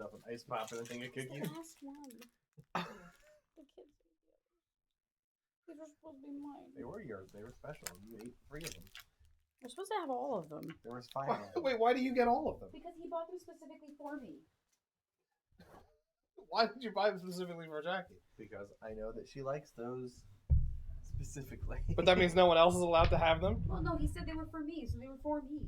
yourself an ice pop and a thing of It's cookies. the last one. The kids. These were supposed to be mine. They were yours. They were special. You ate 3 of them. We're supposed to have all of them. There was 5 of them. Wait, why do you get all of them? Because he bought them specifically for me. Why did you buy them specifically for Jackie? Because I know that she likes those specifically. But that means no one else is allowed to have them? Well, no, he said they were for me, so they were for me.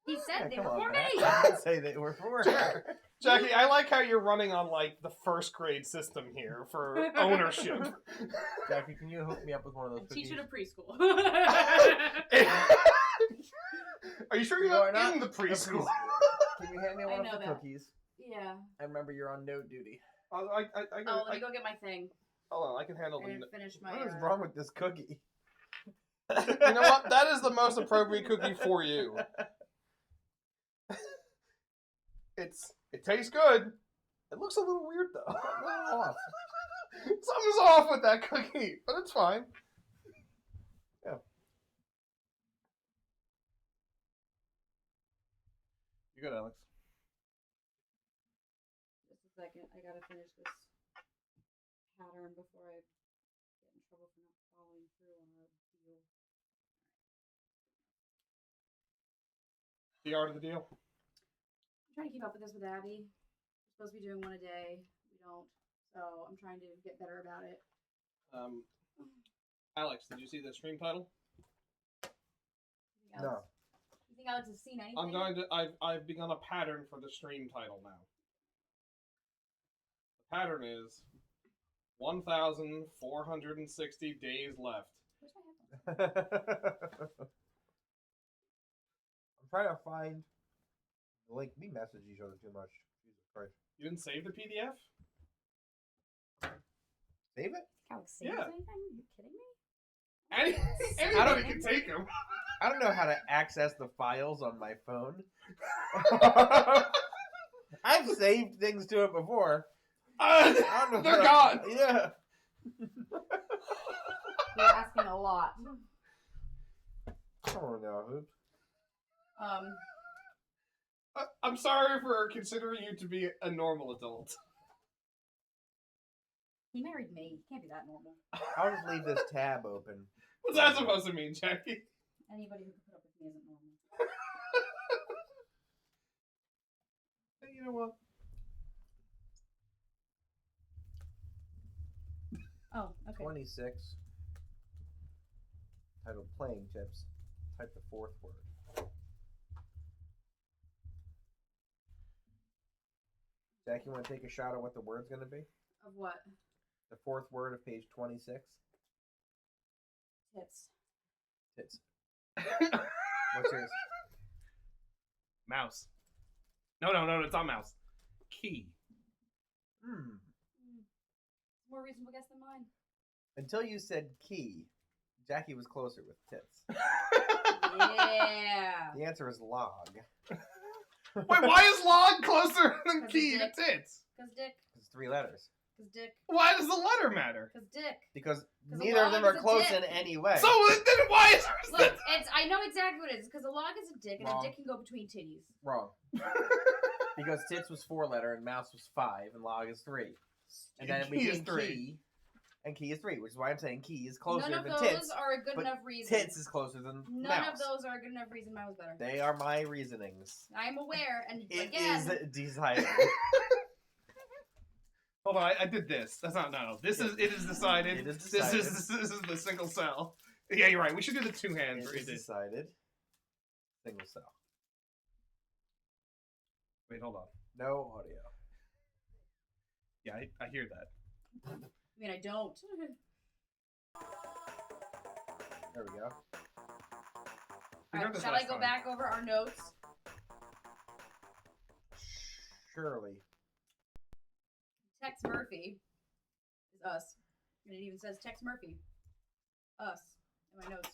He said they come were on, for Matt. me! I didn't say they were for her. Jackie, I like how you're running on, like, the first grade system here for ownership. Jackie, can you hook me up with one of those cookies? Teach it to preschool. Are you sure You you're are not in not the preschool? Can you hand me I one of know the that. cookies? Yeah. And remember, you're on note duty. Oh, let me go get my thing. Hold on, I can handle And the... finish my... What is wrong with this cookie? You know what? That is the most appropriate cookie for you. It tastes good. It looks a little weird though. Off. Something's off with that cookie, but it's fine. Yeah. You good, Alex? Just a second. I gotta finish this pattern before I get in trouble for not following through on our deal. The art of the deal. I'm trying to keep up with this with Abby. We're supposed to be doing one a day. We don't. So I'm trying to get better about it. Alex, did you see the stream title? No. You think Alex has seen anything? I'm going to. I've begun a pattern for the stream title now. The pattern is 1,460 days left. Where's my headphones? I'm trying to find the link. We message each other too much. Jesus Christ. You didn't save the PDF? Save it? Alex saves Yeah. anything? Are you kidding me? Anybody can take them. I don't know how to access the files on my phone. I've saved things to it before. I don't know They're how- gone. Yeah. You're asking a lot. Oh no, Hoop. I'm sorry for considering you to be a normal adult. He married me. He can't be that normal. I'll just leave this tab open. What's that supposed to mean, Jackie? Anybody who can put up with me isn't normal. Hey, you know what? Oh, okay. 26. Titled Playing Tips. Type the 4th word. Jack, you want to take a shot at what the word's going to be? Of what? The 4th word of page 26. Tits. Tits. What's yours? Mouse. No, it's not mouse. Key. More reasonable guess than mine. Until you said key, Jackie was closer with tits. Yeah. The answer is log. Wait, why is log closer than 'Cause key of to dick. tits? Cause dick. It's 3 letters. Cause dick. Why does the letter matter? Cause dick. Because 'Cause a neither of them log are is a close dick. in any way. So then why is Look, it's I know exactly what it is. Because a log is a dick, and Wrong. a dick can go between titties. Wrong. Because tits was 4 letter and mouse was 5 and log is 3. And then we Key is came 3. key and key is 3, which is why I'm saying key is closer None of than those tits. are a good but enough reason. Tits is closer than None mouse. of those are a good enough reason mine was better. They are my reasonings. I'm aware, and It again, is decided. Hold on, I did this. That's not no. It is decided. It is decided. This is the single cell. Yeah, you're right. We should do the 2 hands. It is decided. Single cell. Wait, hold on. No audio. Yeah, I hear that. I mean, I don't. There we go. We heard Alright, this shall I last go time. back over our notes? Surely. Tex Murphy is us. And it even says Tex Murphy. Us. In my notes.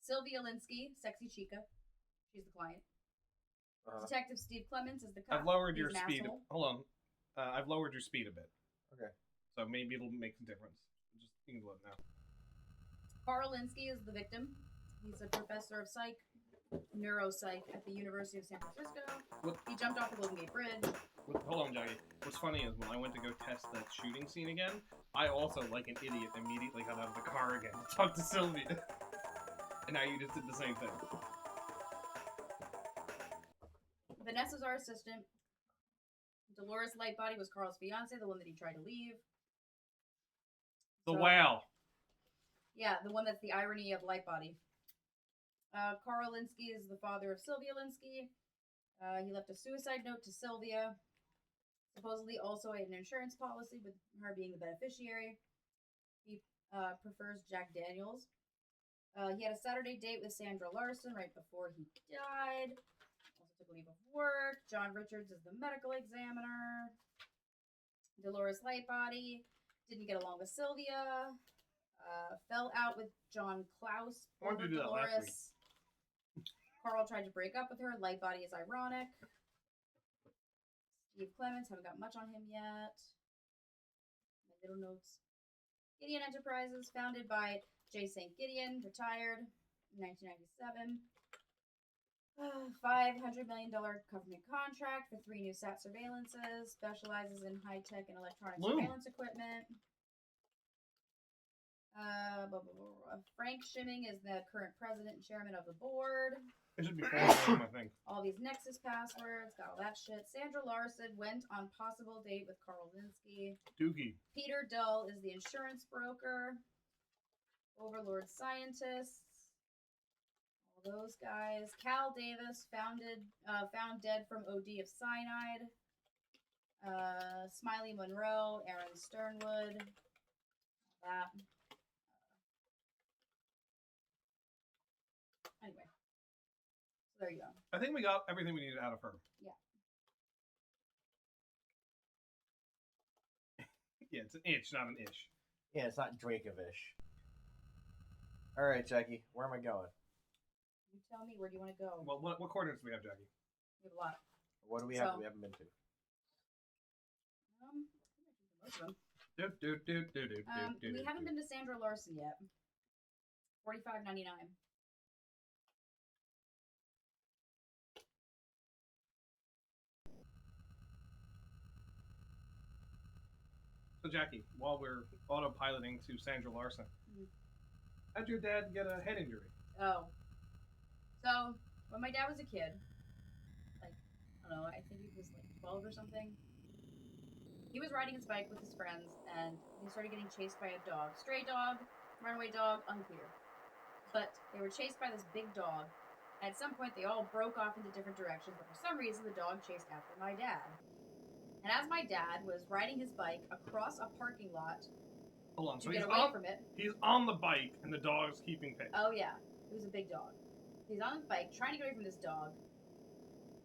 Sylvia Linsky, Sexy Chica. She's the client. Detective Steve Clements is the cop. I've lowered He's your an speed. asshole. Hold on. I've lowered your speed a bit. Okay. So maybe it'll make a difference. Just you can do it now. Carl Linsky is the victim. He's a professor of psych. neuropsych at the University of San Francisco. What- He jumped off the Golden Gate Bridge. Hold on, Jackie. What's funny is when I went to go test that shooting scene again, I also, like an idiot, immediately got out of the car again to talk to Sylvia. And now you just did the same thing. Vanessa's our assistant. Dolores Lightbody was Carl's fiance, the one that he tried to leave. The So- whale. Yeah, the one that's the irony of Lightbody. Carl Linsky is the father of Sylvia Linsky. He left a suicide note to Sylvia. Supposedly also an insurance policy, with her being the beneficiary. He prefers Jack Daniels. He had a Saturday date with Sandra Larson right before he died. Also took a leave of work. John Richards is the medical examiner. Dolores Lightbody didn't get along with Sylvia. Fell out with John Klaus Why over did you do that last Dolores. Carl tried to break up with her. Lightbody is ironic. Steve Clements, haven't got much on him yet. My little notes. Gideon Enterprises, founded by J. St. Gideon, retired in 1997. $500 million government contract for 3 new SAT surveillances. Specializes in high-tech and electronic Loom. surveillance equipment. Frank Schimming is the current president and chairman of the board. It should be following, I think. All these Nexus passwords, got all that shit. Sandra Larson went on possible date with Carl Linsky. Doogie. Peter Dull is the insurance broker. Overlord Scientists. All those guys. Cal Davis found dead from OD of cyanide. Smiley Monroe, Aaron Sternwood. All that. Anyway. So there you go. I think we got everything we needed out of her. Yeah. Yeah, it's an itch, not an ish. Yeah, it's not Dracovish. All right, Jackie, where am I going? You tell me, where do you want to go? Well, what coordinates do we have, Jackie? We have a lot. What do we have So- that we haven't been to? I think I can do most of them. We We haven't been to Sandra Larson yet. $45.99. So, Jackie, while we're autopiloting to Sandra Larson, Mhm. how'd your dad get a head injury? Oh. So, when my dad was a kid, like, I don't know, I think he was like 12 or something, he was riding his bike with his friends, and he started getting chased by a dog. Stray dog, runaway dog, unclear. But they were chased by this big dog. And at some point, they all broke off into different directions, but for some reason, the dog chased after my dad. And as my dad was riding his bike across a parking lot Hold on. to So get he's away on, from it, he's on the bike, and the dog's keeping pace. oh yeah, it was a big dog. He's on his bike trying to get away from this dog.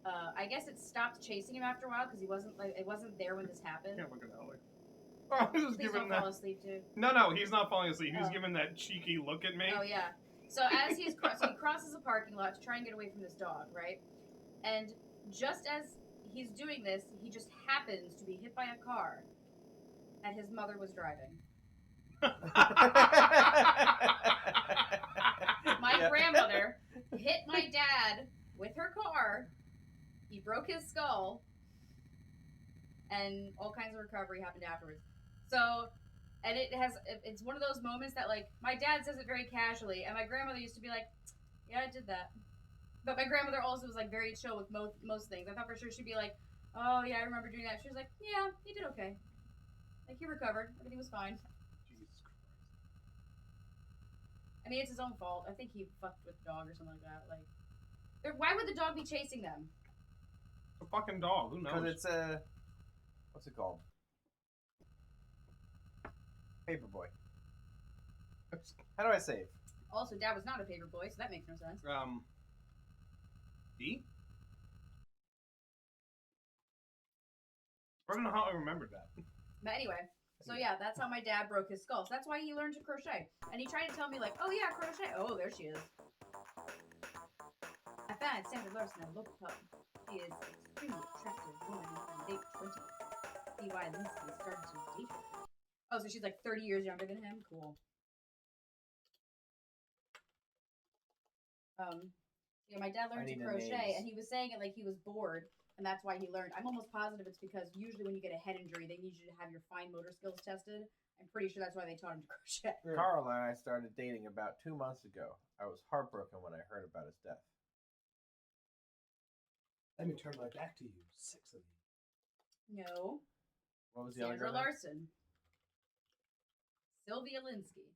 I guess it stopped chasing him after a while because it wasn't there when this I happened. can't look at that. Like, oh, he's just Please giving don't that. fall asleep too. No, he's not falling asleep. He's Oh. giving that cheeky look at me. Oh yeah. So as he crosses a parking lot to try and get away from this dog, right? And just as he's doing this, he just happens to be hit by a car, and his mother was driving. My Yeah. grandmother hit my dad with her car. He broke his skull, and all kinds of recovery happened afterwards. So, and it's one of those moments that, like, my dad says it very casually, and my grandmother used to be like, yeah, I did that. But my grandmother also was, like, very chill with most things. I thought for sure she'd be like, oh, yeah, I remember doing that. She was like, yeah, he did okay. Like, he recovered. Everything was fine. Jesus Christ. I mean, it's his own fault. I think he fucked with the dog or something like that. Like, why would the dog be chasing them? A fucking dog. Who Because knows? it's what's it called? Paperboy. How do I save? Also, Dad was not a paper boy, so that makes no sense. D? I don't know how I remembered that. But anyway, so yeah, that's how my dad broke his skull. So that's why he learned to crochet. And he tried to tell me, like, oh yeah, crochet. Oh, there she is. I found Sandra Larson at a local pub. She is an extremely attractive woman in late 20s. See why Linsky started to date her. Oh, so she's like 30 years younger than him? Cool. Yeah, my dad learned I to need the crochet, names. and he was saying it like he was bored, and that's why he learned. I'm almost positive it's because usually when you get a head injury, they need you to have your fine motor skills tested. I'm pretty sure that's why they taught him to crochet. Carl and I started dating about 2 months ago. I was heartbroken when I heard about his death. Let me turn my back to you, six of you. No, What was the other Sandra girl? Larson, Sylvia Linsky.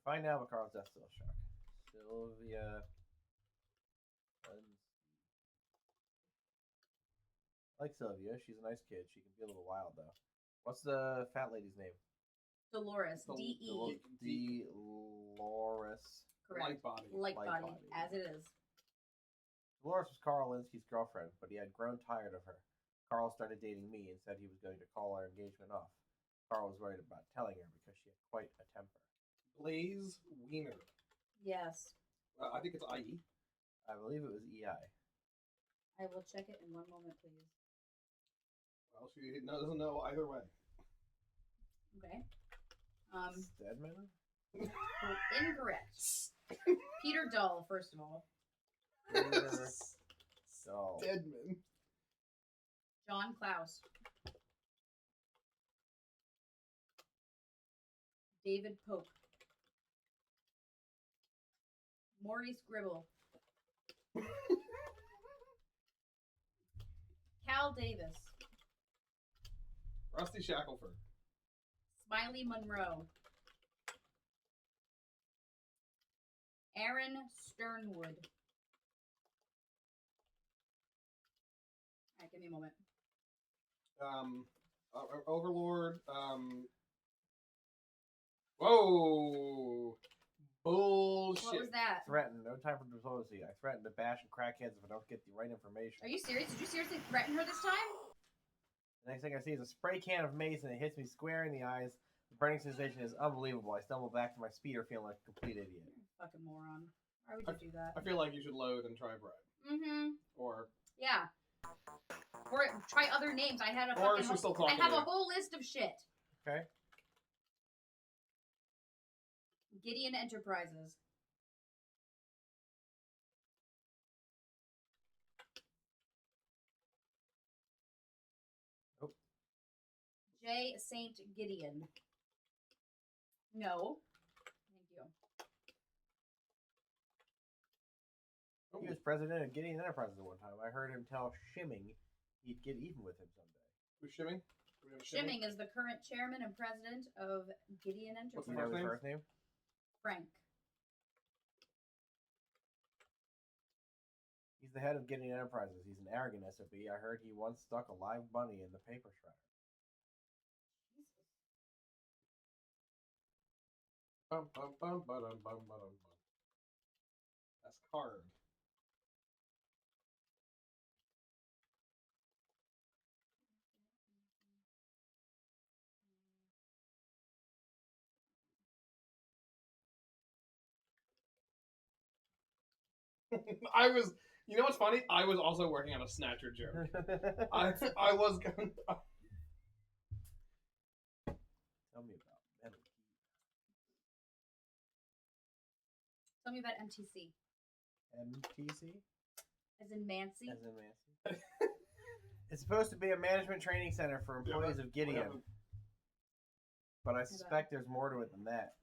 Find out about Carl's death, still a shock. Sylvia. I like Sylvia. She's a nice kid. She can be a little wild though. What's the fat lady's name? Dolores, Del- D-E, Dolores. correct. Light body. Light Light body, body. as it is. Dolores was Carl Linsky's girlfriend, but he had grown tired of her. Carl started dating me and said he was going to call our engagement off. Carl was worried about telling her because she had quite a temper. Blaze Wiener. Yes, I think it's IE. I believe it was EI. I will check it in one moment, please. Well, she doesn't know either way. Okay. Stedman? Incorrect. Peter Dull, first of all. Peter Dull. Deadman. John Klaus. David Pope. Maurice Gribble. Cal Davis. Rusty Shackelford. Smiley Monroe. Aaron Sternwood. Alright, give me a moment. Overlord. Whoa. Bullshit. What was that? Threatened. No time for diplomacy. I threatened to bash and crackheads if I don't get the right information. Are you serious? Did you seriously threaten her this time? The next thing I see is a spray can of mace and it hits me square in the eyes. The burning sensation is unbelievable. I stumble back to my speeder feeling like a complete idiot. Fucking moron. Why would you do that? I feel like you should load and try bread. Mm-hmm. Or Yeah. Or try other names. I had a Or fucking she's still I talking have to a you. whole list of shit. Okay? Gideon Enterprises. Nope. J. Saint Gideon. No. Thank you. He was president of Gideon Enterprises at one time. I heard him tell Shimming he'd get even with him someday. who's shimming? Do we have a Shimming is the current chairman and president of Gideon What's Do the you know Enterprises. his name? first name? Frank. He's the head of Gideon Enterprises. He's an arrogant SOB. I heard he once stuck a live bunny in the paper shredder. Bum, bum, bum, ba-dum, bum, ba-dum, bum. That's card. I was. You know what's funny? I was also working on a snatcher joke. I was going. Tell me about Metal Gear. Tell me about MTC. MTC? As in Mancy. As in Nancy. It's supposed to be a management training center for employees of Gideon, but I suspect there's more to it than that.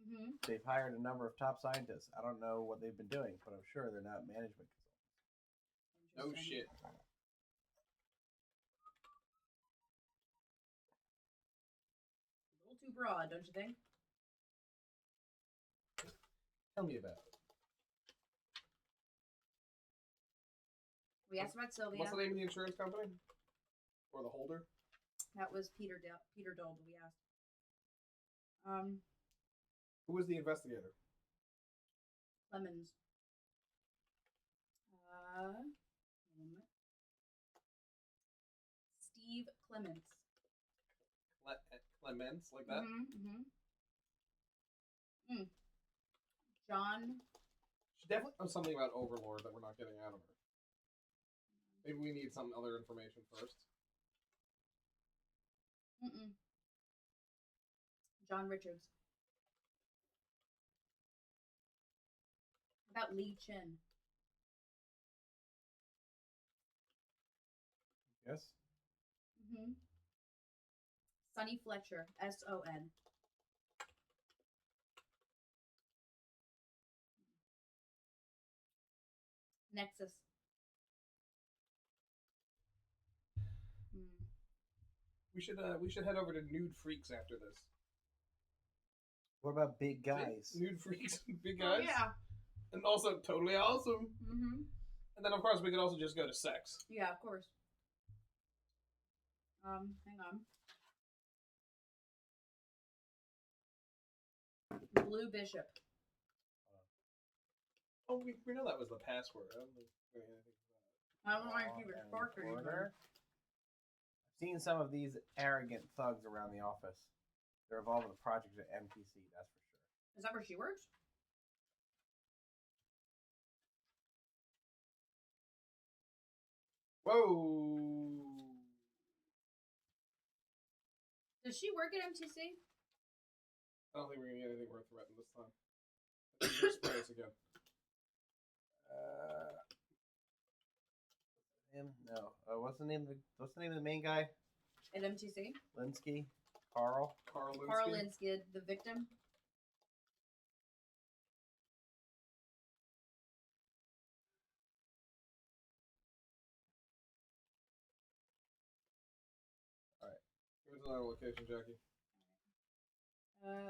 Mm-hmm. They've hired a number of top scientists. I don't know what they've been doing, but I'm sure they're not management consultants. No shit. A little too broad, don't you think? Tell me about it. We asked about Sylvia. What's the name of the insurance company? Or the holder? That was Peter Dull that we asked. Who was the investigator? Clemens. One moment. Steve Clements. Clements, like that? Mm-hmm. John. She definitely knows something about Overlord that we're not getting out of her. Maybe we need some other information first. Mm-mm. John Richards. about Lee Chin? Yes. Mm-hmm. Sonny Fletcher. S-O-N. Nexus. Hmm. We should head over to Nude Freaks after this. What about big See? guys? Nude Freaks, big Oh, guys, yeah. and also totally awesome. Mm-hmm. And then of course we could also just go to sex. Yeah, of course. Hang on. Blue Bishop. Oh, we know that was the password. I don't think anything. I don't like you And spark anymore. order. I've seen some of these arrogant thugs around the office. They're involved in the project at MTC, that's for sure. Is that where she works? Whoa! Does she work at MTC? I don't think we're gonna get anything worth threatening this time. I think we're gonna spray us again. Him? No. What's the name of the main guy? At MTC? Linsky? Carl? Carl Linsky. Carl Linsky, the victim. Give us another location, Jackie.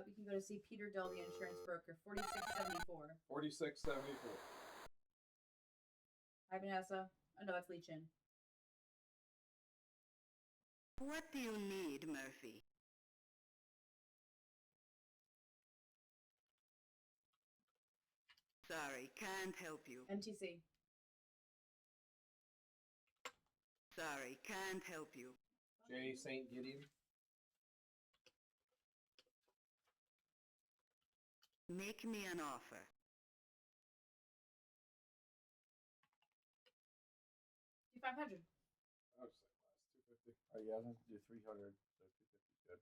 We can go to see Peter Dell, the insurance broker, 4674. 4674. Hi, Vanessa. Oh, no, that's Lee Chin. What do you need, Murphy? Sorry, can't help you. MTC. Sorry, can't help you. J. St. Gideon. Make me an offer. $500. I was just like, last 250. Oh, yeah, I was going to do 300, so 250 good.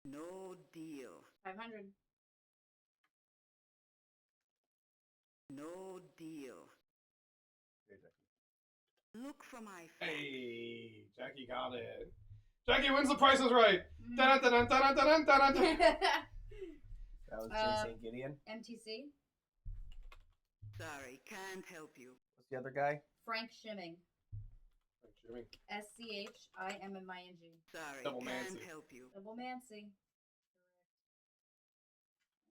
No deal. 500. No deal. Okay, Jackie. Look for my facts. Hey, Jackie got it. Jackie wins the Price is Right. Mhm. Dun dun dun dun dun dun dun dun. That was J. St. Gideon. MTC. Sorry, can't help you. What's the other guy? Frank Shimming. Thanks, Jimmy. SCHIMMING. Sorry, Double can't Mancy. help you. Double Mancy.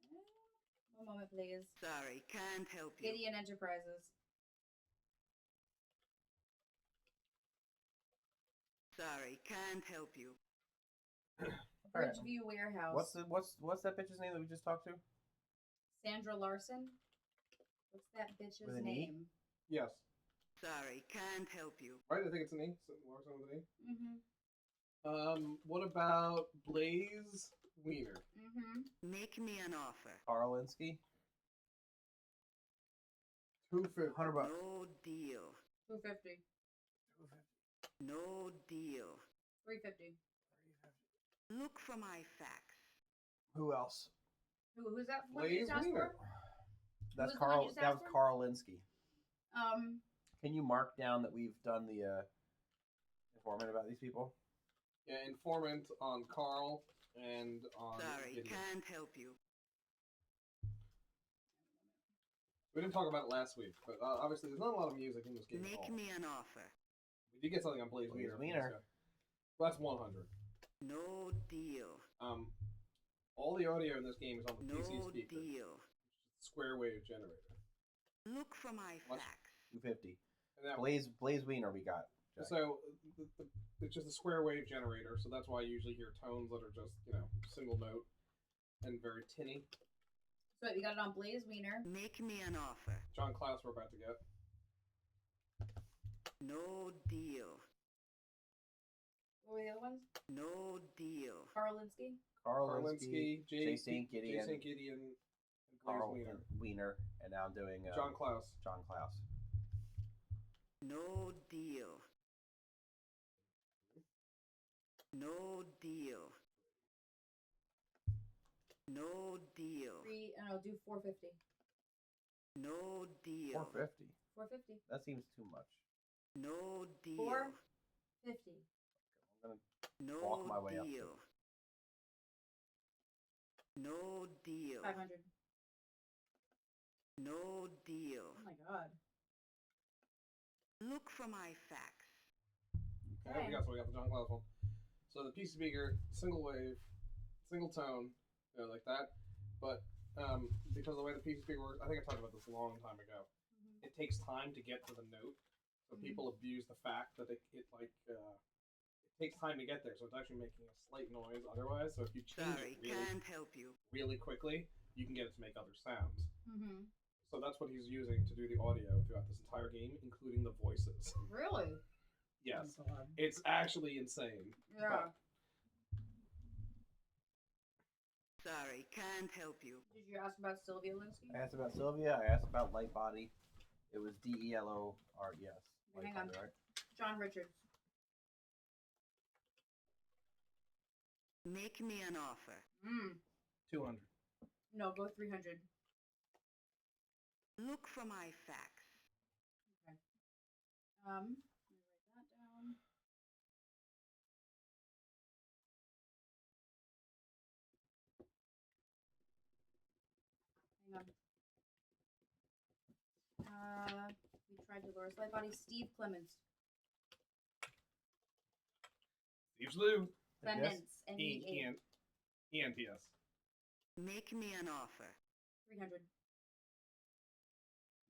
Correct. One moment, please. Sorry, can't help you. Gideon Enterprises. Sorry, can't help you. All right. Bridgeview Warehouse. What's that bitch's name that we just talked to? Sandra Larson. What's that bitch's With an E? name? Yes. Sorry, can't help you. Right, I think it's an E. Larson with an E. Mm-hmm. What about Blaze Wiener? Mm-hmm. Make me an offer. Carl Linsky? 250. 100 bucks. No deal. 250. No deal. 350. Look for my facts. Who else? Who's that? What Blaze you just asked Wiener. for? That's was the one Carl. you just That was asked for? Carl Linsky. Um, Can you mark down that we've done the informant about these people? Yeah, informant on Carl and on Sorry, Gideon. can't help you. We didn't talk about it last week, but obviously there's not a lot of music in this game at Make all. me an offer. We did get something on Blaze Blaze Wiener. Wiener. Well, that's 100. No deal. All the audio in this game is on the No PC speaker. deal. Square wave generator. Look for my What? facts. 250. And that, Blaze Wiener we got. Jack. so it's just a square wave generator, so that's why you usually hear tones that are just, single note and very tinny. so we got it on Blaze Wiener. Make me an offer. John Klaus we're about to get. No deal. What were the other ones? No deal. Carl Linsky. Carl Carl Linsky, Linsky, J. St. Gideon, J. St. Gideon, and Blaze Carl Wiener. Wiener, and now I'm doing John Klaus. John Klaus. No deal. No deal. No deal. And I'll do 450. No deal. 450. 450. That seems too much. No deal. 450. I'm gonna. No walk my way up to deal. No deal. 500. No deal. Oh my god. Look for my facts. Okay, so we got the John Klaus one. So the PC speaker, single wave, single tone, like that. But because of the way the PC speaker works, I think I talked about this a long time ago. Mhm. It takes time to get to the note, so Mhm. people abuse the fact that it takes time to get there. So it's actually making a slight noise otherwise. So if you change Sorry, it really, can't help you. really quickly, you can get it to make other sounds. Mm-hmm. So that's what he's using to do the audio throughout this entire game, including the voices. Really? Yes, Oh god. it's actually insane. Yeah. Sorry, can't help you. Did you ask about Sylvia Linsky? I asked about Sylvia. I asked about Light Body. It was DELORES. Light Hang on. Body, right? John Richards. Make me an offer. 200. No, go 300. Look for my facts. Let me write that down. Hang on. We tried Dolores Lightbody. Steve Clements. Steve Slew. Clements. ENTS. Make me an offer. 300.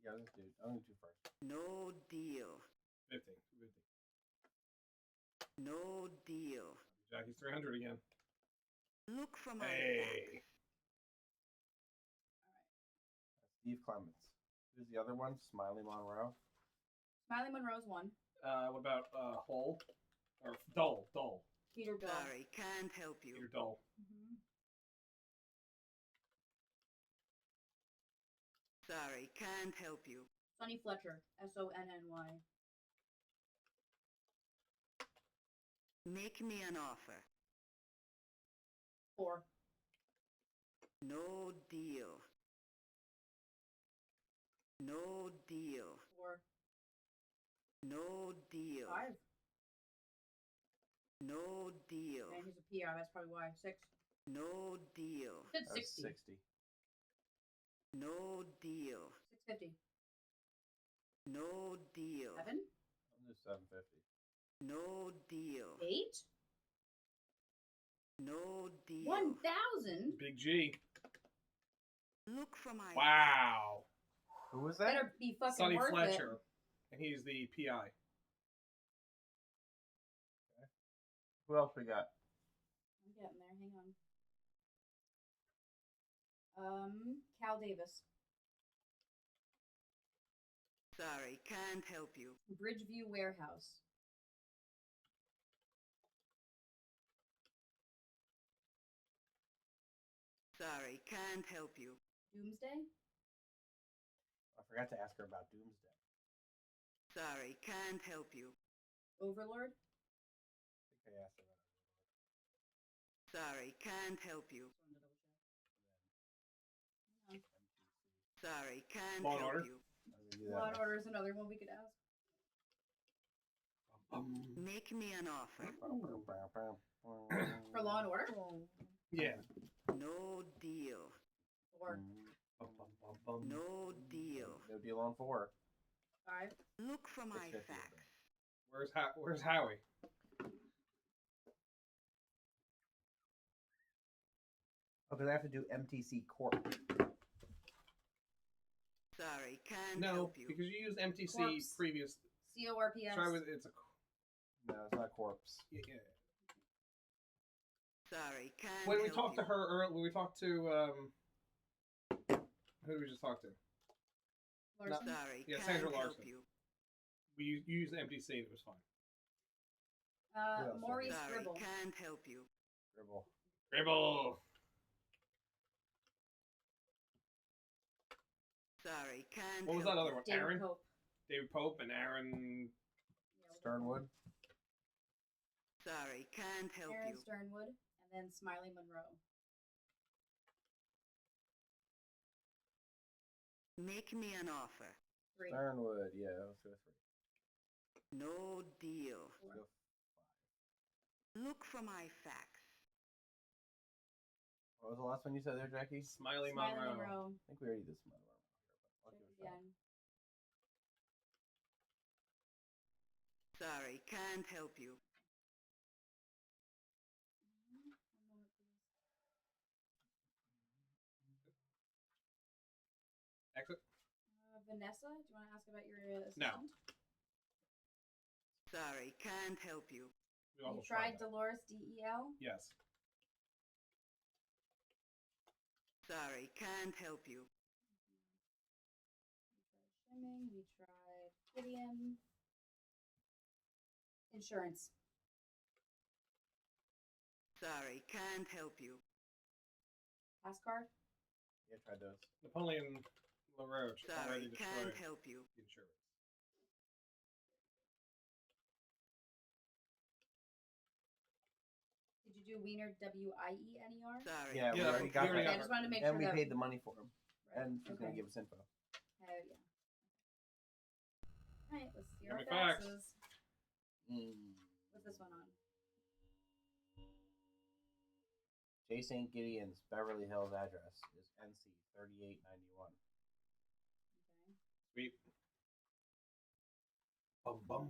Yeah, I'm gonna do first. No deal. 50. No deal. Jackie's 300 again. Look for my Hey. Steve Clements. Who's the other one? Smiley Monroe. Smiley Monroe's one. What about Hull? Or Dull? Peter Bill. facts. Sorry, can't help you. Peter Dull. Mm-hmm. Sorry, can't help you. Sonny Fletcher. SONNY. Make me an offer. 4. No deal. No deal. 4. No deal. 5. No deal. And he's a PR. That's probably why. 6. No deal. Said That's 60. 60. No deal. 650. No deal. 7. I'll do 750. No deal. 8. No deal. 1,000. Big G. Look for my Wow. Who was that? Better be fucking Sonny worth Fletcher. And he's the PI. Who else we got? I'm getting there. Hang on. Cal Davis. Sorry, can't help you. Bridgeview Warehouse. Sorry, can't help you. Doomsday. I forgot to ask her about Doomsday. Sorry, can't help you. Overlord. I think I asked her about it. Sorry, can't help you. Sorry, can't Law and help Order? you. I'm gonna do Law that and Order is another one we could ask. Make me an offer. For Law and Order. Yeah. No deal. 4. No deal. No deal on 4. 5. Look for my 650. facts. Where's Howie? Oh, because I have to do MTC Corp. Sorry, can't No, help you. because you used MTC Corpse. previous. CORPS. Try with it's a. No, it's not Corpse. Yeah. Sorry, can't When we help talked to you. her earlier, when we talked to who did we just talk to? Larson. Sorry, Yeah, can't Sandra help Larson. you. You used MTC and it was fine. else? Maurice Sorry, Gribble. can't help you. Dribble. Gribble. Sorry, can't What was help that you. other one? David Aaron, Pope. David Pope, and Aaron. Yeah, Sternwood. Sorry, can't help Aaron you. Sternwood. And then Smiley Monroe. Make me an offer. 3. Sternwood, yeah, let's go 3. No deal. Four. Go Look for my facts. What was the last one you said there, Jackie? Smiley Smiley Monroe. Monroe. I think we already did Smiley Monroe. I'll Check give it it a shot. again. Sorry, can't help you. Exit. Vanessa, do you want to ask about your assistant? No. Sorry, can't help you. We You almost tried that. Dolores DEL? Yes. Sorry, can't help you. We tried Shimming. We tried Gideon. Insurance. Sorry, can't help you. Pass card. Yeah, tried those. Napoleon LaRoche already Sorry, can't destroyed help you. the insurance. Did you do Wiener WIENER? Sorry. Yeah, we Yeah, already we got already that. I just wanted to make And sure we that paid the money for him. Right. And she's going to Okay. give us info. Hell yeah. Alright, let's see Give our me facts. faxes. What's this one on? J. St. Gideon's Beverly Hills address is NC 3891. Okay. Sweet. Bum bum.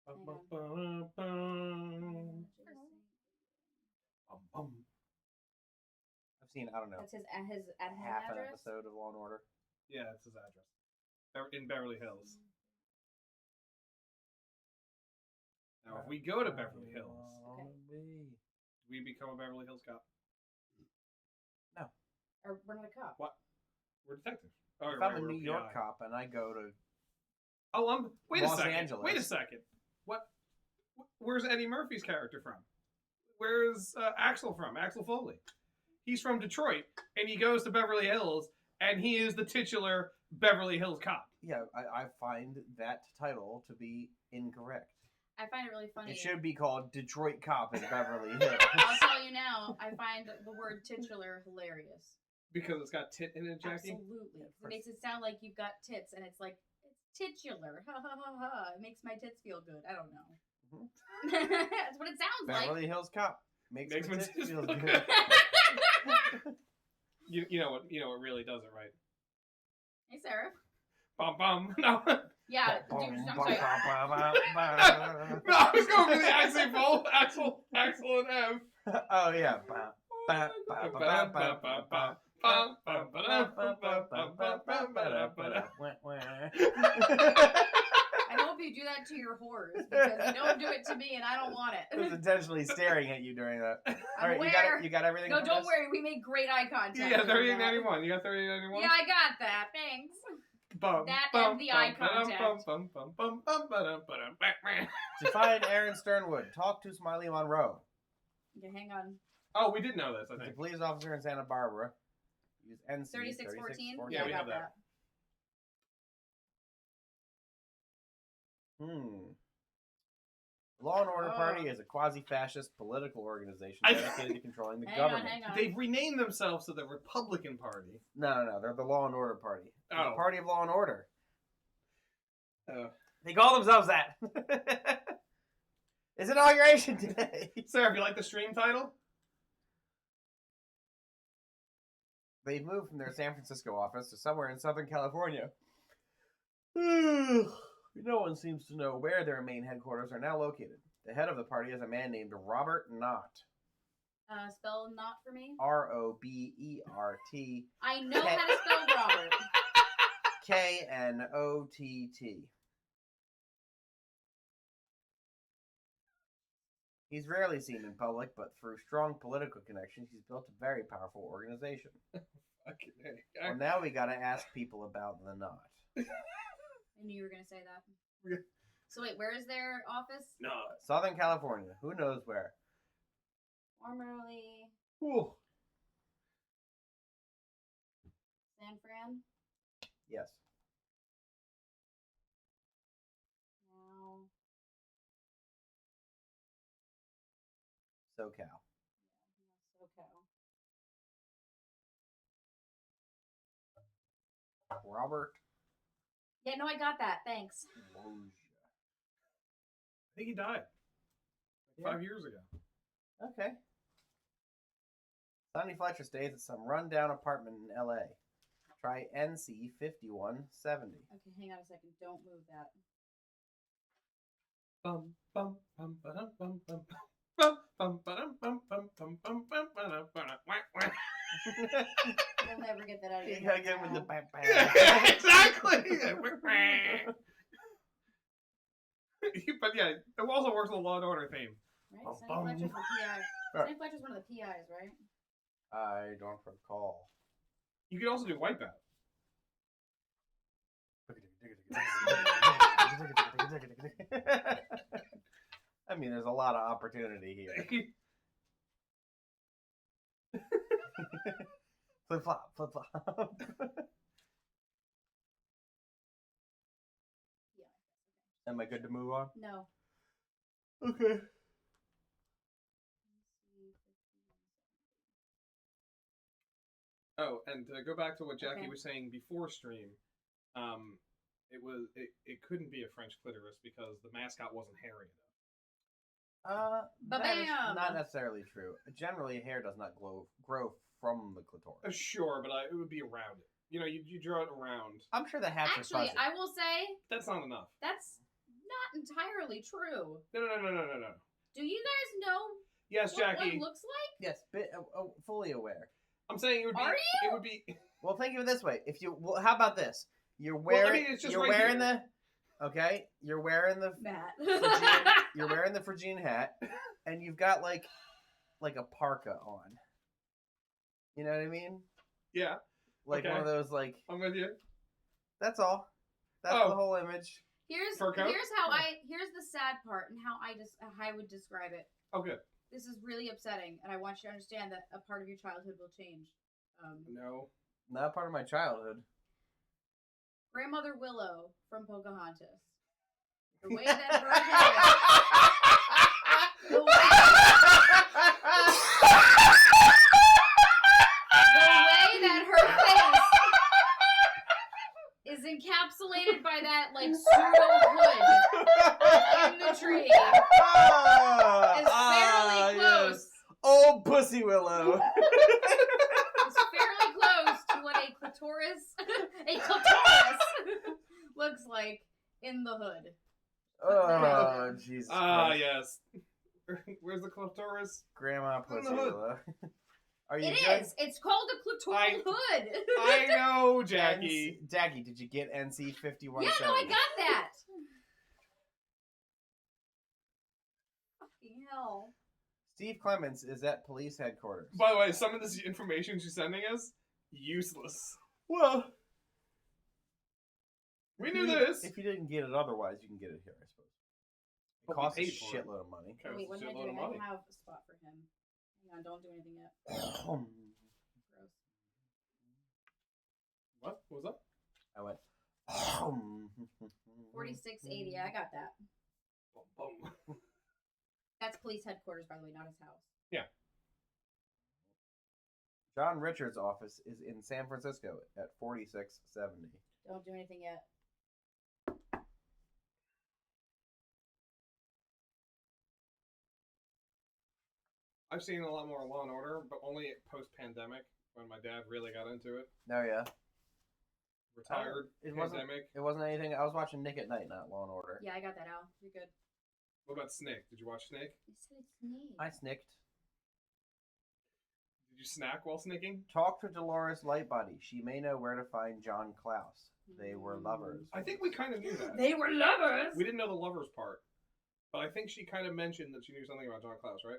Bum, Hang bum, bum, bum. Bum bum. I've seen, I don't know, That's his at home half an address. episode of Law and Order. Yeah, that's his address. In Beverly Hills. Now, if we go to Beverly Hills, Okay. we become a Beverly Hills cop. Or we're not a cop. What? We're detectives. Oh, If right, I'm a we're New York PI. cop and I go to Oh, wait Los a second. Angeles. Wait a second. What? Where's Eddie Murphy's character from? Where's Axel from? Axel Foley. He's from Detroit, and he goes to Beverly Hills, and he is the titular Beverly Hills cop. yeah, I find that title to be incorrect. I find it really funny. It should be called Detroit Cop in Beverly Hills. I'll tell you now, I find the word titular hilarious. Because it's got tit in it, Jackie? Absolutely. Yeah, It makes it sound like you've got tits, and it's like, it's titular. Ha ha ha ha. It makes my tits feel good. I don't know. Mhm. That's what it sounds like. Beverly Hills Cop makes Makes my my tits tits feel feel good. good. You know what really does it, right? Hey, Sarah. Bum bum. No. Yeah, dude, I'm sorry. No, I was going for the Axel and M. Oh yeah. Ba, ba, ba, ba, ba, ba, ba, ba. I hope you do that to your whores because you don't do it to me, and I don't want I was it. intentionally staring at you during that. I'm All right, aware. you got everything. No, for don't this? worry. We made great eye contact. Yeah, during that. 3891. You got 3891? Yeah, I got that. Thanks. Bum, That bum, and the bum, eye ba-dum, contact. bum, bum, bum, bum, bum, ba-dum, ba-dum, bah. To find Aaron Sternwood, talk to Smiley Monroe. Okay, hang on. Oh, we did know this, I He's a think. police officer in Santa Barbara. Use NC 3614. 3614. Yeah, I we got have that. The Law and Order Oh. Party is a quasi-fascist political organization I- dedicated to controlling the Hang government. on, hang on. They've renamed themselves to the Republican Party. No, they're the Law and Order Party. They're Oh. the Party of Law and Order. Oh. They call themselves that. It's inauguration today. Sarah, if you like the stream title? They've moved from their San Francisco office to somewhere in Southern California. No one seems to know where their main headquarters are now located. The head of the party is a man named Robert Knott. Spell not for me. ROBERT I know how to spell Robert. KNOTT. He's rarely seen in public, but through strong political connections, he's built a very powerful organization. Okay. Well, now we gotta ask people about the Knot. I knew you were going to say that. Yeah. So wait, where is their office? No. Southern California. Who knows where? Formerly Ooh. San Fran. Yes. Now SoCal. SoCal. Robert Yeah, no, I got that. Thanks. Loggia. I think he died Yeah. 5 years ago. Okay. Sonny Fletcher stays at some rundown apartment in L.A. Try NC 5170. Okay, hang on a second. Don't move that. Bum bum bum ba-dum bum bum bum bum ba-dum bum bum bum bum bum ba-dum ba-dum wah, wah. You'll never get that out of your You gotta head get him with the now. bam bam. Yeah, exactly. But yeah, it also works with the Law and Order theme. Right? Bum, Sonny bum. Fletcher's the PI. Right. Sonny Fletcher's one of the PIs, right? I don't recall. You could also do Wipeout. I mean, there's a lot of opportunity here. Flip flop, flip flop. Am I good to move on? No. Okay. Oh, and to go back to what Jackie Okay. was saying before stream, it couldn't be a French clitoris because the mascot wasn't hairy enough. That is Ba-bam! not necessarily true. Generally, hair does not grow from the clitoris. Sure, but it would be around it. You know, you draw it around. I'm sure the hats Actually, are fuzzy. I will say That's not enough. that's not entirely true. No. Do you guys know Yes, what Jackie. one looks like? Yes, fully aware. I'm saying it would be. Are you? It would be. Well, think of it this way: if you, well, how about this? You're Well, I wearing, mean, it's just you're right wearing here. the, okay, you're wearing the, Matt. you're wearing the Phrygian hat, and you've got like a parka on. You know what I mean? Yeah, Like Okay. one of those, like, I'm with you. that's all. That's Oh. the whole image. here's Fur coat? here's the sad part and how I would describe it. Oh, good. This is really upsetting, and I want you to understand that a part of your childhood will change. No. Not part of my childhood. Grandmother Willow from Pocahontas. The way that her hair, the way that her face is encapsulated by that like pseudo hood in the tree. It's fairly close. Yes. Old Pussy Willow. It's fairly close to what a clitoris looks like in the hood. Oh, Jesus Ah, Christ. yes. Where's the clitoris? Grandma It's in Pussy the hood. Willow. Are you It good? is. It's called a clitoral hood. I know, Jackie. Jackie, did you get NC 5170? Yeah, no, I got that. Fucking hell. Steve Clements is at police headquarters. By the way, some of this information she's sending us, useless. Well, We knew this. If you didn't get it otherwise, you can get it here, I suppose. It But we costs a paid for it. shitload of money. Okay, Wait, it's what a am I shitload of doing? I money. have a spot for him. Hang on, don't do anything yet. I Gross. What? What was that? went. 4680. I got that. Bum, bum. That's police headquarters, by the way, not his house. John Richards' office is in San Francisco at 4670. Don't do anything yet. I've seen a lot more Law and Order, but only post-pandemic when my dad really got into it. Oh yeah, Retired, it wasn't. pandemic. It wasn't anything. I was watching Nick at Night, not Law and Order. Yeah, I got that, Al. You're good. What about Snake? Did you watch Snake? You said it's me. I snicked. Did you snack while sneaking? Talk to Dolores Lightbody. She may know where to find John Klaus. They were lovers. I think we kind of knew that. They were lovers. We didn't know the lovers part, but I think she kind of mentioned that she knew something about John Klaus, right?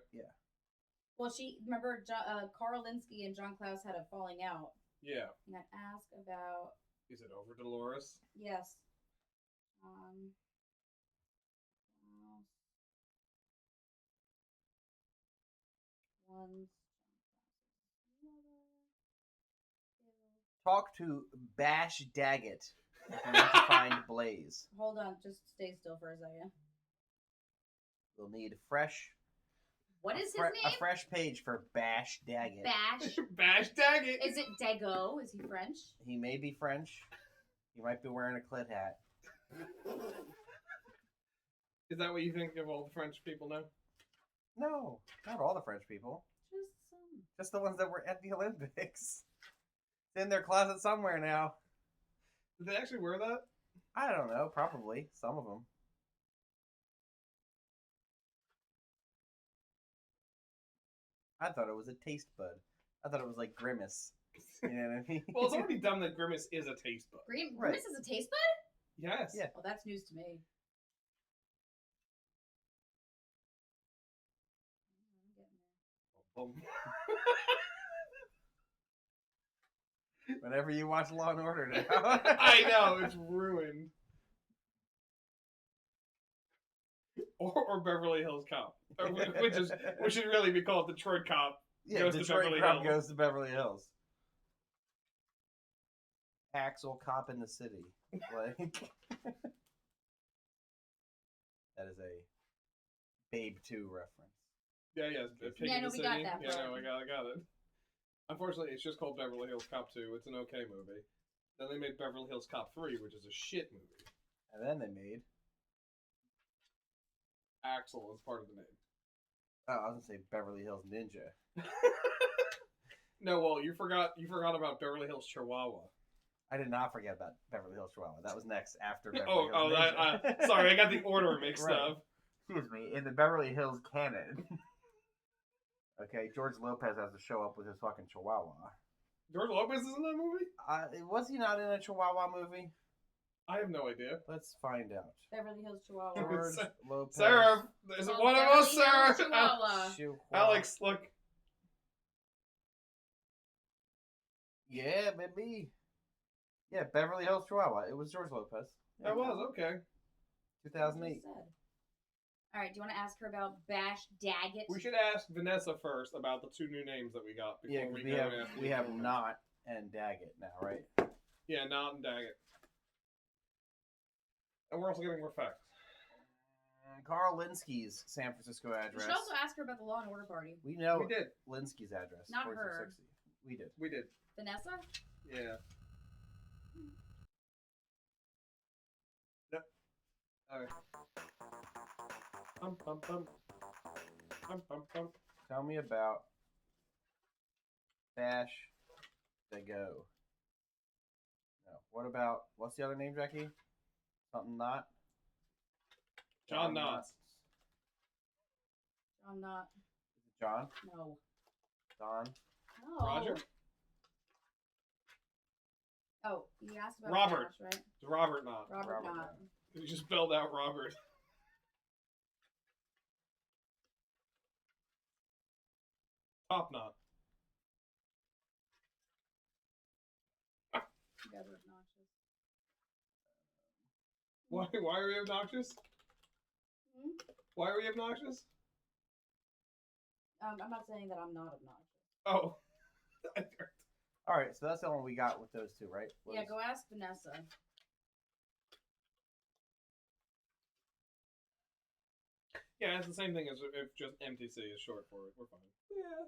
Well, remember Carl Linsky and John Klaus had a falling out. Yeah. And I asked about, Is it over, Dolores? yes. One's Talk to Bash Daggett if you need to find Blaze. Hold on, just stay still for a second. We'll need fresh. What is his A name? fresh page for Bash Daggett. Bash. Bash Daggett! Is it Dago? Is he French? He may be French. You might be wearing a clit hat. Is that what you think of all the French people now? No, not all the French people. Just some. Just the ones that were at the Olympics. It's in their closet somewhere now. Did they actually wear that? I don't know. Probably some of them. I thought it was a taste bud. I thought it was like Grimace. You know what I mean? Well, it's already dumb that Grimace is a taste bud. Right. Grimace is a taste bud? Yes. Yeah. Well, that's news to me. I'm getting there. Whenever you watch Law and Order now. I know, it's ruined. Or Beverly Hills Cop, which should really be called Detroit Cop. Yeah, Goes to Detroit Beverly Cop Hills. goes to Beverly Hills. Axel Cop in the City. Like that is a Babe 2 reference. Yeah, Pig Yeah, in no, the we City. got that Yeah, part. no, I got it. Unfortunately, it's just called Beverly Hills Cop 2. It's an okay movie. Then they made Beverly Hills Cop 3, which is a shit movie. And then they made Axel is part of the name. I was gonna say Beverly Hills Ninja. No, well, you forgot about Beverly Hills Chihuahua. I did not forget about Beverly Hills Chihuahua. That was next after Beverly Oh, Hills Ninja. sorry, I got the order mixed Right. up. Excuse me, in the Beverly Hills canon. Okay, George Lopez has to show up with his fucking Chihuahua. George Lopez is in that movie? Was he not in a Chihuahua movie? I have no idea. Let's find out. Beverly Hills Chihuahua. George Sa- Lopez. Sarah, is it Called one of Beverly us, Sarah? Hills Chihuahua. Chihuahua. Alex, look. Yeah, baby. Yeah, Beverly Hills Chihuahua. It was George Lopez. That was, okay. 2008. All right, do you want to ask her about Bash Daggett? We should ask Vanessa first about the 2 new names that we got before Yeah, 'cause we we go have and ask we the have comments. Knot and Daggett now, right? Yeah, Knot and Daggett. And we're also getting more facts. Carl Linsky's San Francisco You address. should also ask her about the Law and Order party. We know We did. Linsky's address. Not 4660. We did. We did. Vanessa? Yeah. No. Okay. Bum. Tell me about Bash Dago. No. What about what's the other name, Jackie? Something Knot? John Knotts. I'm not. Is it John? No. Don? No. Roger? Oh, you asked about Robert. Bash, right? It's Robert Knott. Robert Robert Knott. You just spelled out Robert. Top Knot. You guys are obnoxious. Why are we obnoxious? Hmm? Why are we obnoxious? I'm not saying that I'm not obnoxious. Oh. All right, so that's the one we got with those two, right? Yeah, go ask Vanessa. Yeah, it's the same thing as if just MTC is short for it. We're fine. Yeah.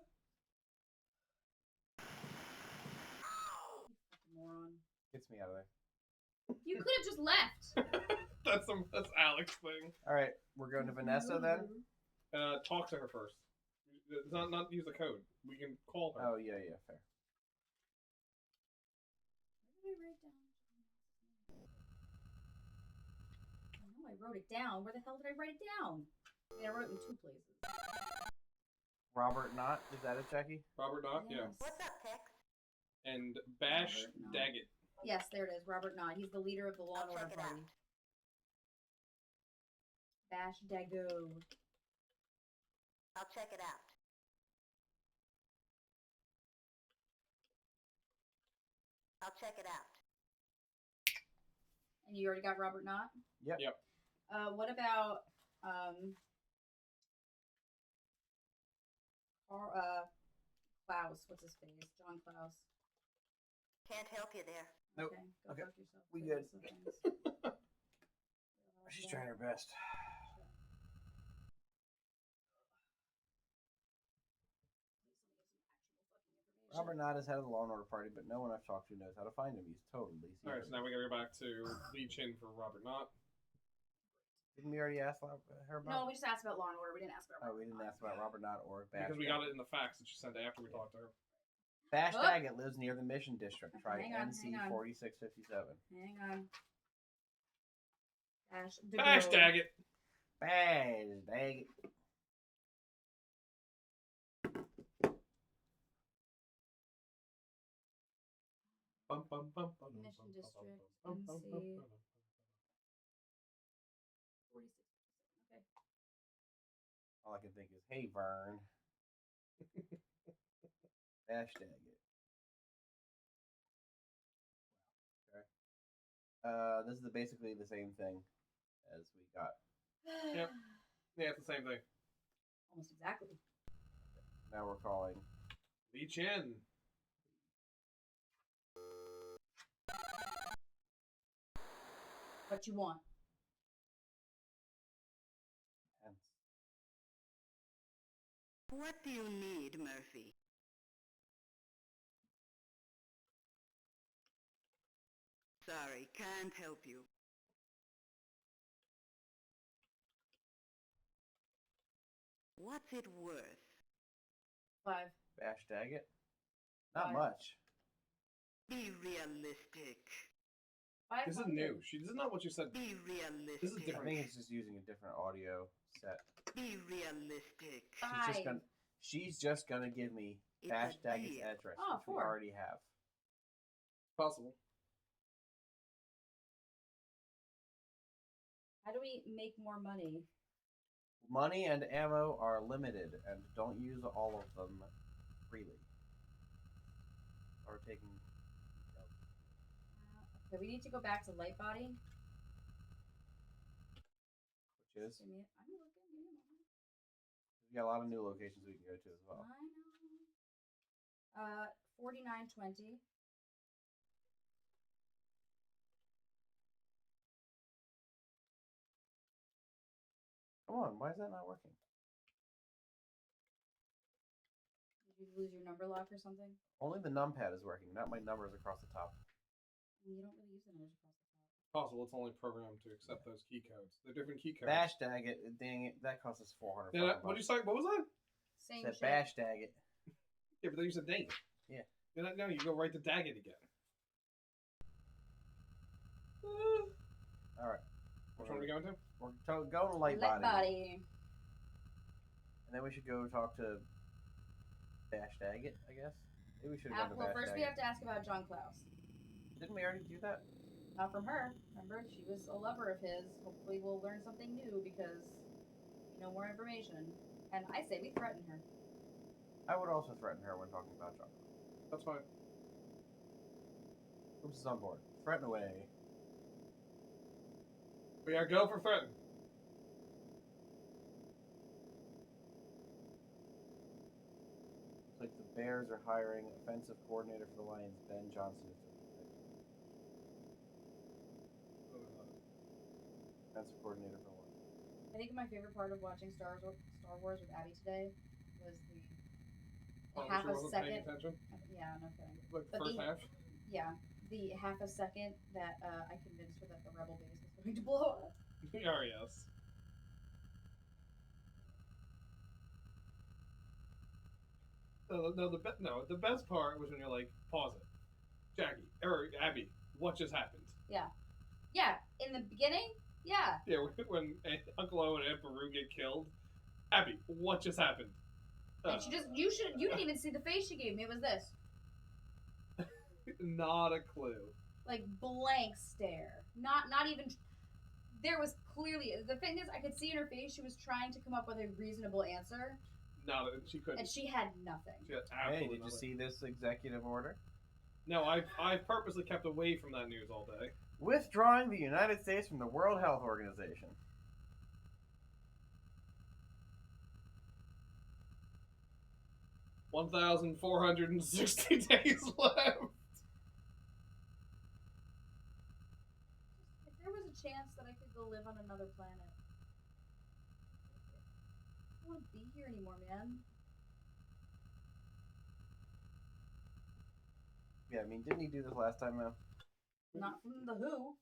You fucking moron. Gets me out of there. You could have just left. That's Alex thing. All right, we're going to Vanessa then. Talk to her first. Not use the code. We can call her. Oh yeah, fair. Where did I write down? I know I wrote it down. Where the hell did I write it down? I mean, I wrote it in 2 places. Robert Knott, is that it, Jackie? Robert Knott, yeah. Yes. What's up, Tex? And Bash Robert Knott. Daggett. Yes, there it is. Robert Knott. He's the leader of the Law and I'll Order check it party. out. Bash Dago. I'll check it out. I'll check it out. And you already got Robert Knott? Yep. Yep. What about Klaus? What's his face? John Klaus. Can't help you there. Nope. Okay, go Okay. fuck yourself. We Say good. lots of things. She's trying her best. Robert Knott is head of the Law and Order Party, but no one I've talked to knows how to find him. He's totally All right, so now we gotta go back to Lee Chin for Robert Knott. Didn't we already ask her about? No, we just asked about Law and Order. We didn't ask about. Oh, we didn't ask about Robert Knott or Bash. Because we got it in the facts that she sent after we talked to her. Bash Oh. Daggett lives near the Mission District. Try Hang on, NC hang on. 4657. Hang on. Bash Daggett. Bash Daggett. Bum, bum, bum, bum, Mission bum, District, bum, bum, bum, bum, NC. bum. 46. Okay. All I can think is, hey, Vern. Bash Daggett. Okay. This is basically the same thing as we got. Yep. Yeah, it's the same thing. Almost exactly. Now we're calling. Lee Chin. What you want? Pence. What do you need, Murphy? Sorry, can't help you. What's it worth? 5. Bash Daggett? Not Five. much. Be realistic. 5. This is new. This is not what you said. Be realistic. This is I different. think it's just using a different audio set. Be realistic. She's just gonna give me It's Bash a Daggett's deal. address, Oh, which we 4. already have. Possible. How do we make more money? Money and ammo are limited, and don't use all of them freely. Or taking. Okay, we need to go back to Light Body. Which is, I'm looking. Give me a moment. we got a lot of new locations we can go to as well. I know. 4920. Come on, why is that not working? Did you lose your number lock or something? Only the numpad is working, not my numbers across the top. You don't really use the numbers across the top. Possible. It's only programmed to accept those key codes. They're different key codes. Bash Daggett, dang it, that cost us 400. Yeah, what did you say? What was that? Same Said shit. Bash Daggett. Yeah, but then you said dang it. Yeah. No, you go right to Daggett again. All right. Which one are we going to? We're going to Light Light Body. Body. And then we should go talk to Bash Daggett, I guess. Maybe we should have gone to Well, Bash first we Daggett. have to ask about John Klaus. Didn't we already do that? Not from her. Remember, she was a lover of his. Hopefully, we'll learn something new because we know more information. And I say we threaten her. I would also threaten her when talking about John. That's fine. Oops is on board. Threaten away. We gotta go for Fenton. Looks like the Bears are hiring offensive coordinator for the Lions, Ben Johnson. Offensive coordinator for the Lions. I think my favorite part of watching Star Wars with Abby today was the half She a wasn't paying second. attention. Yeah, no kidding. Like the But first the- half. Yeah, the half a second that I convinced her that the rebel base was going to blow up. Oh yes. No, the best part was when you're like, pause it, Jackie or Abby, what just happened? Yeah, in the beginning, yeah. Yeah, when Uncle O and Aunt Beru get killed, Abby, what just happened? And you didn't even see the face she gave me. It was this, Not a clue. like blank stare. Not even. There was clearly the thing is I could see in her face she was trying to come up with a reasonable answer, She couldn't. and she had nothing. She had Hey, absolutely did you nothing. see this executive order? No, I purposely kept away from that news all day. Withdrawing the United States from the World Health Organization. One 1,460 days left. If there was a chance that I could go live on another planet, I don't want to be here anymore, man. Yeah, I mean, didn't he do this last time, though? Not from the Who.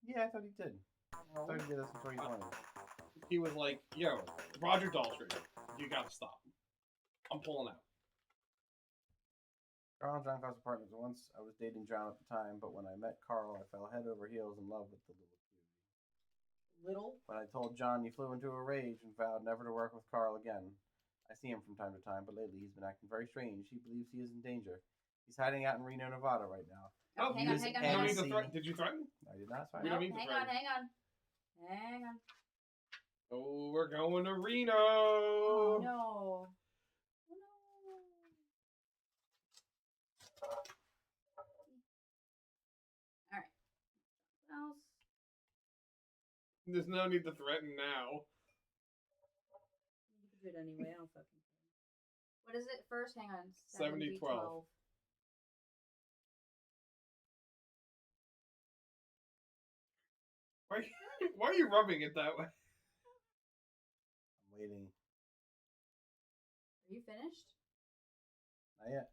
Yeah, I thought he did. I thought he did this in 2020. He was like, "Yo, Roger Daltrey, you gotta stop. I'm pulling out." Carl and John Costa partners. Once I was dating John at the time, but when I met Carl, I fell head over heels in love with the little cutie. Little. When I told John, he flew into a rage and vowed never to work with Carl again. I see him from time to time, but lately he's been acting very strange. He believes he is in danger. He's hiding out in Reno, Nevada right now. Oh, Oh, hang on, use hang on, it hang No on. need to See. threaten. Did you threaten? I did not. Sorry. We No, don't need to hang threaten. on, hang on. Hang on. Oh, we're going to Reno. Oh, no. Oh, no. Alright. Else? There's no need to threaten now. You can do it anyway. I don't fucking care. What is it first? Hang on. 70-12. 70-12. Why are you rubbing it that way? I'm waiting. Are you finished? Not yet.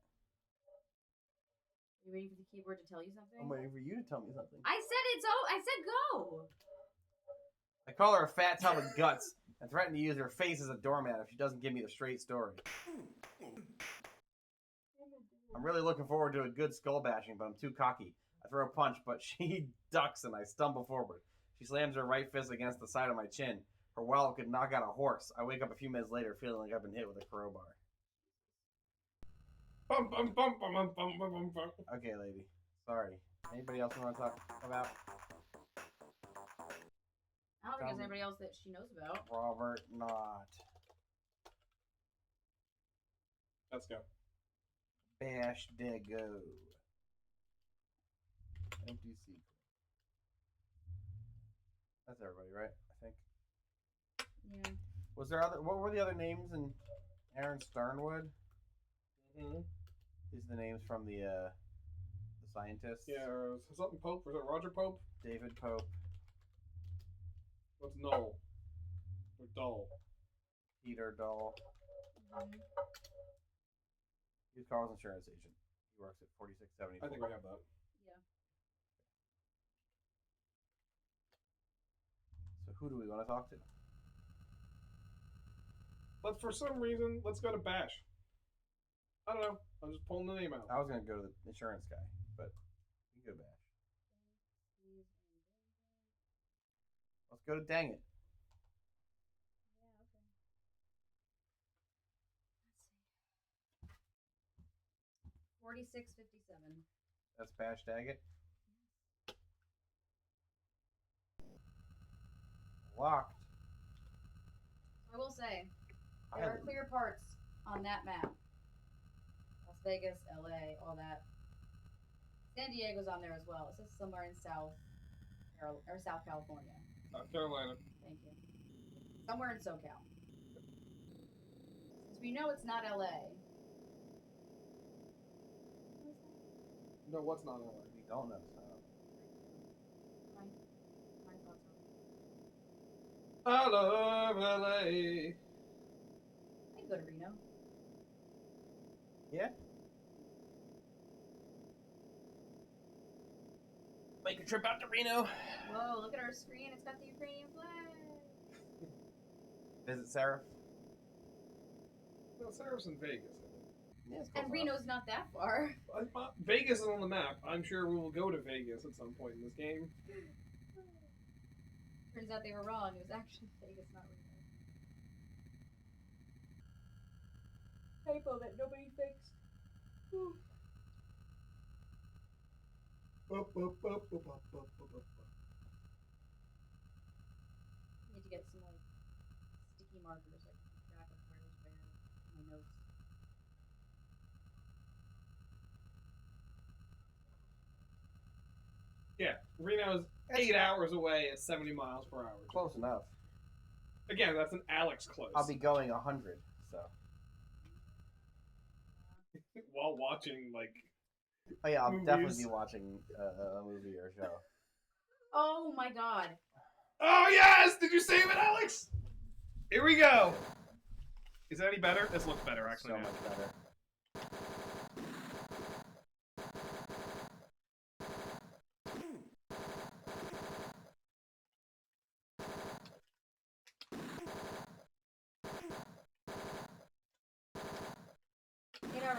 Are you waiting for the keyboard to tell you something? I'm waiting for you to tell me something. I said it's I said go. I call her a fat tub of guts and threaten to use her face as a doormat if she doesn't give me the straight story. I'm really looking forward to a good skull bashing, but I'm too cocky. I throw a punch, but she ducks and I stumble forward. She slams her right fist against the side of my chin. Her wallet could knock out a horse. I wake up a few minutes later feeling like I've been hit with a crowbar. Bum, bum, bum, bum, bum, bum, bum, bum, bum. Okay, lady. Sorry. Anybody else you want to talk about? I don't think there's anybody else that she knows about. Robert Knott. Let's go. Bash Dago. Empty secret. That's everybody, right? I think. Yeah. Was there other? What were the other names in Aaron Sternwood? Mm-hmm. These are the names from the scientists. Yeah, or something Pope. Was it Roger Pope? David Pope, What's Null? Or Dull? Peter Dahl. Mhm. He's Carl's insurance agent. He works at 4674. I think we have that. Yeah. So who do we want to talk to? But for some reason, let's go to Bash. I don't know. I'm just pulling the name out. I was gonna go to the insurance guy, but you can go Bash. Let's go to Dang It. Yeah, okay. Let's see. 4657. That's Bash Daggett. Locked. I will say, there are clear parts on that map. Las Vegas, LA, all that. San Diego's on there as well. It says somewhere in South California. South Carolina. Thank you. Somewhere in SoCal. Since we know it's not LA. No, what's not LA? We don't know. So. My thoughts on it. I love LA. I can go to Reno. Yeah. Make a trip out to Reno. Whoa, look at our screen. It's got the Ukrainian flag. Visit Sarah. Well, Sarah's in Vegas. Yeah, it's close And enough. Reno's not that far. Vegas is on the map. I'm sure we will go to Vegas at some point in this game. Turns out they were wrong. It was actually Vegas, not Reno. Typo that nobody fixed. Whew. Need to get some like sticky markers so I can keep track of where's where in my notes. Yeah, Reno's 8 hours away at 70 miles per hour. Close enough. Again, that's an Alex close. I'll be going 100. So. While watching, like... Oh yeah, I'll Movies. definitely be watching a movie or a show. Oh my god. Oh, yes! Did you save it, Alex? Here we go. Is that any better? This looks better, actually. So now. much better.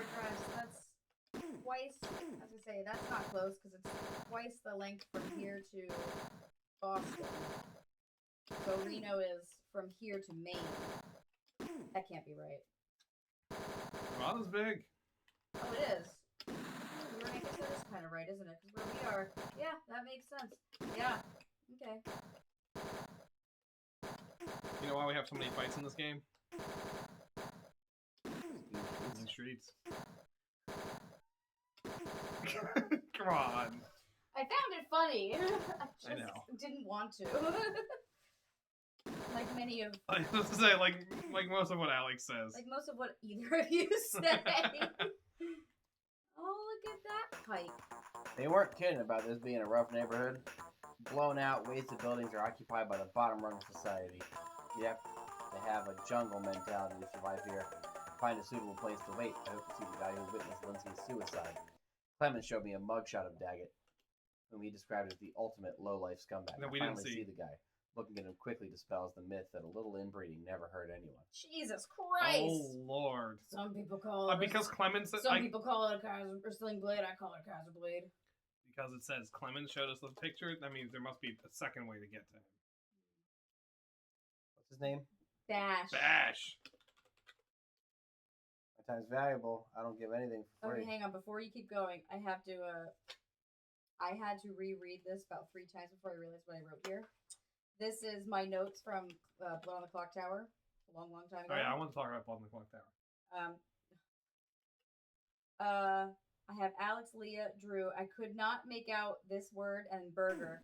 hard drives. That's twice. As I say, that's not close because it's twice the length from here to Boston. So Reno is from here to Maine. That can't be right. Nevada's big. Oh, it is. I guess that is kind of right, isn't it? Because where we are, yeah, that makes sense. Yeah. Okay. You know why we have so many fights in this game? In the streets. Come on. I found it funny. I I just know. didn't want to. Like many of, I was supposed to say, like most of what Alex says. like most of what either of you say. Oh, look at that pipe. They weren't kidding about this being a rough neighborhood. Blown out, wasted buildings are occupied by the bottom rung of society. Yep, they have a jungle mentality to survive here. Find a suitable place to wait. I hope to see the guy who witnessed Lindsay's suicide. Clemens showed me a mugshot of Daggett, whom he described as the ultimate low-life scumbag. No, I we didn't finally see. the guy. Looking at him quickly dispels the myth that a little inbreeding never hurt anyone. Jesus Christ. Oh Lord. Some people call it. Because Clemens, Some people call it a Kaiser or Sling Blade. I call it a Kaiser Blade. because it says Clemens showed us the picture, that means there must be a second way to get to him. What's his name? Bash. Bash. My time's valuable. I don't give anything for free. Okay, hang on. Before you keep going, I have to. I had to reread this about 3 times before I realized what I wrote here. This is my notes from Blood on the Clock Tower, a long, long time ago. Oh yeah, I want to talk about Blood on the Clock Tower. I have Alex, Leah, Drew. I could not make out this word and burger.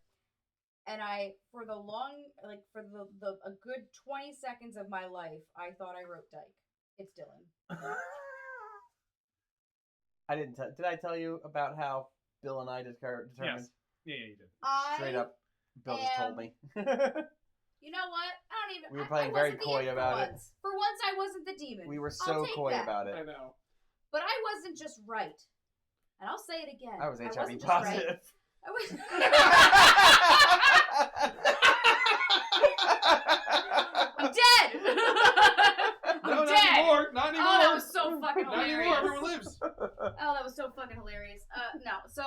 And I, for the long, like, for the a good 20 seconds of my life, I thought I wrote Dyke. It's Dylan. I didn't. Did I tell you about how Bill and I determined? Yes. Yeah, you did. Straight up, Bill just told me. You know what? I don't even. We were I playing very wasn't the coy imp for about it. once. For once, I wasn't the demon. We were I'll so take coy that. about it. I know. But I wasn't just right. And I'll say it again. I was HIV wasn't just right. positive. I was. I'm dead. I'm No, dead. not anymore. Not anymore. Oh, that was so fucking Not anymore. hilarious. Everyone lives. Oh, that was so fucking hilarious. No, so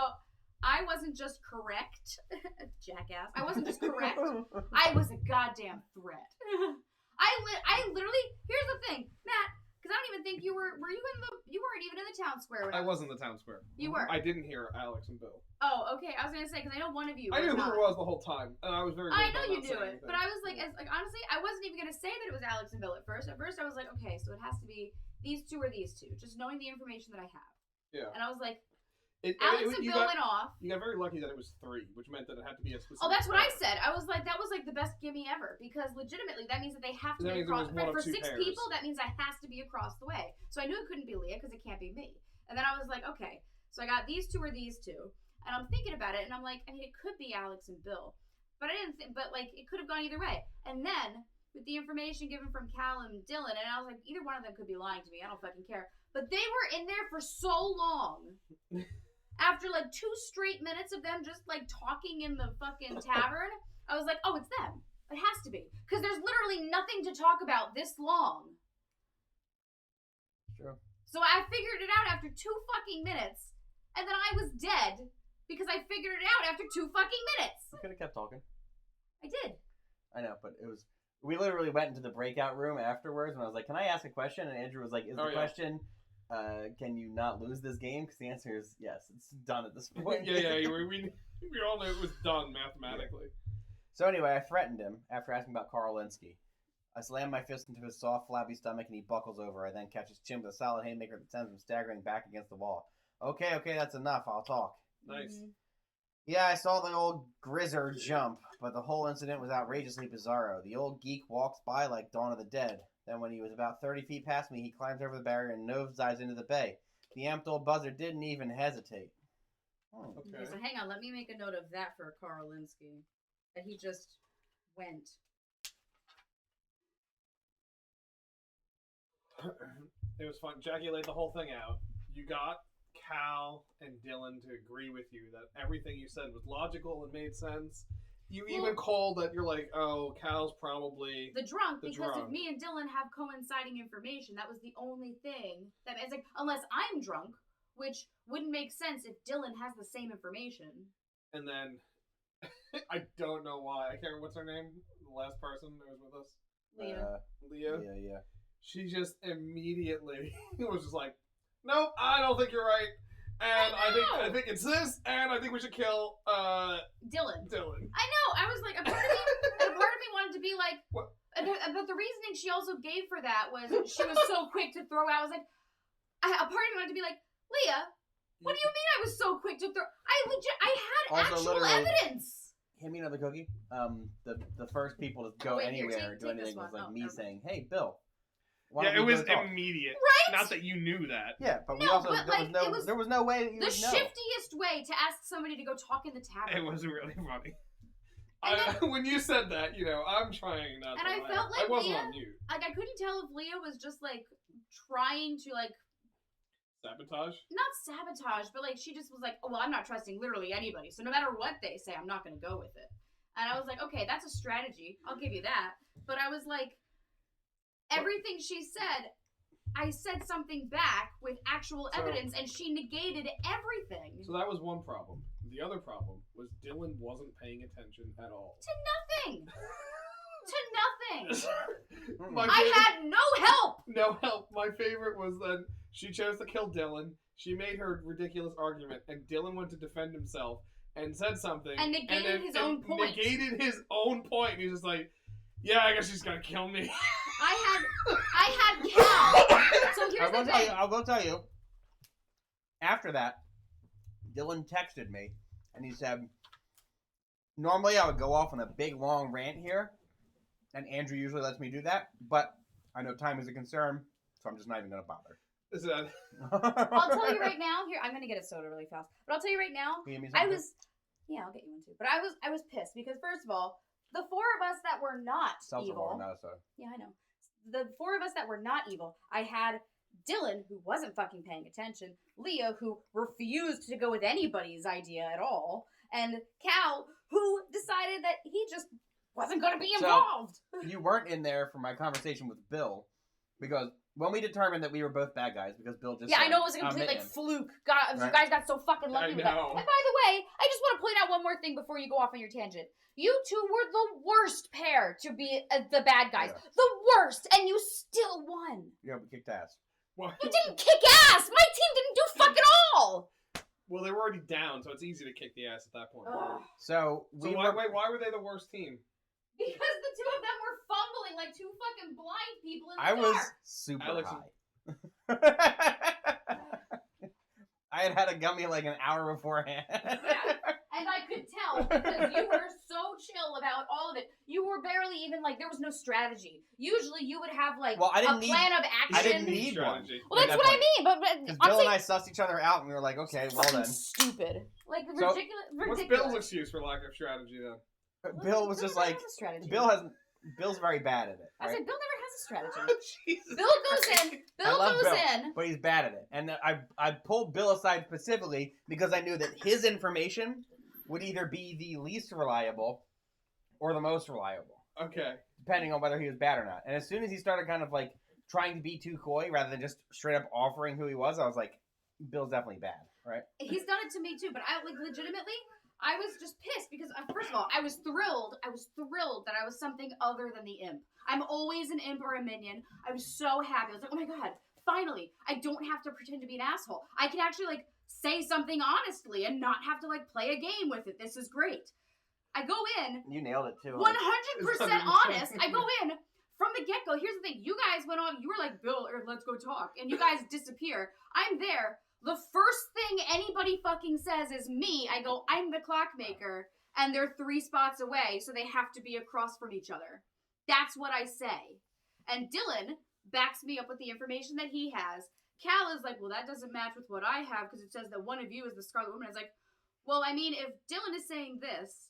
I wasn't just correct, jackass. I wasn't just correct. I was a goddamn threat. I literally. Here's the thing, Matt. Because I don't even think you were. Were you in the? You weren't even in the town square. When I was in the town square. You were. I didn't hear Alex and Bill. Oh, okay. I was gonna say because I know one of you. I knew was who not. it was the whole time, and I was very. I good know about you not knew saying it, anything. but I was like, honestly, I wasn't even gonna say that it was Alex and Bill at first. At first, I was like, okay, so it has to be these two or these two, just knowing the information that I have. Yeah. And I was like, It, Alex and you Bill got, went off. You got very lucky that it was 3, which meant that it had to be a specific. Oh, that's what I pair. said. I was like, that was like the best gimme ever because legitimately that means that they have to That be means there across. was one of For 2 6 pairs. people, that means I has to be across the way. So I knew it couldn't be Leah because it can't be me. And then I was like, okay, so I got these 2 or these 2, and I'm thinking about it, and I'm like, I mean, it could be Alex and Bill, but I didn't. But like, it could have gone either way. And then with the information given from Cal and Dylan, and I was like, either one of them could be lying to me. I don't fucking care. But they were in there for so long. After like 2 straight minutes of them just like talking in the fucking tavern, I was like, oh, it's them. It has to be. Because there's literally nothing to talk about this long. True. So I figured it out after 2 fucking minutes, and then I was dead because I figured it out after 2 fucking minutes. You could have kept talking. I did. I know, but it was. We literally went into the breakout room afterwards, and I was like, "Can I ask a question?" And Andrew was like, "Is the Oh, yeah. question, can you not lose this game?" Because the answer is yes. It's done at this point. yeah. We all knew it was done mathematically. So anyway, I threatened him after asking about Carl Linsky. I slam my fist into his soft, flabby stomach, and he buckles over. I then catch his chin with a solid haymaker that sends him staggering back against the wall. Okay, that's enough. I'll talk. Nice. Mhm. Yeah, I saw the old Grizzer jump, but the whole incident was outrageously bizarro. The old geek walks by like Dawn of the Dead. Then when he was about 30 feet past me, he climbs over the barrier and nosedives into the bay. The amped old buzzard didn't even hesitate. Okay, Okay. so hang on. Let me make a note of that for Carl Linsky. That he just went. It was fun. Jackie laid the whole thing out. You got Cal and Dylan to agree with you that everything you said was logical and made sense, You Well- even called that. You're like, oh, Cal's probably. The drunk, The because drunk. if me and Dylan have coinciding information, that was the only thing that it's like, unless I'm drunk, which wouldn't make sense if Dylan has the same information. And then I don't know why. I can't remember what's her name. The last person that was with us, Leah. Leah. Yeah. She just immediately was just like, nope, I don't think you're right. And I know. think it's this, and I think we should kill Dylan. Dylan. I know. I was like, a part of me wanted to be like, What? but the reasoning she also gave for that was she was so quick to throw out. I was like, a part of me wanted to be like, Leah, what do you mean I was so quick to throw? I had Also, actual literally- evidence. Hand me another cookie. The first people to go Oh, wait, here, anywhere, take do this anything was one. like Oh, me never mind. saying, "Hey, Bill." why Yeah, don't it we was go talk?" immediate. Right? Not that you knew that. Yeah, but we No, also but, there was no way that you The would know. shiftiest way to ask somebody to go talk in the tavern. It was really funny. When you said that, I'm trying not And to I laugh. felt like I wasn't Leah- on mute. Like, I couldn't tell if Leah was just like trying to like Sabotage? not sabotage, but like she just was like, oh, well, I'm not trusting literally anybody. So no matter what they say, I'm not going to go with it. And I was like, okay, that's a strategy. I'll give you that. But I was like, everything she said, I said something back with actual So- evidence, and she negated everything. So that was one problem. The other problem was Dylan wasn't paying attention at all. Nothing. To nothing. My I favorite- had no help. No help. My favorite was that she chose to kill Dylan. She made her ridiculous argument, and Dylan went to defend himself and said something And negated his own point. Negated his own point. And he was just like, "Yeah, I guess she's gonna kill me." I had Cal. So here's the thing. I will tell you. After that, Dylan texted me, and he said, "Normally I would go off on a big long rant here, and Andrew usually lets me do that, but I know time is a concern, so I'm just not even gonna bother." Is that- I'll tell you right now. Here, I'm gonna get a soda really fast. But I'll tell you right now. Can you give me I something? was, yeah, I'll get you one too. But I was pissed because first of all, the four of us that were not Seltzer evil. water, not a soda. Yeah, I know. The four of us that were not evil. I had Dylan, who wasn't fucking paying attention. Leah, who refused to go with anybody's idea at all, and Cal, who decided that he just wasn't going to be So- involved. You weren't in there for my conversation with Bill, because when we determined that we were both bad guys, because Bill just Yeah, I said, know it was a "I'm complete like Minion." fluke. God, you Right. guys got so fucking I lucky with that. know. And by the way, I just want to point out one more thing before you go off on your tangent. You two were the worst pair to be the bad guys. Yeah. The worst, and you still won. Yeah, we kicked ass. Well, You didn't kick ass. My team didn't do fucking all. well, they were already down, so it's easy to kick the ass at that point. Ugh. So So we why were. why were they the worst team? Because the two of them were fumbling like two fucking blind people in the I was dark. super Alex- high. I had a gummy like an hour beforehand. Yeah. And I could tell because you were so chill about all of it. You were barely even like, there was no strategy. Usually you would have like Well, I a didn't need- plan of action. I didn't need one. Strategy. Well, at that's that what point. I mean. But Because I'm Bill saying and I sussed each other out, and we were like, okay, well fucking then. stupid. Like So- ridiculous. What's ridiculous. Bill's excuse for lack of strategy then? Bill was just like, has a strategy. Bill's very bad at it, I right? said Bill never has a strategy. Jesus. Bill goes in. Bill love goes Bill. in. But he's bad at it. And I pulled Bill aside specifically because I knew that his information would either be the least reliable or the most reliable, Okay. depending on whether he was bad or not. And as soon as he started kind of like trying to be too coy rather than just straight up offering who he was, I was like, Bill's definitely bad, right? He's done it to me too. But I like legitimately. I was just pissed because first of all, I was thrilled. I was thrilled that I was something other than the imp. I'm always an imp or a minion. I was so happy. I was like, oh my god, finally! I don't have to pretend to be an asshole. I can actually like say something honestly and not have to like play a game with it. This is great. I go in You nailed it too. 100% honest. I go in from the get go. Here's the thing: you guys went on. You were like, Bill, or let's go talk, and you guys disappear. I'm there. The first thing anybody fucking says is me. I go, I'm the clockmaker, and they're 3 spots away, so they have to be across from each other. That's what I say. And Dylan backs me up with the information that he has. Cal is like, well, that doesn't match with what I have because it says that one of you is the Scarlet Woman. I was like, well, I mean, if Dylan is saying this,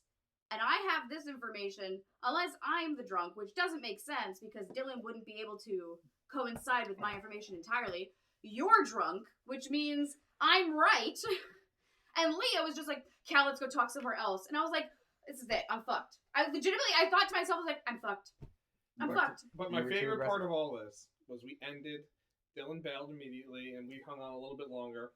and I have this information, unless I'm the drunk, which doesn't make sense because Dylan wouldn't be able to coincide with my information entirely. You're drunk, which means I'm right. And Leah was just like, Cal, let's go talk somewhere else. And I was like, This is it. I'm fucked. I thought to myself, I was like, I'm fucked. I'm fucked. But You my were too favorite part aggressive. of all this was we ended. Dylan bailed immediately, and we hung on a little bit longer.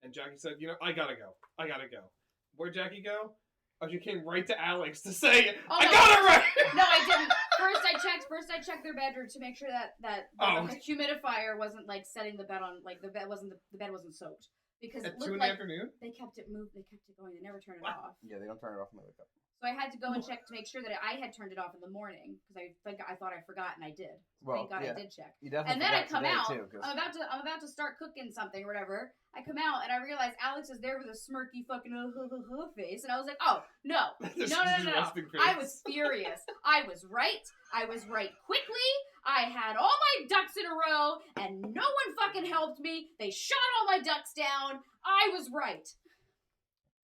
And Jackie said, "You know, I gotta go. I gotta go." Where'd Jackie go? Oh, she came right to Alex to say, Oh, "I no. got it right." No, I didn't. First I checked their bedroom to make sure that Oh. the humidifier wasn't like setting the bed on, like the bed wasn't soaked, because At it 2 looked in the like afternoon. they kept it going. They never turned it What? off. Yeah, they don't turn it off when they wake up. So I had to go and check to make sure that I had turned it off in the morning, because I thought I forgot, and I did. Well, Thank God yeah. I did check. You definitely And then I forgot come today, out. too, 'cause- I'm about to start cooking something or whatever. I come out and I realize Alex is there with a smirky fucking face, and I was like, oh no, This no, is no. resting face. I was furious. I was right. I was right quickly. I had all my ducks in a row, and no one fucking helped me. They shot all my ducks down. I was right.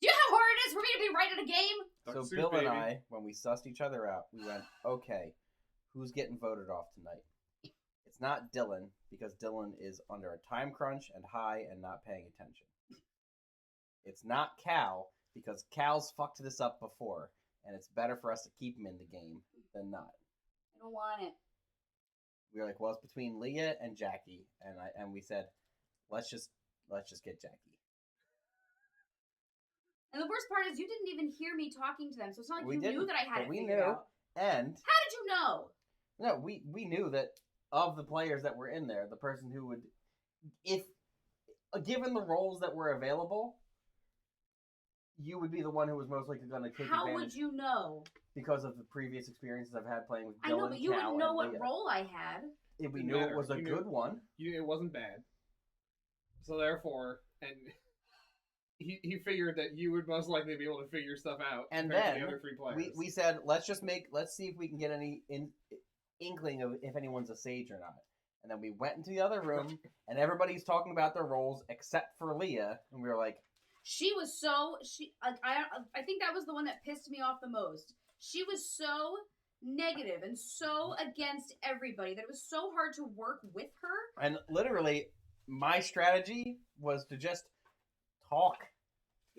Do you know how hard it is for me to be right at a game? So Duck soup, Bill and baby. I, when we sussed each other out, we went, okay, who's getting voted off tonight? It's not Dylan, because Dylan is under a time crunch and high and not paying attention. It's not Cal, because Cal's fucked this up before, and it's better for us to keep him in the game than not. I don't want it. We were like, well, it's between Leah and Jackie, and we said, let's just get Jackie. And the worst part is you didn't even hear me talking to them, so it's not like We you knew didn't, that I had but it we figured knew. out. And How did you know? no, we knew that of the players that were in there, the person who would, if given the roles that were available, you would be the one who was most likely going to take How advantage would you know? because of the previous experiences I've had playing with Dylan, I know, but you Cal, wouldn't know and what Leah. role I had. If we Didn't knew it matter. was a You knew- good one. It wasn't bad. So therefore, and he figured that you would most likely be able to figure stuff out. And compared to then the other 3 players. We said let's see if we can get any inkling of if anyone's a sage or not. And then we went into the other room, and everybody's talking about their roles except for Leah, and we were like, She was I think that was the one that pissed me off the most. She was so negative and so against everybody that it was so hard to work with her. and literally, my strategy was to just talk.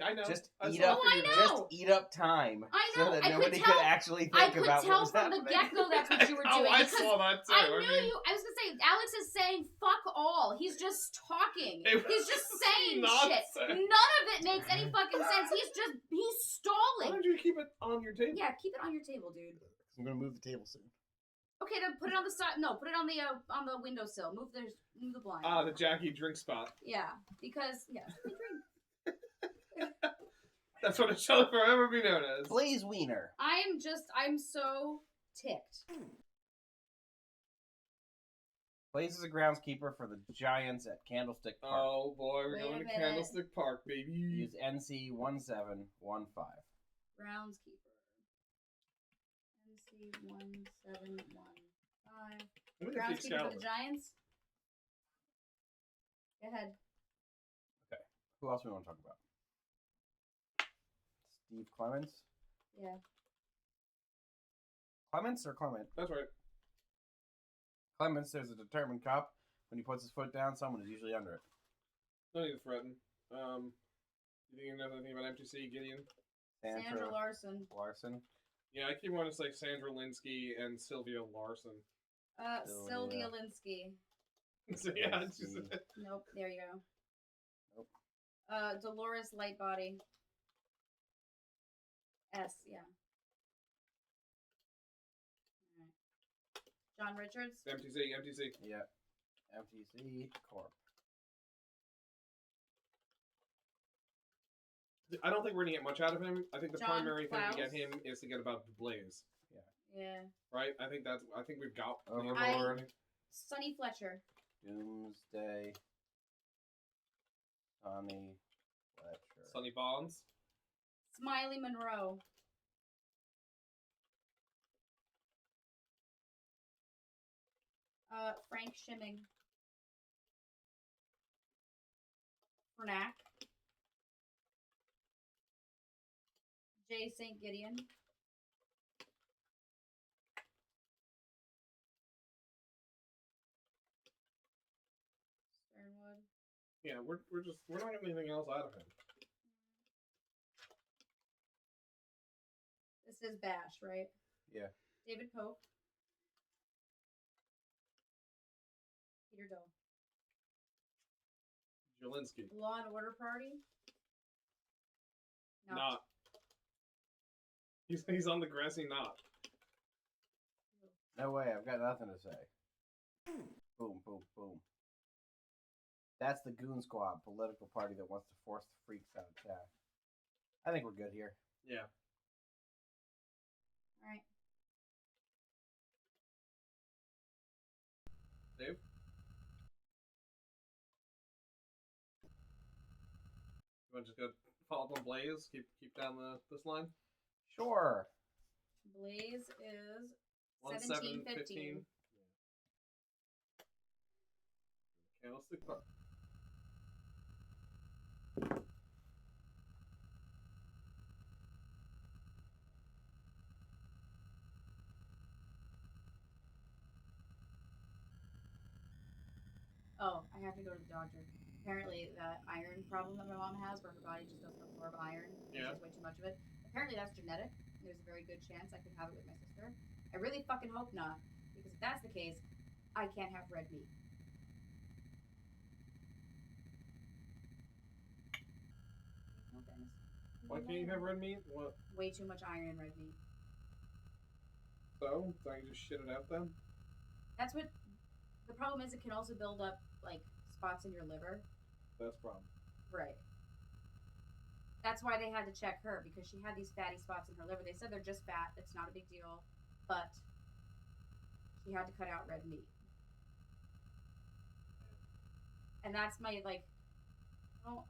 I know. Just That's eat what up, Oh, I figured. know. just eat up time, I so know, that I could nobody tell- could actually think I could about tell what was from the happening. get-go that's what you were Oh, doing. I because saw that too. I knew mean, you. I was gonna say, Alex is saying "fuck all." He's just talking. It He's just was saying nonsense. shit. None of it makes any fucking sense. He's Why stalling. don't you keep it on your table? Yeah, keep it on your table, dude. I'm gonna move the table soon. Okay, then put it on the side. No, put it on the windowsill. Move the blind. Ah, the Jackie drink spot. Yeah, because they drink. That's what it shall forever be known as. Blaze Wiener. I'm so ticked. Blaze is a groundskeeper for the Giants at Candlestick Park. Oh boy, we're Wait going a to minute. Candlestick Park, baby. Use NC 1715. Groundskeeper. NC 1715. Look at the Groundskeeper for Excalibur. the Giants. Go ahead. Who else we want to talk about? Steve Clements. Yeah. Clements or Clement? That's right. Clements is a determined cop. When he puts his foot down, someone is usually under it. No need to threaten. You think you know anything about MTC, Gideon? Sandra Larson. Larson. Yeah, I keep wanting to say Sandra Linsky and Sylvia Larson. Sylvia Linsky. So yeah, it's just, Linsky. Nope, there you go. Nope. Dolores Lightbody. S, yeah. Alright. John Richards. MTC. Yeah. FTC Corp. I don't think we're gonna get much out of him. I think the John primary thing to get Klaus. him is to get about Blaze, Yeah. right? I think we've got Overlord. Sonny Fletcher. Doomsday. Sonny Fletcher. Sonny Bonds. Smiley Monroe. Frank Schimming. Fernac. J. St. Gideon. Sternwood. Yeah, we're not getting anything else out of him. This is Bash, right? Yeah. David Pope. Peter Doe. Jelinski. Law and Order Party. No. Not. He's on the grassy knot. No way, I've got nothing to say. Boom, boom, boom. That's the Goon Squad, political party that wants to force the freaks out of town. I think we're good here. Yeah. All right. Dave? You want to just go follow up on Blaze? Keep down this line? Sure. Blaze is 1715. 1715. Candlestick Park. Oh, I have to go to the doctor. Apparently, that iron problem that my mom has, where her body just doesn't absorb iron, and Yeah. she has way too much of it. Apparently, that's genetic. There's a very good chance I could have it with my sister. I really fucking hope not, because if that's the case, I can't have red meat. No, Dennis. Why can't you have red meat? What? Way too much iron in red meat. So I can just shit it out then? That's what. The problem is, it can also build up like spots in your liver. That's the problem. Right. That's why they had to check her, because she had these fatty spots in her liver. They said they're just fat. It's not a big deal. But she had to cut out red meat. And that's my, like, oh.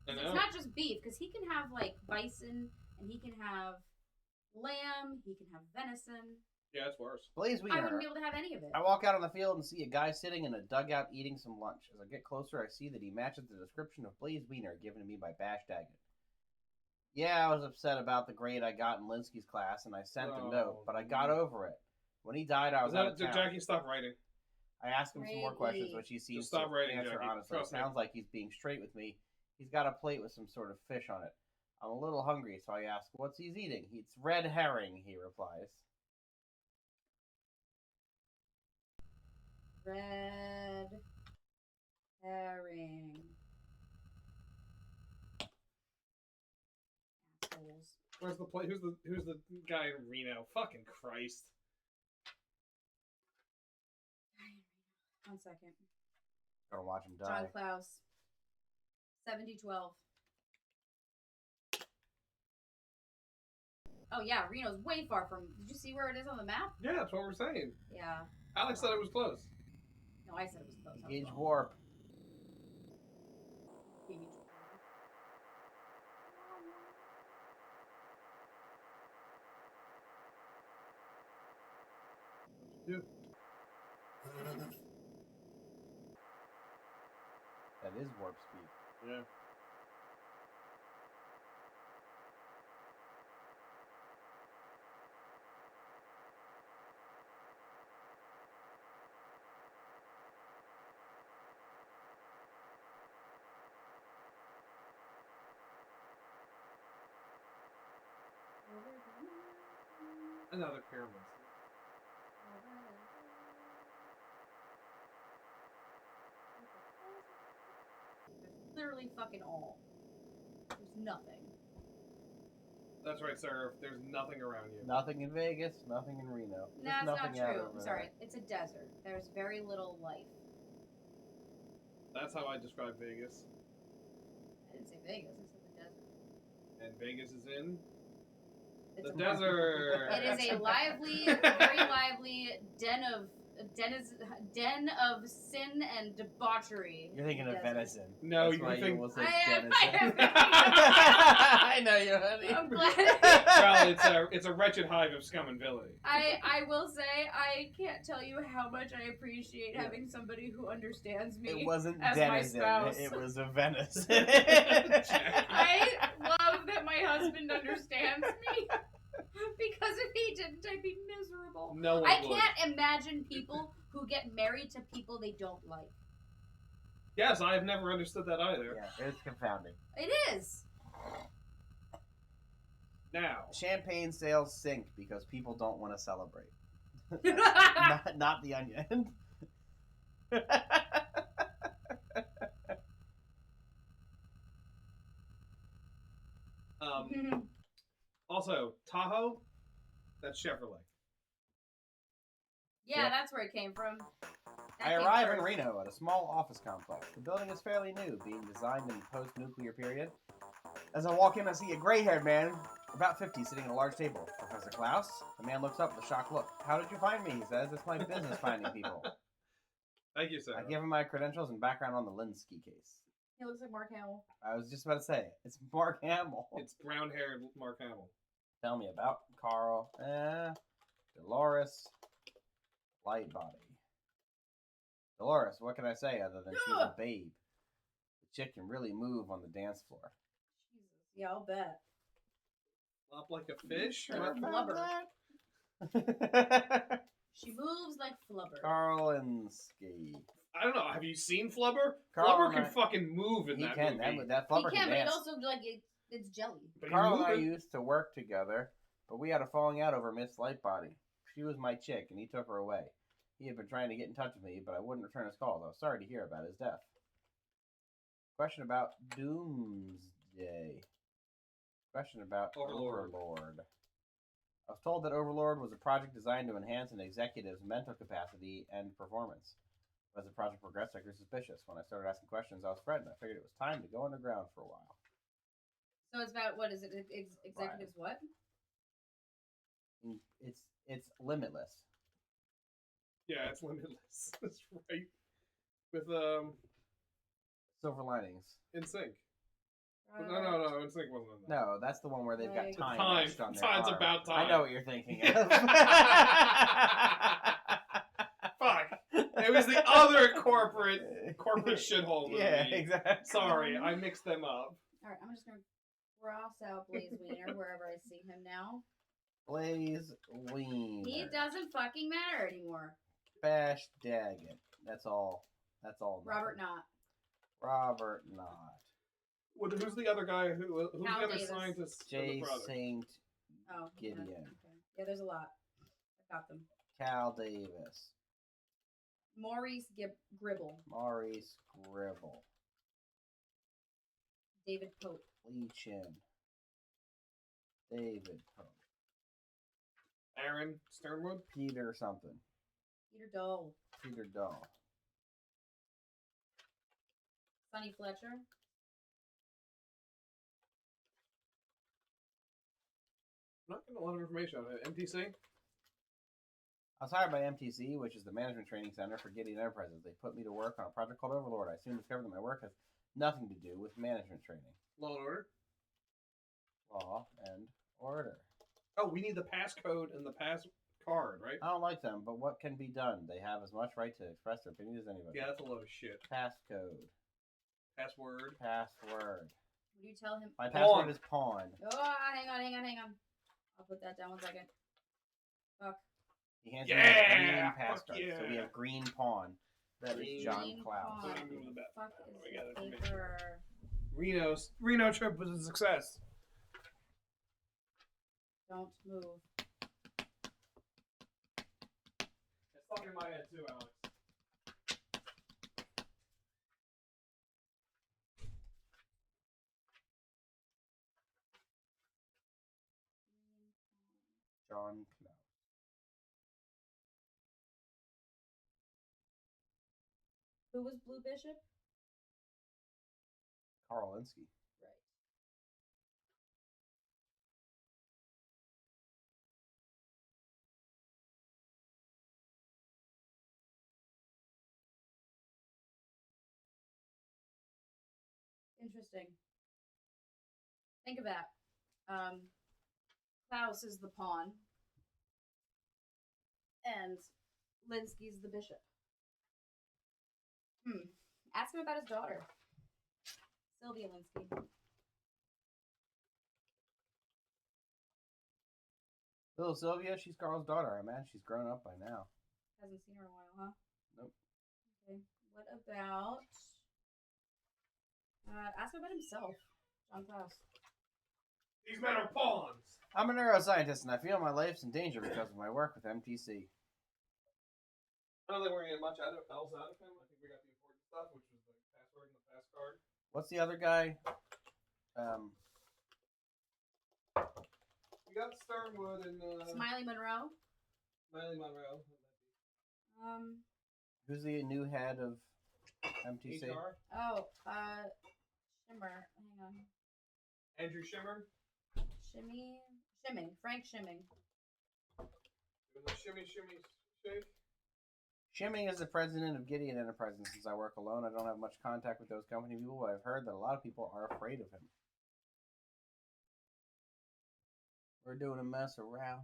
I 'Cause know. it's not just beef, because he can have, like, bison, and he can have lamb, he can have venison. Yeah, it's worse. Blaze I wouldn't Wiener. be able to have any of it. I walk out on the field and see a guy sitting in a dugout eating some lunch. As I get closer, I see that he matches the description of Blaze Wiener given to me by Bash Daggett. Yeah, I was upset about the grade I got in Linsky's class, and I sent a note, but I got over it. When he died, I was out of town. Jackie, stop writing. I asked him some more questions, Really? which he seems Just stop to writing, answer Jackie. honestly. It Trust me. sounds like he's being straight with me. He's got a plate with some sort of fish on it. I'm a little hungry, so I ask, what's he's eating? It's red herring, he replies. Red herring. Assholes. Where's the play? Who's the guy in Reno? Fucking Christ! 1 second. Gonna watch him die. John Klaus. 7012. Oh yeah, Reno's way far from. Did you see where it is on the map? Yeah, that's what we're saying. Yeah. Alex said it was close. No, I said it was close. I was Gauge wrong. warp. Gauge. Yeah. That is warp speed. Yeah. Another pyramid. Literally fucking all. There's nothing. That's right, sir. There's nothing around you. Nothing in Vegas, nothing in Reno. Just That's not nothing out true. over I'm there. sorry. It's a desert. There's very little life. That's how I describe Vegas. I didn't say Vegas. I said the desert. And Vegas is in It's the a desert. It is a lively, very lively den of sin and debauchery. You're thinking of Desert. venison. No, That's you why think- will say I am denizen. thinking- I know you, honey. I'm glad. Well, it's a wretched hive of scum and villainy. I will say I can't tell you how much I appreciate having somebody who understands me. It wasn't as my denizen. spouse. It was a venison. I love that my husband understands me. Because if he didn't, I'd be miserable. No one I would. can't imagine people who get married to people they don't like. Yes, I have never understood that either. Yeah, it's confounding. It is. Now, Champagne sales sink because people don't want to celebrate. Oh, not the onion. also Tahoe, that's Chevrolet. yeah, Yep. that's where it came from. That I came arrive in first. Reno at a small office complex. The building is fairly new, being designed in the post-nuclear period. As I walk in, I see a gray-haired man, about 50, sitting at a large table. Professor Klaus? The man looks up with a shocked look. How did you find me? He says. It's my business finding people. Thank you, sir. I give him my credentials and background on the Linsky case. He looks like Mark Hamill. I was just about to say, it's Mark Hamill. It's brown-haired Mark Hamill. Tell me about Carl. Dolores Lightbody. Dolores, what can I say other than she's a babe? The chick can really move on the dance floor. Jesus. Yeah, I'll bet. Flop like a fish? Sure. What? Flubber. She moves like flubber. Carl and Ski. I don't know. Have you seen Flubber? Carl Flubber and can I- fucking move in He that can. movie. That He flubber can, but it dance. also like it's jelly. But he's Carl and I moving. used to work together, but we had a falling out over Miss Lightbody. She was my chick, and he took her away. He had been trying to get in touch with me, but I wouldn't return his calls. I was sorry to hear about his death. Question about Doomsday. Question about Overlord. Overlord. I was told that Overlord was a project designed to enhance an executive's mental capacity and performance. As the project progressed, I grew suspicious. When I started asking questions, I was frightened. I figured it was time to go underground for a while. So it's about what is it? Executives what? It's limitless. Yeah, it's limitless. That's right. With Silver linings. In Sync. No, In Sync wasn't in that. No, that's the one where they've got Like- time. Time. etched on their Time's arm. about time. I know what you're thinking of. Fuck. It was the other corporate shithole movie. Yeah, exactly. Sorry, I mixed them up. All right, I'm just gonna cross out Blaze Wiener wherever I see him now. Blaze Wiener. He doesn't fucking matter anymore. Bash Daggett. That's all. That's all. Robert Knott. Robert Knott. Who's the other guy? Who's Cal the other Davis. scientist? in J. the product? Saint Oh, Gideon. Yeah. Okay. Yeah, there's a lot. I got them. Cal Davis. Maurice Gribble. Maurice Gribble. David Pope. Lee Chin. David Pope. Aaron Sternwood. Peter something. Peter Dole. Peter Dahl. Sonny Fletcher. I'm not getting a lot of information on it. MTC? I was hired by MTC, which is the Management Training Center for Gideon Enterprises. They put me to work on a project called Overlord. I soon discovered that my work has nothing to do with management training. Law and Order? Law and order. Oh, we need the passcode and the pass card, right? I don't like them, but what can be done? They have as much right to express their opinion as anybody. Yeah, that's a load of shit. Passcode. Password. Password. Would you tell him? My password is pawn. Oh, hang on. I'll put that down 1 second. Fuck. He hands me a Yeah! green Fuck passcode. So we yeah. have green pawn. That is John Green Klaus. pawn. Let me move that. Fuck We is got the information. paper? Reno trip was a success. Don't move. It's stuck in my head too, Alex. John Klaus. Who was Blue Bishop? Carl Linsky. Right. Interesting. Think of that. Klaus is the pawn, and Linsky's the bishop. Ask him about his daughter, Sylvia Linsky. Little Sylvia, she's Carl's daughter. I imagine she's grown up by now. Hasn't seen her in a while, huh? Nope. Okay. What about Ask him about himself. John Klaus. These men are pawns. I'm a neuroscientist, and I feel my life's in danger because of my work with MTC. I don't think we're gonna get much else out of him. I think we got the important stuff, which was the password and the pass card. What's the other guy? We got Sternwood and Smiley Monroe. Miley Monroe. Who's the new head of MTC? HR. Oh, Shimmer. Hang on. Andrew Shimmer. Shimming. Frank Shimming. Doing the shimmy shake. Shimming is the president of Gideon Enterprises. And since I work alone, I don't have much contact with those company people, but I've heard that a lot of people are afraid of him. We're doing a mess around.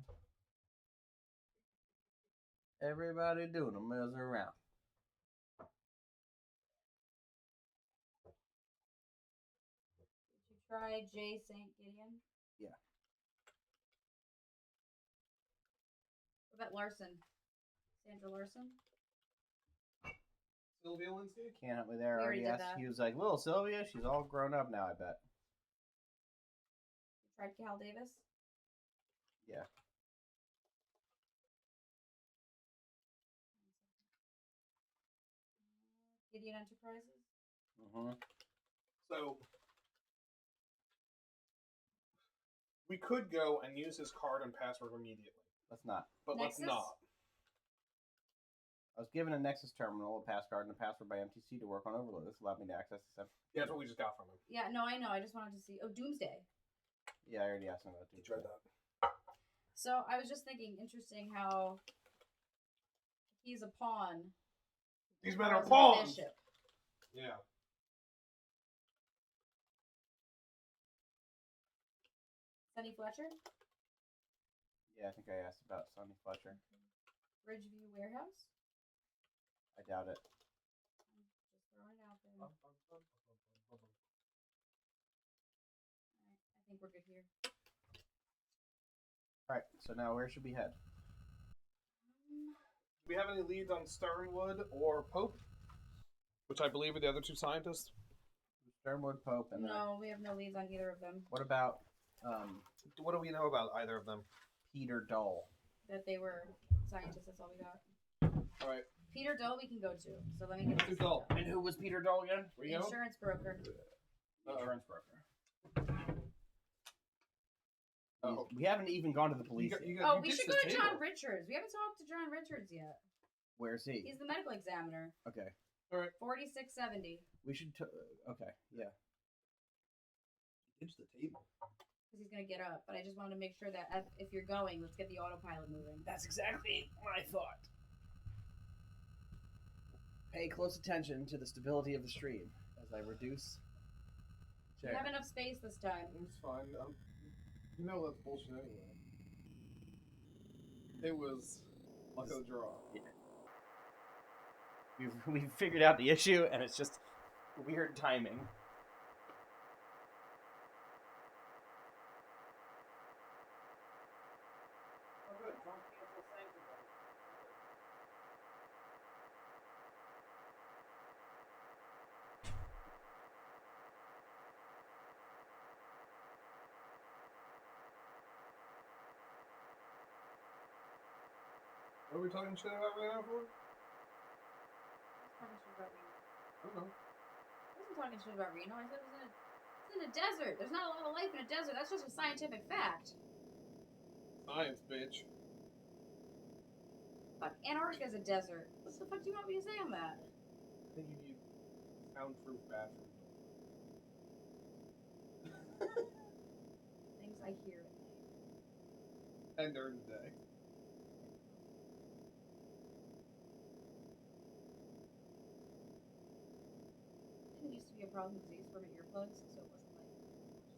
Everybody doing a mess around. Did you try J. St. Gideon? Yeah. What about Larson? Sandra Larson? Sylvia Linsky. Can't help me there. We I already already did asked. that. He was like, "Little Sylvia, she's all grown up now, I bet." You tried Cal Davis? Yeah. Gideon Enterprises? Mm-hmm. So we could go and use his card and password immediately, Let's not. but let's Nexus? not. I was given a Nexus terminal, a pass card, and a password by MTC to work on Overload. This allowed me to access the stuff. Yeah, that's what we just got from him. Yeah, no, I know. I just wanted to see. Oh, Doomsday. Yeah, I already asked him about He it. tried that. So I was just thinking, interesting how he's a pawn. These men are Charles is a pawns. bishop. Yeah. Sunny Fletcher? Yeah, I think I asked about Sonny Fletcher. Ridgeview Warehouse? I doubt it. Just throwing it out there. Alright, I think we're good here. Alright, so now where should we head? Do we have any leads on Sternwood or Pope? Which I believe are the other two scientists. Sternwood, Pope, and then No, we have no leads on either of them. what about What do we know about either of them? Peter Dull? That they were scientists, that's all we got. All right. Peter Dull we can go to. So let me get Who's this Dull? And who was Peter Dull again? Where you going? insurance broker. Insurance broker. Oh. We haven't even gone to the police You yet. got- Oh, you we ditched should go the to John table. Richards. We haven't talked to John Richards yet. Where's he? He's the medical examiner. Okay. 4670. We should. Okay. Yeah. Ditched the table. Because he's going to get up. But I just wanted to make sure that if you're going, let's get the autopilot moving. That's exactly what I thought. Pay close attention to the stability of the stream as I reduce. We have enough space this time. It's fine. You know that's bullshit anyway. It was luck of the draw. We've figured out the issue, and it's just weird timing. Oh, good. Don't cancel sanctuary. What are we talking shit about right now for? Talking shit about Reno. I don't know. I wasn't talking shit about Reno. I said it's in a desert. There's not a lot of life in a desert. That's just a scientific fact. Science, bitch. Fuck, Antarctica's a desert. What the fuck do you want me to say on that? I think you need soundproof bathroom. Things I hear at night. And during the day. Didn't used to be a problem because I used to wear my earplugs, so it wasn't like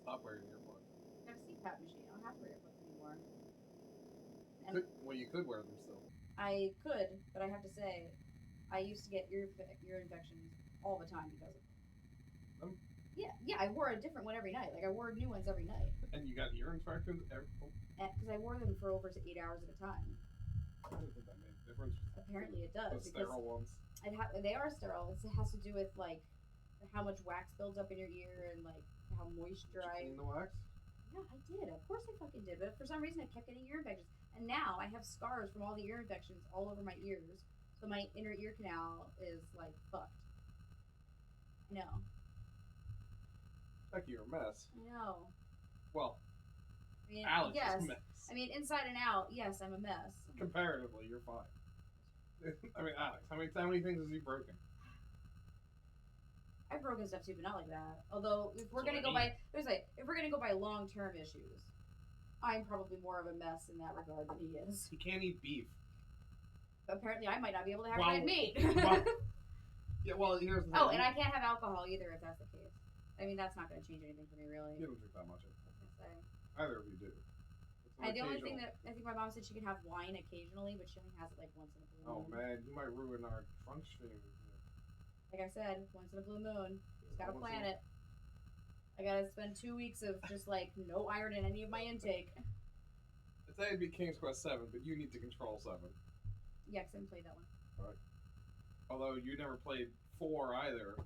Stop wearing earplugs. I have a CPAP machine. I don't have to wear earplugs anymore. You could wear them still. I could, but I have to say, I used to get ear infections all the time because of them. Yeah, I wore a different one every night. Like I wore new ones every night And you got ear infections every. because I wore them for over 8 hours at a time. I don't think that made a difference. Apparently, it The does because sterile ones. they are sterile. It has to do with like how much wax builds up in your ear and like how moisturized. Clean the wax. Yeah, I did. Of course I fucking did. But for some reason I kept getting ear infections. And now I have scars from all the ear infections all over my ears. So my inner ear canal is like fucked. I know. Becky, you're a mess. I know. Well, I mean, Alex yes. is a mess. I mean, inside and out, yes, I'm a mess. Comparatively, you're fine. I mean, Alex, how many things has he broken? I've broken stuff too, but not like that. Although, if we're That's gonna what I go by, if we're gonna go by long-term issues, I'm probably more of a mess in that regard than he is. He can't eat beef. Apparently, I might not be able to have Well, red meat. well, Yeah, well, here's the thing. Oh, and I can't have alcohol either if that's the case. I mean, that's not gonna change anything for me, really. You don't drink that much. I was gonna say. Either of you do. It's an The only thing occasional- that I think my mom said she can have wine occasionally, but she only has it like once in a blue Oh moon. man, you might ruin our trunk stream. Like I said, once in a blue moon. Just gotta Once in plan a- it. I gotta spend 2 weeks of just like no iron in any of my intake. I'd say it'd be King's Quest 7, but you need to control 7. Yeah, 'cause I haven't played that one. Although you never played 4 either.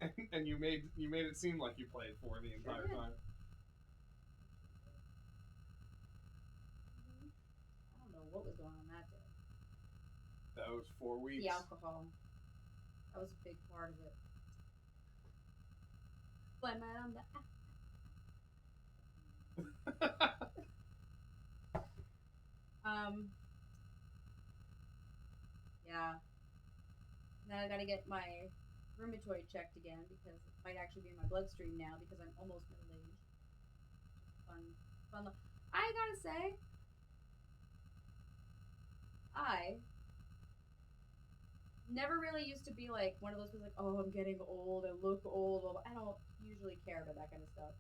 Yeah. And you made it seem like you played 4 the entire did. time. I don't know what was going on that day. Those 4 weeks. The alcohol. That was a big part of it. Blame it on the Yeah. Now I gotta get my rheumatoid checked again because it might actually be in my bloodstream now because I'm almost middle aged. Fun. I gotta say, I never really used to be like one of those people like, oh, I'm getting old, I look old. I don't usually care about that kind of stuff.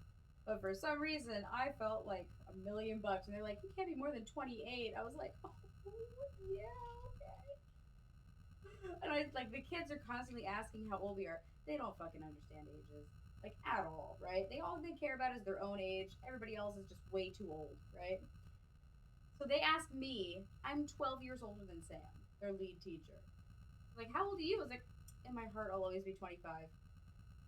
But for some reason, I felt like $1 million, and they're like, you can't be more than 28. I was like, oh, yeah, okay. And I like the kids are constantly asking how old we are. They don't fucking understand ages, like at all, right? All they care about is their own age. Everybody else is just way too old, right? So they asked me. I'm 12 years older than Sam, their lead teacher. Like, how old are you? I was like, in my heart, I'll always be 25.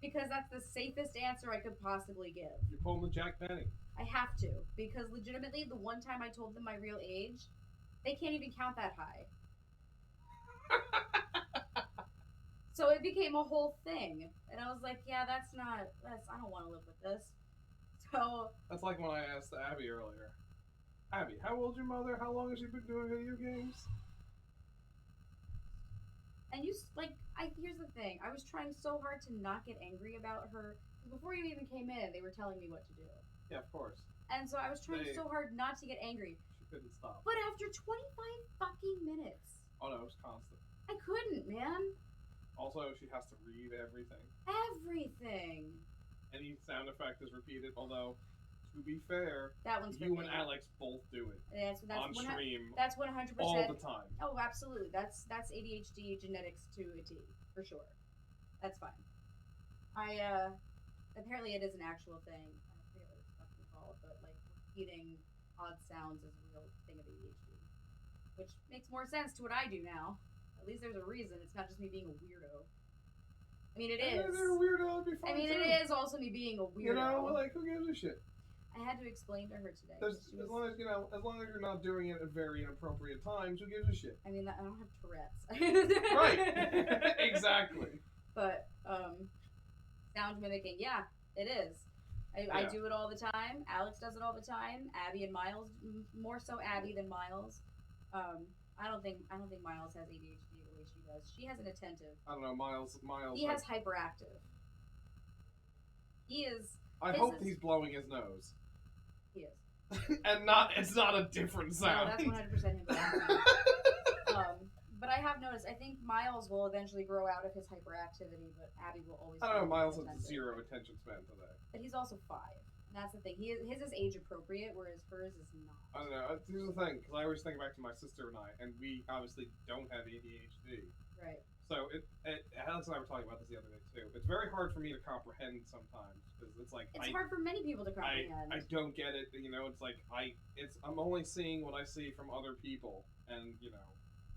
Because that's the safest answer I could possibly give. You're pulling the Jack Benny. I have to. Because legitimately, the one time I told them my real age, they can't even count that high. So it became a whole thing. And I was like, yeah, I don't want to live with this. So, That's like when I asked Abby earlier. Abby, how old's your mother? How long has she been doing video games? and here's the thing. I was trying so hard to not get angry about her. Before you even came in, they were telling me what to do. Yeah, of course. And so I was trying They- so hard not to get angry. She couldn't stop. But after 25 fucking minutes, Oh no, it was constant. I couldn't, man. Also, she has to read everything. Everything. Any sound effect is repeated, although, to be fair, That one's for you me. and Alex both do it That's on 100%. stream That's 100%. all the time. Oh, absolutely. That's ADHD genetics to a T, for sure. That's fine. Apparently it is an actual thing. I forget what it's fucking called, but like repeating odd sounds is a real thing of ADHD. Which makes more sense to what I do now. At least there's a reason. It's not just me being a weirdo. I mean, it And is. if you're a weirdo, it'd be fun I mean, too. it is also me being a weirdo. You know, like, who gives a shit? I had to explain to her today. There's, She as was- long as you're not doing it at very inappropriate times, who gives a shit? I mean, I don't have Tourette's. Right. Exactly. But sound mimicking, yeah, it is. I Yeah. do it all the time. Alex does it all the time. Abby and Miles, more so Abby than Miles. I don't think Miles has ADHD the way she does. She has an attentive. I don't know, Miles. He has hyperactive. He is. I his hope is- he's blowing his nose, He is. and it's not a different No, sound. that's 100% him. But I have noticed. I think Miles will eventually grow out of his hyperactivity, but Abby will always. I don't know. be Miles has attentive. 0 attention span today. But he's also 5. And that's the thing. His is age appropriate, whereas hers is not. I don't know. Here's the thing, because I always think back to my sister and I, and we obviously don't have ADHD. Right. So Alex and I were talking about this the other day too. It's very hard for me to comprehend sometimes because it's like It's hard for many people to comprehend. I don't get it. You know, it's like I'm only seeing what I see from other people, and you know,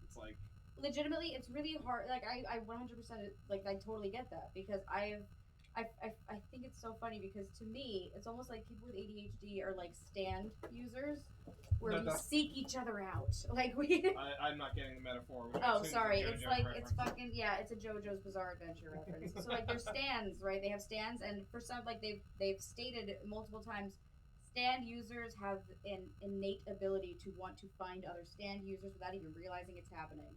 it's like legitimately, it's really hard. Like I 100% like I totally get that because I think it's so funny because to me it's almost like people with ADHD are like stand users where No, we that's- seek each other out. Like we. I'm not getting the metaphor. It Oh, seems sorry. a It's JoJo like reference. it's fucking yeah. It's a JoJo's Bizarre Adventure reference. So like there's stands, right? They have stands, and for some like they've stated multiple times, stand users have an innate ability to want to find other stand users without even realizing it's happening.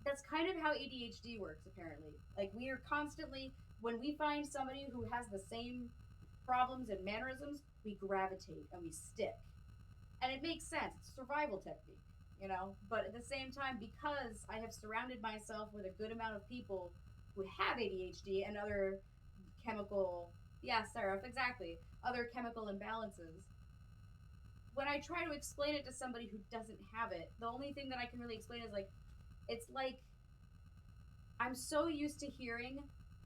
That's kind of how ADHD works, apparently. Like we are constantly when we find somebody who has the same problems and mannerisms, we gravitate and we stick, and it makes sense. It's a survival technique. You know, but at the same time, because I have surrounded myself with a good amount of people who have ADHD and other chemical, yeah, Seraph, exactly, other chemical imbalances, when I try to explain it to somebody who doesn't have it, the only thing that I can really explain is like, it's like I'm so used to hearing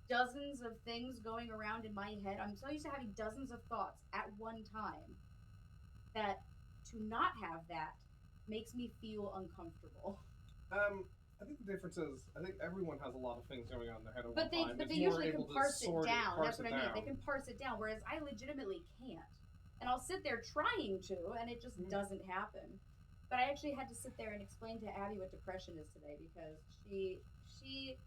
dozens of things going around in my head. I'm so used to having dozens of thoughts at one time that to not have that makes me feel uncomfortable. I think the difference is, I think everyone has a lot of things going on in their head at one But they time. but It's they more usually can able to parse it sort down. parse That's what it I mean. down. They can parse it down, whereas I legitimately can't. And I'll sit there trying to, and it just doesn't happen. But I actually had to sit there and explain to Abby what depression is today because she's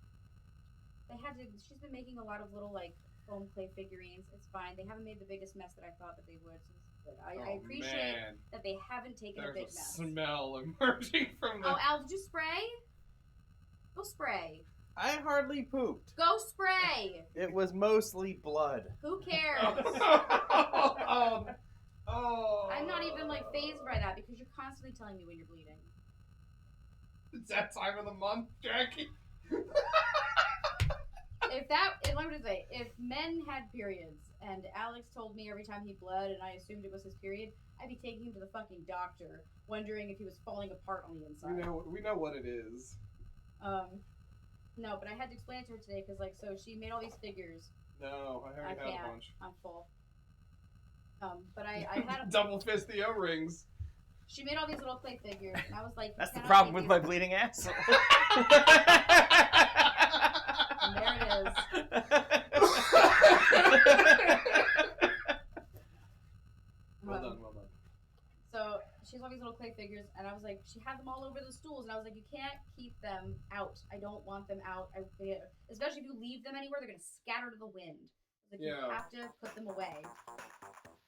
been making a lot of little like foam clay figurines. It's fine. They haven't made the biggest mess that I thought that they would. So this is good. I Oh, appreciate man. that they haven't taken a There's big a mess. smell emerging from the. Oh, Al, did you spray? Go spray. I hardly pooped. Go spray. It was mostly blood. Who cares? Oh. I'm not even like phased by that because you're constantly telling me when you're bleeding. It's that time of the month, Jackie. Let me just say, if men had periods and Alex told me every time he bled and I assumed it was his period, I'd be taking him to the fucking doctor, wondering if he was falling apart on the inside. We know what it is. No, but I had to explain it to her today because, like, so she made all these figures. No, I I already had can't. a bunch. I'm full. But I had. Double fist the O-rings. She made all these little clay figures, and I was like, That's the "Cannot problem make with my these-" bleeding ass. And there it is. Well done, well done. So she has all these little clay figures, and I was like, she had them all over the stools, and I was like, you can't keep them out. I don't want them out. Especially if you leave them anywhere, they're gonna scatter to the wind. Like you Yeah. have to put them away.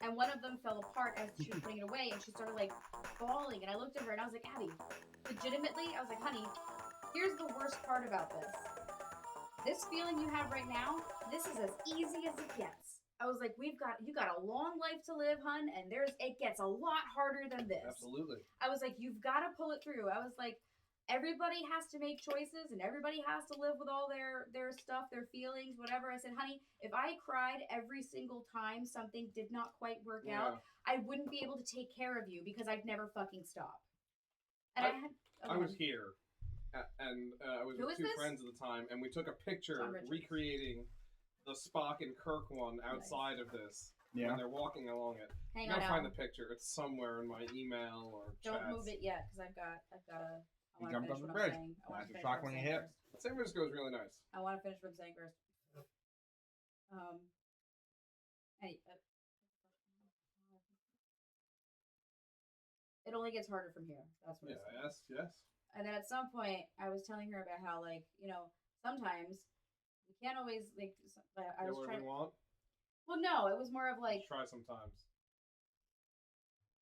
And one of them fell apart as she was putting it away, and she started like bawling. And I looked at her, and I was like, Abby, legitimately, I was like, honey, here's the worst part about this. This feeling you have right now, this is as easy as it gets. I was like, you got a long life to live, hun, and it gets a lot harder than this. Absolutely. I was like, you've got to pull it through. I was like, everybody has to make choices, and everybody has to live with all their stuff, their feelings, whatever. I said, honey, if I cried every single time something did not quite work out, I wouldn't be able to take care of you because I'd never fucking stop. And I was here, and I was Who with is two this? friends at the time, and we took a picture John Richards. recreating the Spock and Kirk one outside of this. Yeah. When they're walking along it. Hang You on, gotta find Al. the picture. It's somewhere in my email or Don't chats. move it yet, because I've got to. You I want to jumped finish on the what bridge. I'm saying. I want That's to a finish shock what I'm when you saying hit. first. San Francisco is really nice. I want to finish what I'm saying first. It only gets harder from here. That's what Yeah, I'm saying. yes. And then at some point, I was telling her about how, like, sometimes you can't always, like, I Get was what trying. we want. Well, no, it was more of like, Try sometimes.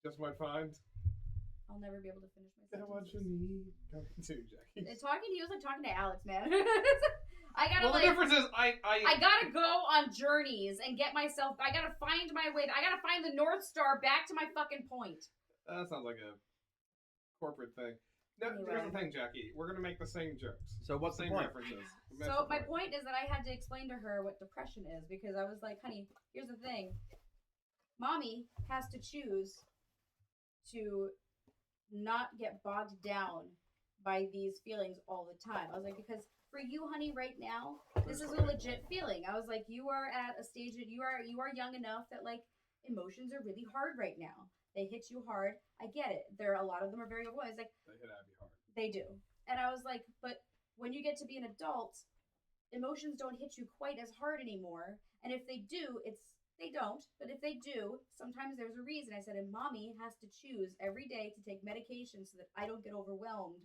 Just might find. I'll never be able to finish my Get what you sentences. need. Go continue, Jackie. Talking to you is like talking to Alex, man. I gotta Well, the difference is I gotta go on journeys and get myself. I gotta find my way. I gotta find the North Star back to my fucking point. That sounds like a corporate thing. No, here's Anyway. the thing, Jackie. We're gonna make the same jokes. So what's the same point? references. So my point is that I had to explain to her what depression is because I was like, honey, here's the thing. Mommy has to choose to not get bogged down by these feelings all the time. I was like, because for you, honey, right now, this is a legit feeling. I was like, you are at a stage that you are young enough that like emotions are really hard right now. They hit you hard. I get it. A lot of them are very overwhelming. It's like They hit Abby hard. they do. And I was like, but when you get to be an adult, emotions don't hit you quite as hard anymore. And if they do, they don't. But if they do, sometimes there's a reason. I said, and mommy has to choose every day to take medication so that I don't get overwhelmed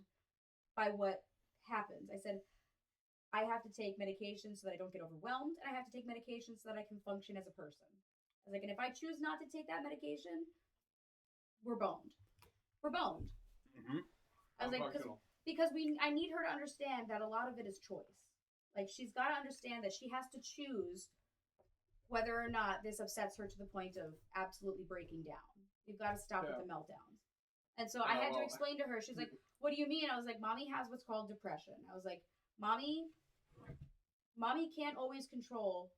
by what happens. I said, I have to take medication so that I don't get overwhelmed, and I have to take medication so that I can function as a person. I was like, and if I choose not to take that medication, we're boned. We're boned. Mm-hmm. I was like, Functional. because I need her to understand that a lot of it is choice. Like, she's got to understand that she has to choose whether or not this upsets her to the point of absolutely breaking down. You've got to stop with the meltdowns. And so I had to explain to her. She's like, what do you mean? I was like, mommy has what's called depression. I was like, mommy can't always control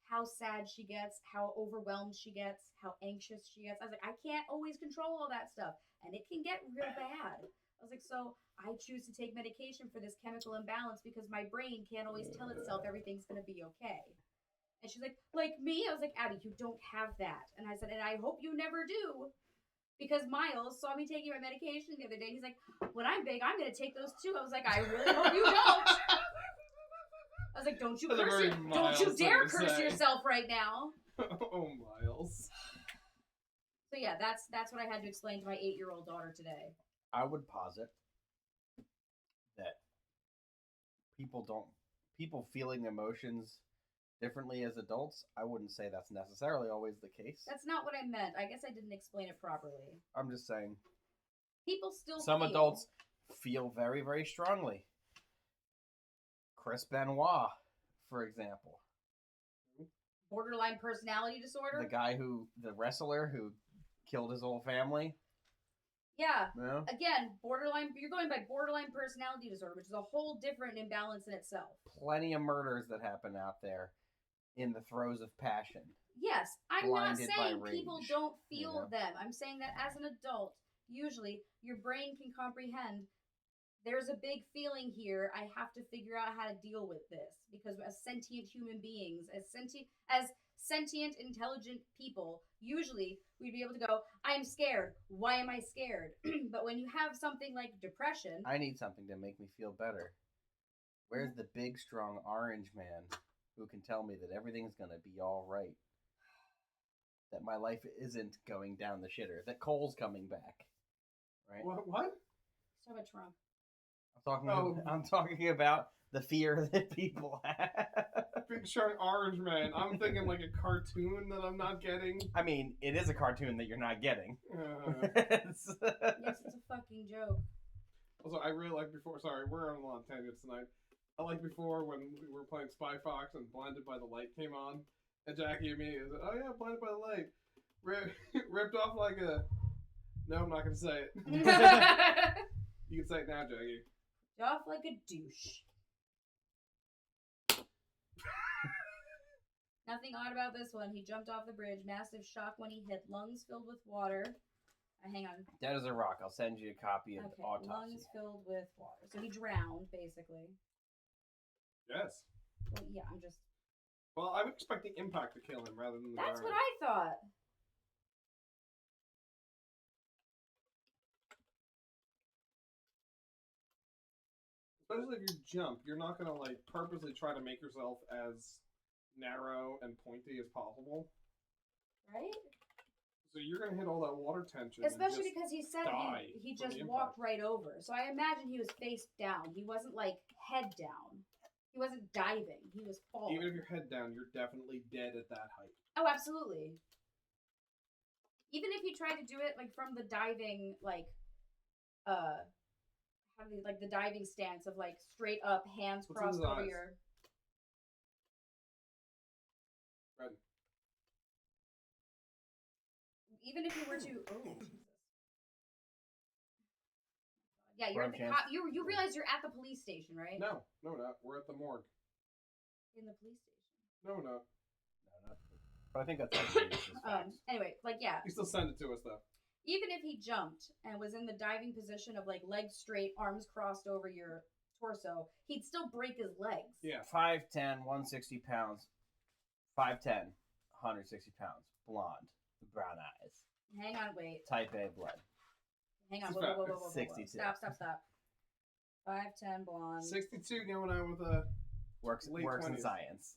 how sad she gets, how overwhelmed she gets, how anxious she gets. I was like, I can't always control all that stuff, and it can get real bad. I was like, so I choose to take medication for this chemical imbalance because my brain can't always tell itself everything's going to be okay. And she's like me? I was like, Abby, you don't have that. And I said, and I hope you never do. Because Miles saw me taking my medication the other day, and he's like, when I'm big, I'm going to take those too. I was like, I really hope you don't. I was like, don't you dare curse yourself right now. Oh, Miles. So yeah, that's what I had to explain to my 8-year-old daughter today. I would posit that people feeling emotions differently as adults, I wouldn't say that's necessarily always the case. That's not what I meant. I guess I didn't explain it properly. I'm just saying. People still Some feel. adults feel very, very strongly. Chris Benoit, for example. Borderline personality disorder? The wrestler who killed his whole family. Yeah. Yeah. Again, you're going by borderline personality disorder, which is a whole different imbalance in itself. Plenty of murders that happen out there in the throes of passion. Yes, I'm not Blinded by saying rage, people don't feel you know? them. I'm saying that as an adult, usually your brain can comprehend there's a big feeling here. I have to figure out how to deal with this because as sentient human beings, as sentient, intelligent people, usually we'd be able to go, I'm scared. Why am I scared? But when you have something like depression, I need something to make me feel better. Where's the big, strong orange man who can tell me that everything's going to be all right? That my life isn't going down the shitter. That Cole's coming back. Right? What? still have a trunk. I'm talking about the fear that people have. Big Shark Orange Man. I'm thinking like a cartoon that I'm not getting. I mean, it is a cartoon that you're not getting. Yes, it's a fucking joke. Also, I really like before. Sorry, we're on a lot of tangents tonight. I like before when we were playing Spy Fox and Blinded by the Light came on, and Jackie and me is, oh yeah, Blinded by the Light, ripped off like a. No, I'm not gonna say it. You can say it now, Jackie. Off like a douche. Nothing odd about this one. He jumped off the bridge. Massive shock when he hit. Lungs filled with water. Hang on. Dead as a rock. I'll send you a copy of the Okay, autopsy. lungs filled with water. So he drowned, basically. Yes. Well, yeah, I'm just... Well, I would expect the impact to kill him rather than the That's drowning. what I thought. Especially if you jump, you're not gonna like purposely try to make yourself as narrow and pointy as possible. Right? So you're gonna hit all that water tension. Especially and because he said die he from just the walked right over. So I imagine he was face down. He wasn't like head down. He wasn't diving. He was falling. even if you're head down, you're definitely dead at that height. Oh, absolutely. Even if you tried to do it like from the diving, like, like the diving stance of like straight up, hands What's in crossed his over eyes? your. Red. Even if you were to, oh, Jesus. Yeah, you're Wrong at the chance. cop. You realize you're at the police station, right? No, not. We're at the morgue. In the police station. No. No, not- But I think that's actually just facts. Anyway, like yeah. You still send it to us though. Even if he jumped and was in the diving position of like legs straight, arms crossed over your torso, he'd still break his legs. Yeah. 5'10", 160 pounds. 5'10", 160 pounds. Blonde. Brown eyes. Hang on, wait. Type A blood. Hang on. He's Whoa, fat. whoa, whoa, whoa, whoa, whoa. 62. Stop. 5'10" blonde. 62 going out with a Works Late in 20s. science.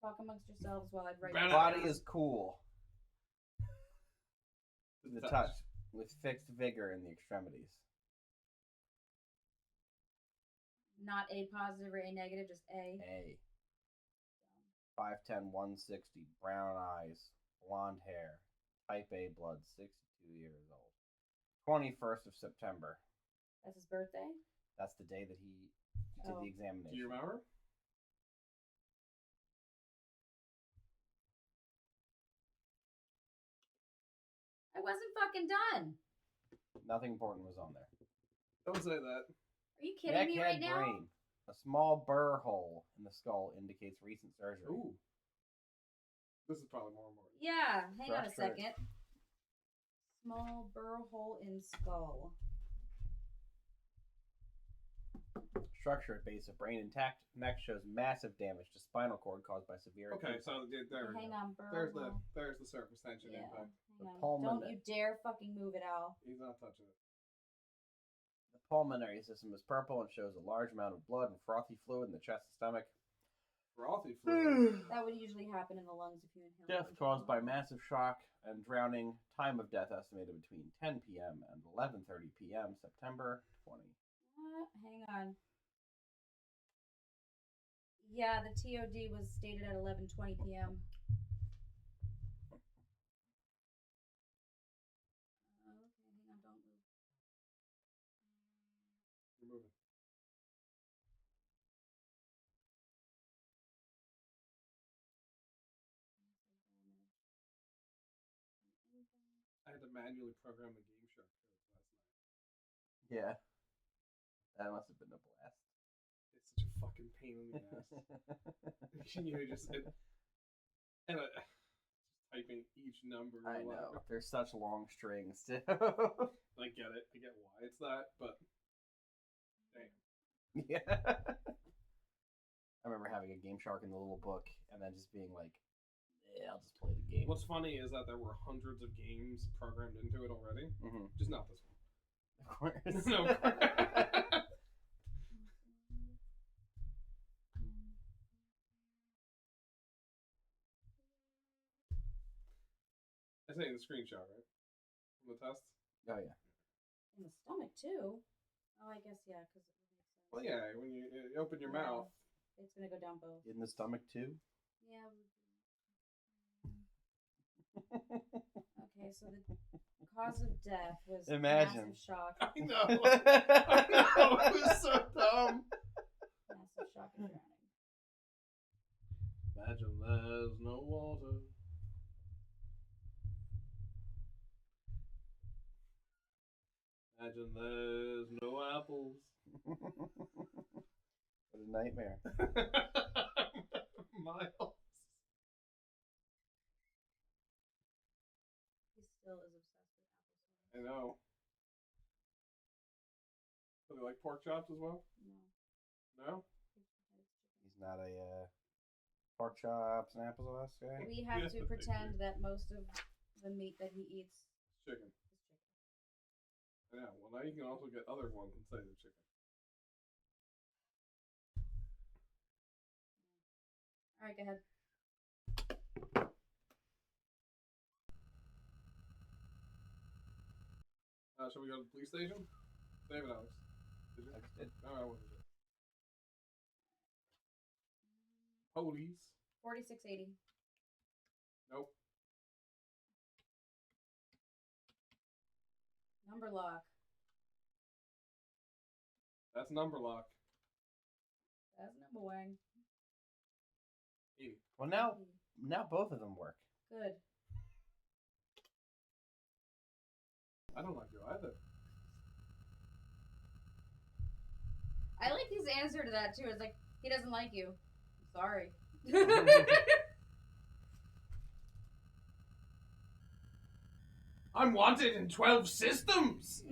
Talk amongst yourselves while I write. Badass. Body is cool. The touch with fixed vigor in the extremities. Not A positive or A negative, just A. A. 5'10", 160, brown eyes, blonde hair, type A blood, 62 years old. 21st of September. That's his birthday? That's the day that he did Oh. the examination. Do you remember? I wasn't fucking done. Nothing important was on there. Don't say that. Are you kidding me right Neckhead now? brain. A small burr hole in the skull indicates recent surgery. Ooh. This is probably more important. Yeah, hang on a Structure. second. Small burr hole in skull. Structure at base of brain intact. Neck shows massive damage to spinal cord caused by severe. Okay, impact. so there we Hang go. on, burr hole. There's the surface tension Yeah, impact. The hang on. pulmonary- Don't you dare fucking move it, Al. He's not touching it. The pulmonary system is purple and shows a large amount of blood and frothy fluid in the chest and stomach. Frothy fluid. That would usually happen in the lungs if you inhale. Death poison. caused by massive shock and drowning. Time of death estimated between 10 p.m. and 11:30 p.m. September 20. Hang on. Yeah, the TOD was stated at 11:20 p.m. Okay, hang on, don't move. You're moving. I had to manually program the Game Shark code last night. Yeah. That must have been a blast. It's such a fucking pain in the ass. You know, just typing each number. I like, know. There's such long strings, too. I get it. I get why it's that, but Yeah. I remember having a Game Shark in the little book and then just being like, yeah, I'll just play the game. what's funny is that there were hundreds of games programmed into it already. Mm-hmm. Just not this one. Of course. No. I sent you the screenshot, right? From the test? Oh, yeah. In the stomach too. Oh, I guess yeah, because it makes sense. Well, yeah, when you open your Yeah. mouth. It's gonna go down both. In the stomach, too? Yeah. Okay, so the cause of death was Imagine. massive shock. I know. I know. It was so dumb. Massive shock and drowning. Imagine there's no water. Imagine there's no apples. What a nightmare. Miles. He still is obsessed with I know. So they like pork chops as well? applesauce. No? He's not a pork chops and applesauce guy? No. We have Yes, to but they pretend that most of the meat that he eats Chicken. is chicken. I know. Well, now you can also get other ones and say they're chicken. All right, go ahead. Shall we go to the police station? David, Alex. Did you? I just did. Oh, I wasn't sure. Police. 4680. Nope. Number lock. That's number lock. That's number wang. 80. Well, now both of them work. Good. I don't like you either. I like his answer to that too. It's like he doesn't like you. I'm sorry. I'm wanted in 12 systems!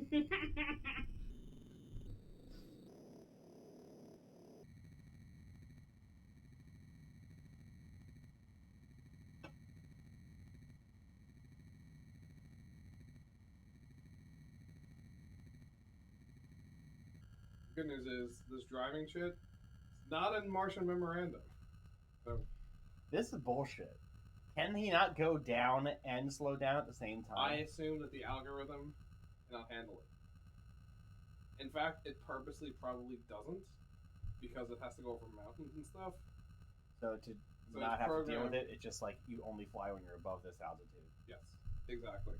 Good news is this driving shit. It's not in Martian Memorandum. So This is bullshit. Can he not go down and slow down at the same time? I assume that the algorithm cannot handle it. In fact, it purposely probably doesn't because it has to go over mountains and stuff. So to So not it's have to deal with programmed. it, it's just like you only fly when you're above this altitude. Yes, exactly.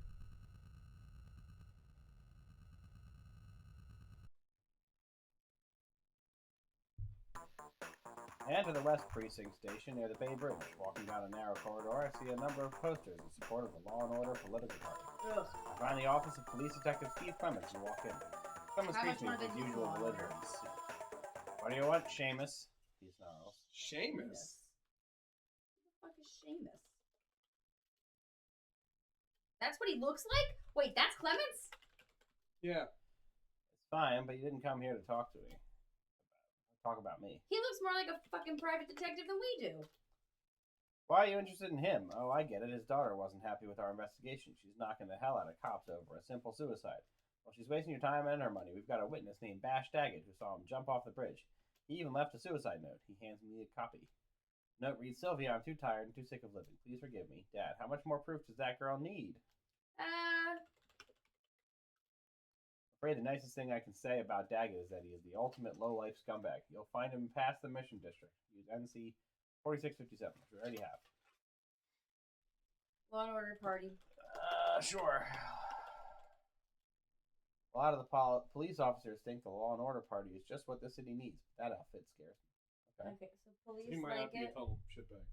I enter the West Precinct station near the Bay Bridge. Walking down a narrow corridor, I see a number of posters in support of the Law and Order political party. Ugh. I find the office of Police Detective Steve Clements and walk in. Clements How much greets me more with did his you usual want? belligerence. What do you want, Seamus? He snarls. Seamus. Who the fuck is Seamus? That's what he looks like? Wait, that's Clements? Yeah. It's fine, but you didn't come here to talk to me. Talk about me. He looks more like a fucking private detective than we do. Why are you interested in him? Oh, I get it. His daughter wasn't happy with our investigation. She's knocking the hell out of cops over a simple suicide. Well, she's wasting your time and her money. We've got a witness named Bash Daggett who saw him jump off the bridge. He even left a suicide note. He hands me a copy. Note reads, Sylvia, I'm too tired and too sick of living. Please forgive me. Dad, how much more proof does that girl need? Afraid the nicest thing I can say about Daggett is that he is the ultimate low-life scumbag. You'll find him past the Mission District. Use NC 4657, which we already have. Law and Order Party. Sure. A lot of the police officers think the Law and Order Party is just what the city needs. That outfit scares me. Okay. Okay, so police He might like have to be a it. total shitbag.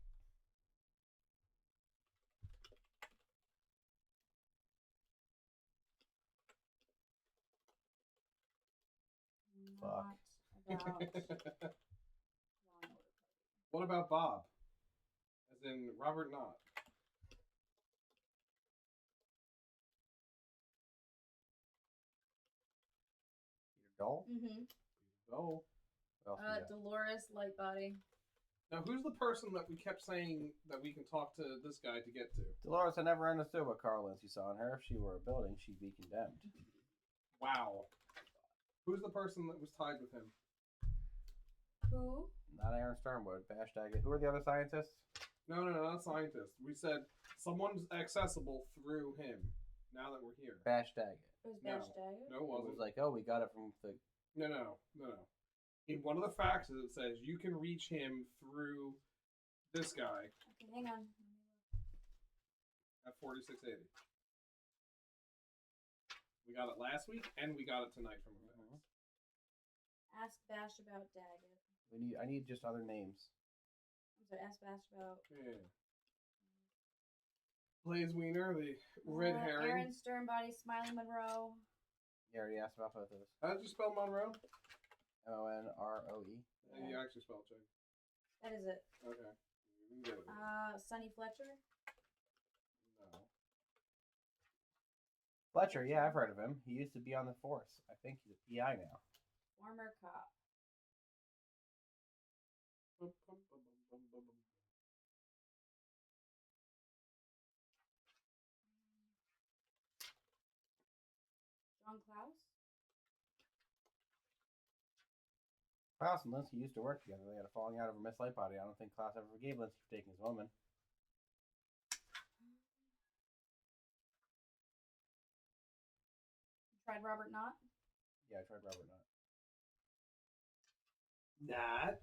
Not about Law and Order. What about Bob? As in Robert Knott. Peter Dole? Mm-hmm. Oh. What else we got? Dolores Lightbody. Now, who's the person that we kept saying that we can talk to this guy to get to? Dolores, I never understood what Carl Lindsay saw in her. If she were a building, she'd be condemned. Wow. Who's the person that was tied with him? Who? Not Aaron Sternwood. Bash Daggett. Who are the other scientists? No, not scientist. We said someone's accessible through him. Now that we're here. Bash Daggett. It was No. Bash Daggett? No, it It was wasn't. like, oh, we got it from the... No. In one of the faxes, it says you can reach him through this guy Okay, hang on. at 4680. We got it last week, and we got it tonight from him. Ask Bash about Daggett. I need just other names. I'm sorry, ask Bash about... Yeah. Blaze Wiener, the red herring. Aaron Sternbody, Smiley Monroe. You already asked about both of those. How did you spell Monroe? Monroe. You actually spelled check. That is it. Okay. You can get it. Sonny Fletcher. No. Fletcher, yeah, I've heard of him. He used to be on the force. I think he's a PI now. Former cop. John Klaus. Klaus and Linsky used to work together. They had a falling out over Miss Lightbody. I don't think Klaus ever forgave Linsky for taking his woman. Tried Robert Knott. Yeah, I tried Robert Knott. That.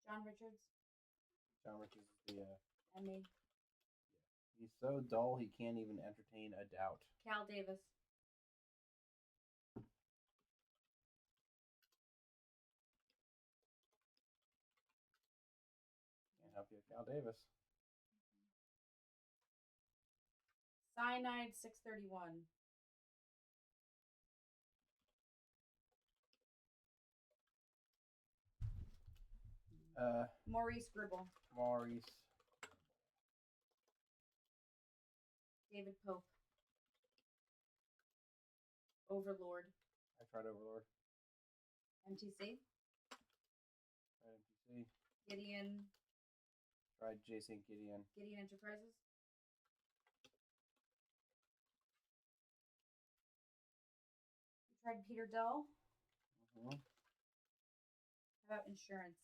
John Richards. John Richards is the, And me. he's so dull he can't even entertain a doubt. Cal Davis. Can't help you with Cal Davis. Cyanide 631. Maurice Gribble. Maurice. David Pope. Overlord. I tried Overlord. MTC. Tried MTC. Gideon. Tried J. St. Gideon. Gideon Enterprises. tried Peter Dull. Mhm. How about insurance?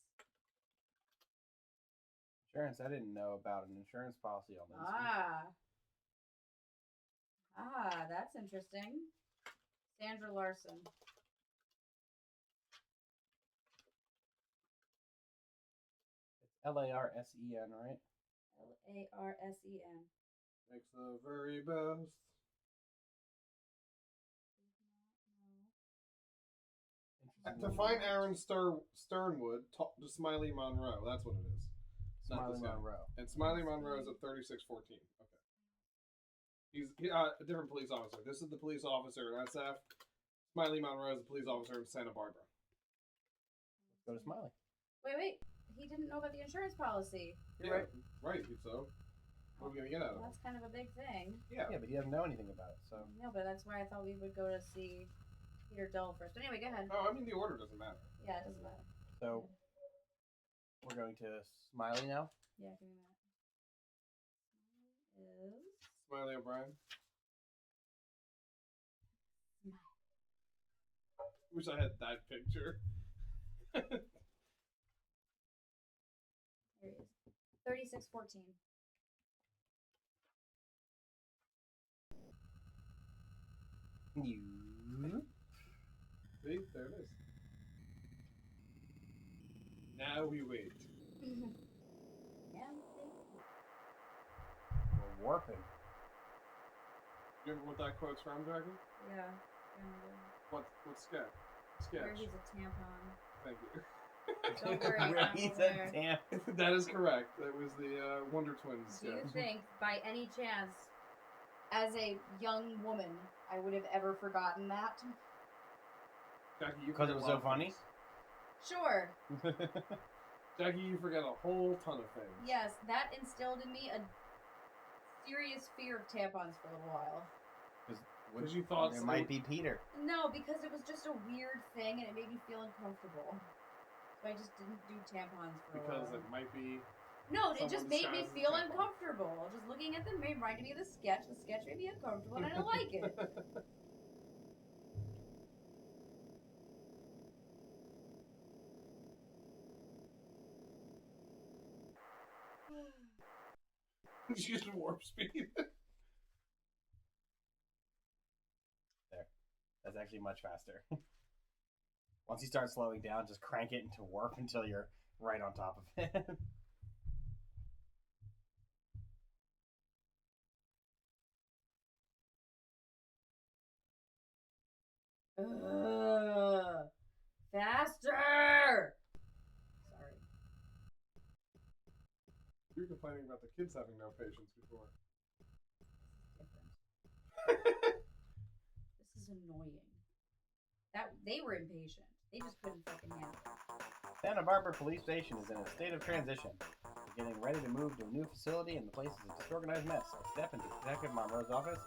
Insurance. I didn't know about an insurance policy on this. That's interesting. Sandra Larson. It's Larsen, right? Larsen. Makes the very best. To find Aaron Sternwood, talk to Smiley Monroe. That's what it is. It's not Smiley this guy. Monroe. And Smiley Monroe is at 3614. Okay. He's a different police officer. This is the police officer in SF. Smiley Monroe is the police officer in Santa Barbara. Go to Smiley. Wait. He didn't know about the insurance policy. Yeah, right. So, what are we gonna get out of it? That's kind of a big thing. Yeah. Yeah, but he doesn't know anything about it, so. No, but that's why I thought we would go to see Peter Dull first. But anyway, go ahead. Oh, I mean the order doesn't matter. Yeah, it doesn't matter. So, we're going to Smiley now. Yeah, give me that. Is Smiley O'Brien. Wish I had that picture. there he is. 3614. You. See, there it is. Now we wait. Yeah. We're warping. You remember what that quote's from, Dragon? Yeah. What sketch? Where Sketch. he's a tampon. Thank you. Don't worry, Where I'm he's aware. a damn. That is correct. That was the Wonder Twins Do you sketch. think, by any chance, as a young woman, I would have ever forgotten that? Jackie, you Because forget it was a lot so of funny? things. Sure. Jackie, you forget a whole ton of things. Yes, that instilled in me a serious fear of tampons for a little while. Because you thought it might be Peter. No, because it was just a weird thing and it made me feel uncomfortable. So I just didn't do tampons for a Because while. it might be. No, it just someone made me Chaz's feel tampon. uncomfortable. Just looking at them reminded me of the sketch. The sketch made me uncomfortable and I don't like it. She's warp speed. That's actually much faster. Once you start slowing down, just crank it into warp until you're right on top of it. Faster! Sorry. You were complaining about the kids having no patience before. This is annoying. They were impatient. They just couldn't fucking handle it. Santa Barbara Police Station is in a state of transition. We're getting ready to move to a new facility, and the place is a disorganized mess. I step into Detective Monroe's office.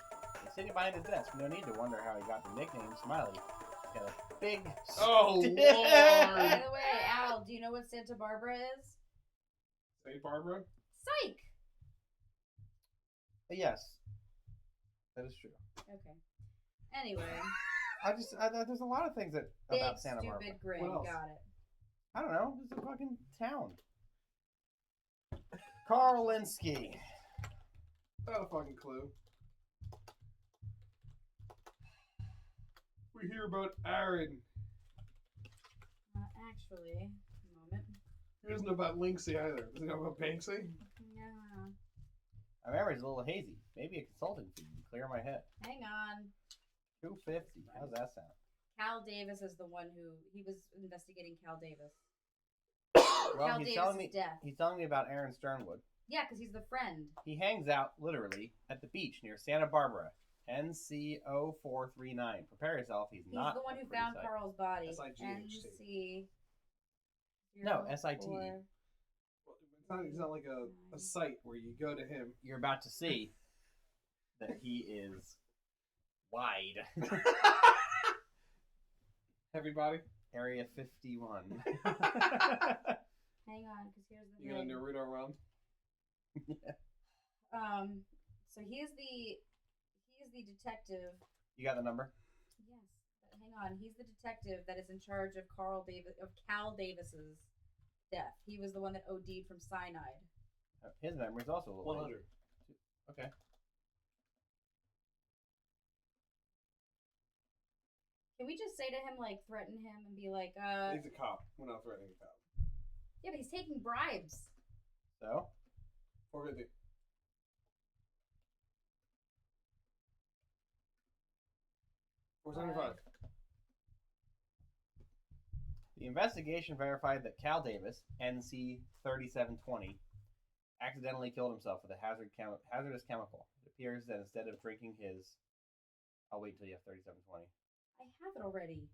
He's sitting behind his desk. No need to wonder how he got the nickname Smiley. He's got a big. Oh, By Lord! the way, Al, do you know what Santa Barbara is? St. Barbara? Psych! Yes, that is true. Okay. Anyway. There's a lot of things Big, about Santa Barbara. stupid grin. What else? Got it. I don't know. It's a fucking town. Carl Linsky. Not a fucking clue. We hear about Aaron. Actually, a moment. He doesn't know about Linksy either. Does he know about Banksy? Yeah. My memory's a little hazy. Maybe a consulting fee can clear my head. Hang on. $250. How's that sound? Cal Davis is the one who he was investigating. Cal Davis. Well, Cal he's telling Davis's me death. he's telling me about Aaron Sternwood. Yeah, because he's the friend. He hangs out literally at the beach near Santa Barbara. NC0439. Prepare yourself. He's He's not the one a who pretty found sight. Carl's body. SIGHT. NC. No, SIT. It's not like a site where you go to him. You're about to see that he is wide. Heavy body. Area 51. Hang on, because here's the You gonna thing. Naruto around? So he is the detective. You got the number? Yes, but hang Hang on, he's the detective that is in charge of Cal Davis's death. He was the one that OD'd from cyanide. His memory's also a little 100. Okay. Can we just say to him, like, threaten him and be like, He's a cop. We're not threatening a cop. yeah, but he's taking bribes. So, 450. $475. the investigation verified that Cal Davis, NC 3720, accidentally killed himself with a hazardous chemical. It appears that instead of drinking his, I'll wait till you have 3720. I have it already.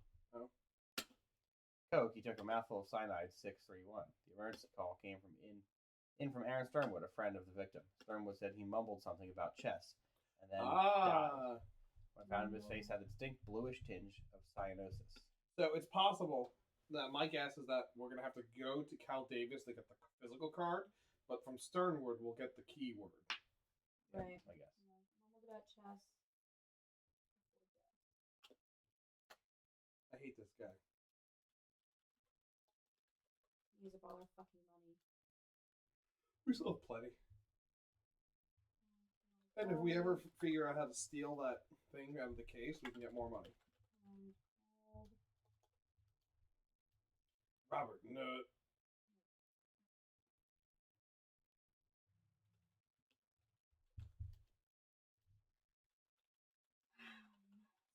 Coke, he took a mouthful of cyanide 631. The emergency call came from from Aaron Sternwood, a friend of the victim. Sternwood said he mumbled something about chess and then died. When found his face had a distinct bluish tinge of cyanosis. So it's possible that my guess is that we're going to have to go to Cal Davis to get the physical card, but from Sternwood we'll get the keyword. Yeah, Right. I guess. Mumbled about chess. I hate this guy. Use up all our fucking money. We still have plenty. And if we ever figure out how to steal that thing out of the case, we can get more money. Robert, no.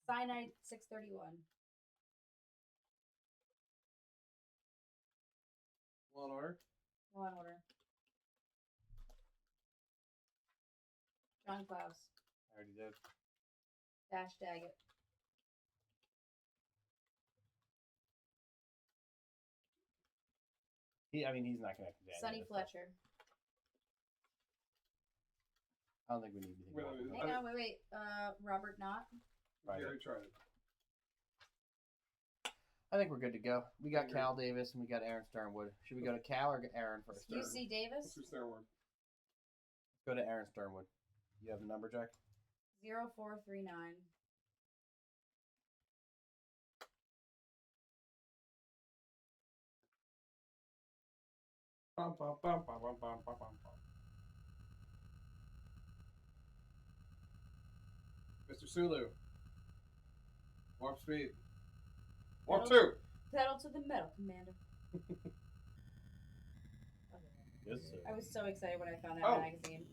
Cyanide 631. Law and Order. Law and Order. John Klaus. I already did. Dash Daggett. He's not connected to any Sonny of this stuff. Fletcher. I don't think we need anything more. Wait, Hang on, wait. Robert Knott. Right. Gary tried it. I think we're good to go. We got Agree. Cal Davis and we got Aaron Sternwood. Should we go to Cal or Aaron first? UC Davis. Let's do Sternwood. Go to Aaron Sternwood. You have the number, Jack? 0439. Bum, bum, bum, bum, bum, bum, bum, bum, bum. Mr. Sulu. Warp speed. Warp 2. Pedal to the metal, Commander. Yes, sir. I was so excited when I found that Oh. magazine.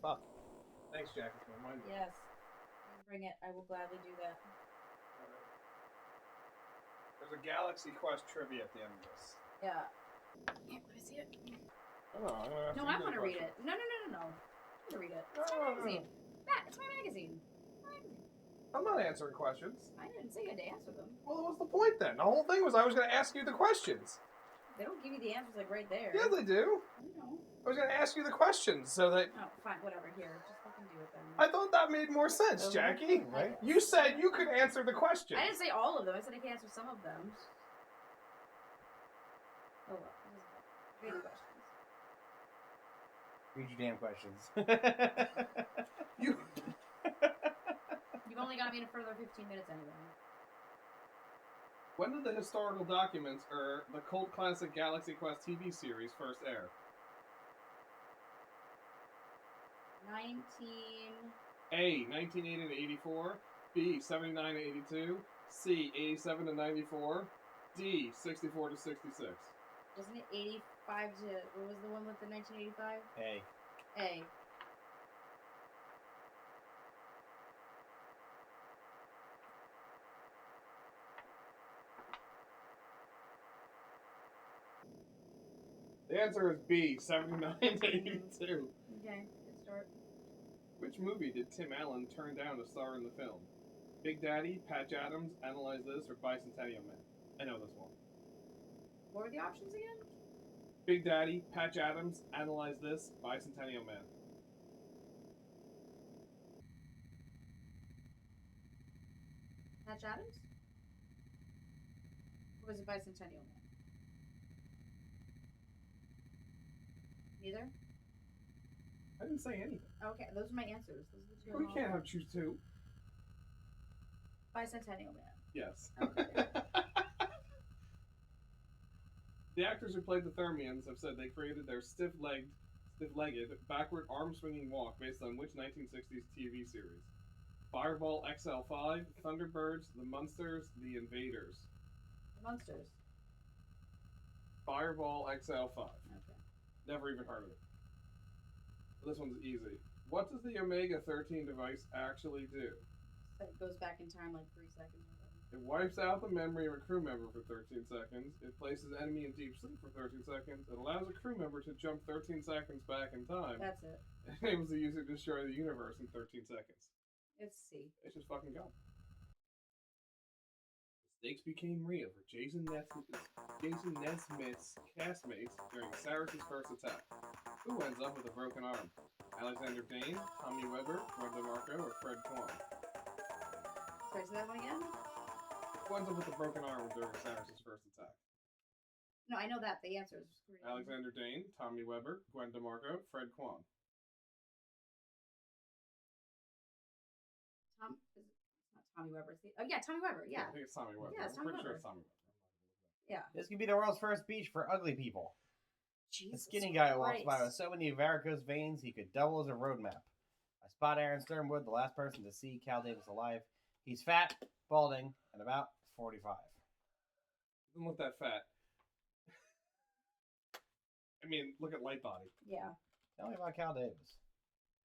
Fuck. Thanks, Jack. It's my mind. Yes. You bring it. I will gladly do that. There's a Galaxy Quest trivia at the end of this. Yeah. Can I see it? Oh, No, I want to read it. No. I want to read it. It's my magazine. Matt, it's my magazine. I'm not answering questions. I didn't say you had to answer them. Well, what's the point then? The whole thing was I was going to ask you the questions. They don't give you the answers like right there. Yeah, they do. No. I was going to ask you the questions so that Oh, fine, whatever. Here, just fucking do it then. I thought that made more sense, Okay. Jackie. Right? You said you could answer the question. I didn't say all of them. I said I can answer some of them. Oh well. Read the questions. Read your damn questions. You. You've only got me in for another 15 minutes anyway. When did the historical documents or the cult classic Galaxy Quest TV series first air? 19. A. 1980 to 84. B. 79 to 82. C. 87 to 94. D. 64 to 66. Wasn't it 85 to. What was the one with the 1985? Hey. A. The answer is B. 79 to 82. Okay, good start. Which movie did Tim Allen turn down to star in the film? Big Daddy, Patch Adams, Analyze This, or Bicentennial Man? I know this one. What were the options again? Big Daddy, Patch Adams, Analyze This, Bicentennial Man. Patch Adams? Or was it Bicentennial Man? Neither? I didn't say anything. Okay, those are my answers. Those are the two We I'm can't all have choose two. about. Bicentennial Man. Yes. Okay. The actors who played the Thermians have said they created their stiff-legged, backward arm-swinging walk based on which 1960s TV series? Fireball XL5, Thunderbirds, The Munsters, The Invaders. The Munsters. Fireball XL5. Okay. Never even heard of it. This one's easy. What does the Omega 13 device actually do? So it goes back in time like 3 seconds or something. It wipes out the memory of a crew member for 13 seconds. It places an enemy in deep sleep for 13 seconds. It allows a crew member to jump 13 seconds back in time. That's it. It enables the user to destroy the universe in 13 seconds. It's C. It's just fucking go. The stakes became real for Jason Nesmith's castmates during Cyrus's first attack. Who ends up with a broken arm? Alexander Dane, Tommy Weber, Brenda Marco, or Fred Kwan? Sorry, say that one again? Who ends up with a broken arm during Cyrus's first attack? No, I know that. The answer is great. Alexander Dane, Tommy Weber, Gwen DeMarco, Fred Kwan. It's not Tommy Weber. It's oh, yeah, Tommy Weber. Yeah. I think it's Tommy Weber. Yeah, it's I'm Tommy pretty sure Weber. it's Tommy Weber. Yeah. This could be the world's first beach for ugly people. A Jesus skinny guy walks by Christ. with so many varicose veins he could double as a road map. I spot Aaron Sternwood, the last person to see Cal Davis alive. He's fat, balding, and about 45. Doesn't look that fat. I mean, look at light body. Yeah. Tell me about Cal Davis.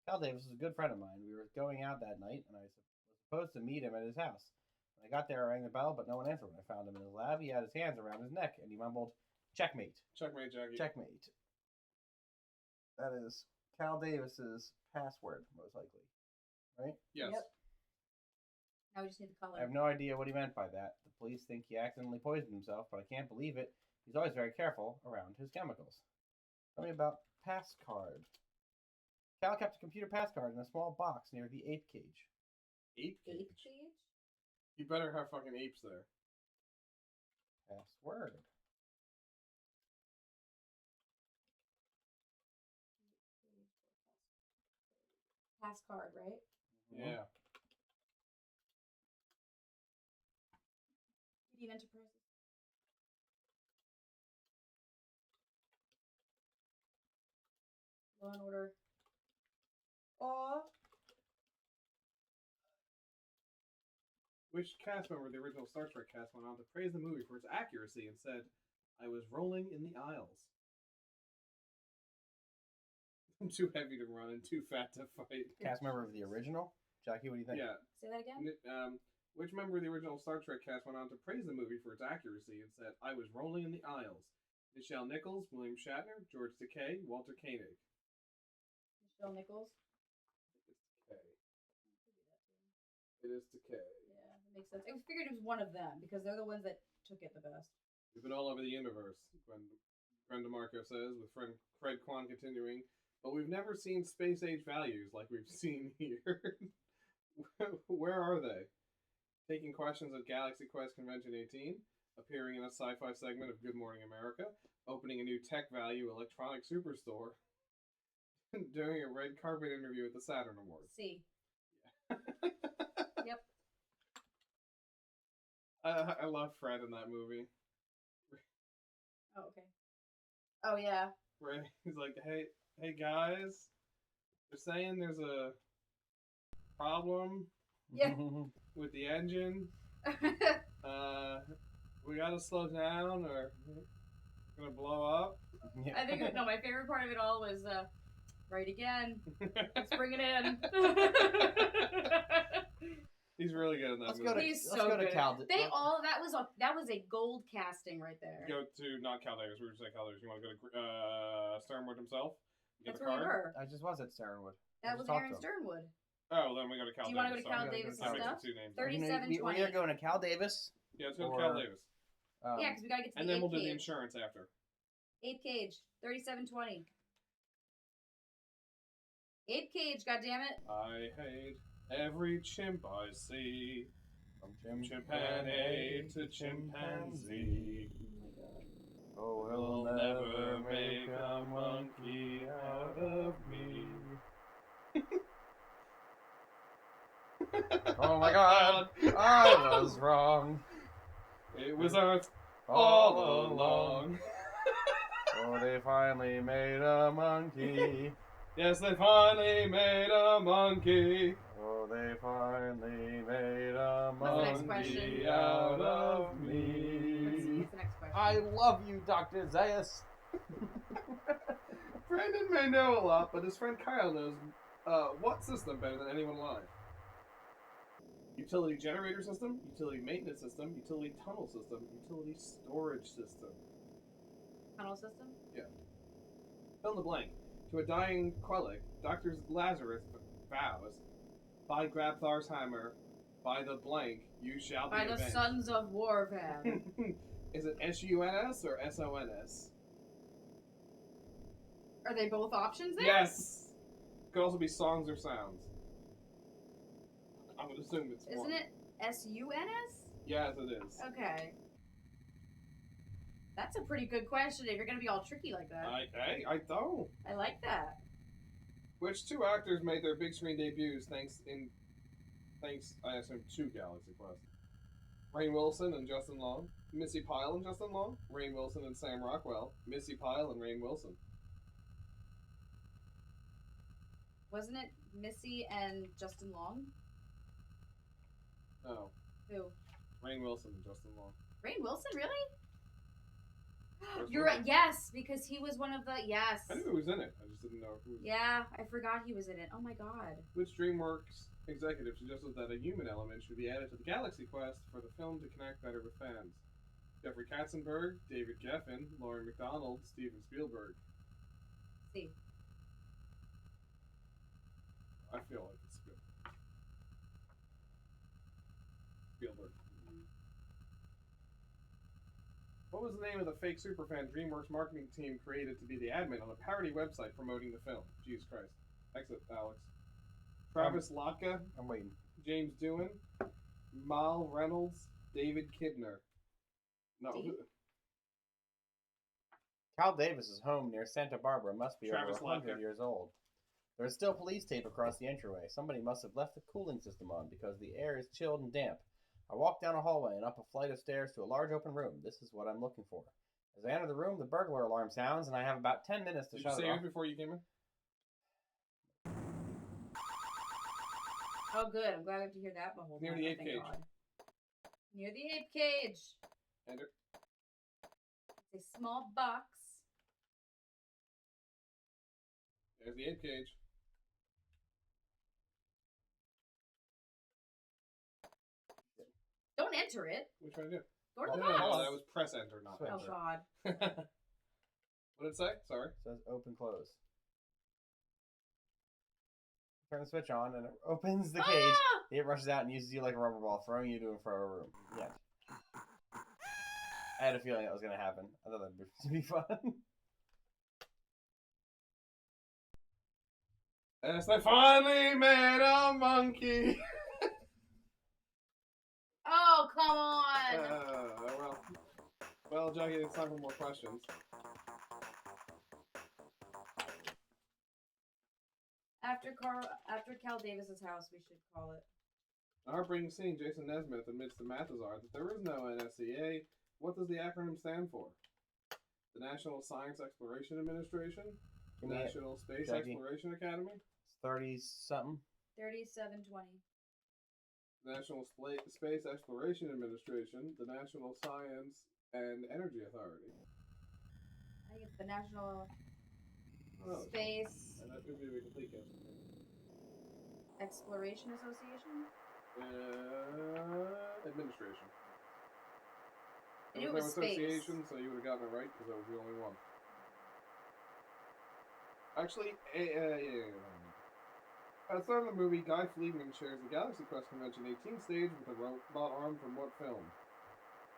Cal Davis is a good friend of mine. We were going out that night, and I was supposed to meet him at his house. When I got there, I rang the bell, but no one answered. When I found him in his lab, he had his hands around his neck, and he mumbled, "Checkmate. Checkmate, Jackie. Checkmate." That is Cal Davis's password, most likely. Right? Yes. Yep. Now we just need the color. I have no idea what he meant by that. The police think he accidentally poisoned himself, but I can't believe it. He's always very careful around his chemicals. Tell me about Passcard. Cal kept a computer passcard in a small box near the ape cage. Ape Eighth cage. page? You better have fucking apes there. Password. Pass card, right? Yeah. Gideon Enterprises. Law and Order. Oh. Which cast member of the original Star Trek cast went on to praise the movie for its accuracy and said, "I was rolling in the aisles. I'm too heavy to run and too fat to fight." Cast member of the original? Jackie, what do you think? Yeah. Say that again? Which member of the original Star Trek cast went on to praise the movie for its accuracy and said, "I was rolling in the aisles"? Nichelle Nichols, William Shatner, George Takei, Walter Koenig. Michelle Nichols. It is Takei. Yeah, that makes sense. I figured it was one of them because they're the ones that took it the best. We've been all over the universe, Gwen DeMarco says, with Fred Kwan continuing, but we've never seen space age values like we've seen here. Where are they? Taking questions at Galaxy Quest Convention 18, appearing in a sci-fi segment of Good Morning America, opening a new tech value electronic superstore, doing a red carpet interview at the Saturn Awards. C. Yep. I love Fred in that movie. Oh, okay. Oh, yeah. Right? He's like, hey guys, they're saying there's a problem Yeah. with the engine. We gotta slow down or it's gonna blow up. I think, no, my favorite part of it all was, right again. Let's bring it in. He's really good in that Let's movie. go to, He's let's so go to good. Cal. They all, that was a gold casting right there. Go to not Cal Davis. We were saying Cal Davis. You want to go to Sternwood himself? You get That's the where we card? were. I just was at Sternwood. That I was just talked Aaron to him. Sternwood. Oh, then we go to Cal Do you Davis. want to go to Cal Sorry. Davis That and makes stuff? Two names. 3720. We're either going to Cal Davis. Yeah, let's go to Cal Or- Davis. Yeah, because we gotta get to And the then we'll do the cage. insurance after. 8 cage. 3720. 8 cage, goddammit. I hate every chimp I see. From Chimpanzee to chimpanzee. Oh, Will never make a monkey out of me. Oh my god! I was wrong It was Earth all all along. along. Oh, they finally made a monkey. Yes, they finally made a monkey. Oh, they finally made a What's the next monkey question? out of What's me. the next question? I love you, Dr. Zaius. Brandon may know a lot, but his friend Kyle knows what system better than anyone alive. Utility generator system, utility maintenance system, utility tunnel system, utility storage system. Tunnel system? Fill in the blank. To a dying Quellic, Dr. Lazarus vows, by Grabthar's hammer, by the blank, you shall be By the avenged. Sons of Warvan. Is it SUNS or SONS? Are they both options there? Yes! Could also be songs or sounds. I would assume it's one. Isn't it SUNS? Yes, it is. Okay. That's a pretty good question if you're gonna be all tricky like that. I don't. I like that. Which two actors made their big screen debuts thanks, I assume, to Galaxy Quest? Rainn Wilson and Justin Long. Missy Pyle and Justin Long. Rainn Wilson and Sam Rockwell. Missy Pyle and Rainn Wilson. Wasn't it Missy and Justin Long? No. Who? Rainn Wilson and Justin Long. Rainn Wilson, really? First You're one. right. Yes, because he was one of the yes. I knew he was in it. I just didn't know who. Yeah, I forgot he was in it. Oh my god. Which DreamWorks executive suggested that a human element should be added to the Galaxy Quest for the film to connect better with fans? Jeffrey Katzenberg, David Geffen, Lauren McDonald, Steven Spielberg. See. I feel like it's Spielberg. What was the name of the fake superfan DreamWorks marketing team created to be the admin on a parody website promoting the film? Jesus Christ. Exit, Alex. Travis Lotka, I'm waiting. James Doohan, Mal Reynolds, David Kidner. No. D? Cal Davis's home near Santa Barbara must be Travis over 100 Lotka. years old. There is still police tape across the entryway. Somebody must have left the cooling system on because the air is chilled and damp. I walk down a hallway and up a flight of stairs to a large open room. This is what I'm looking for. As I enter the room, the burglar alarm sounds, and I have about 10 minutes to Did you shut it save off. it before you came in? Oh, good. I'm glad I have to hear that the whole Near time. the Oh, ape thank cage. God. Near the ape cage. Enter. It's a small box. There's the ape cage. Don't enter it. What are you trying to do? Go to the No, box. Oh, that was press enter, not Switch. Oh enter. God. What did it say? Sorry. It says open, close. Turn the switch on, and it opens the cage. Ah! It rushes out and uses you like a rubber ball, throwing you to and fro a room. Yeah. I had a feeling that was going to happen. I thought that'd be fun. Yes, they finally made a monkey. Oh, come on. Well, Jackie, it's time for more questions. After Cal Davis's house, we should call it. A heartbreaking scene, Jason Nesmith admits to Mathazar that there is no NSCA. What does the acronym stand for? The National Science Exploration Administration? Give me it. National Space Jackie. Exploration Academy? It's 30-something. 3720. National Space Exploration Administration, the National Science and Energy Authority. I think it's the National Oh, Space and that would be a complete guess. Exploration Association. Administration. I knew it There was was space. association, so you would have gotten it right because that was the only one. Actually, at the start of the movie, Guy Fleegman shares the Galaxy Quest Convention 18 stage with a robot arm from what film?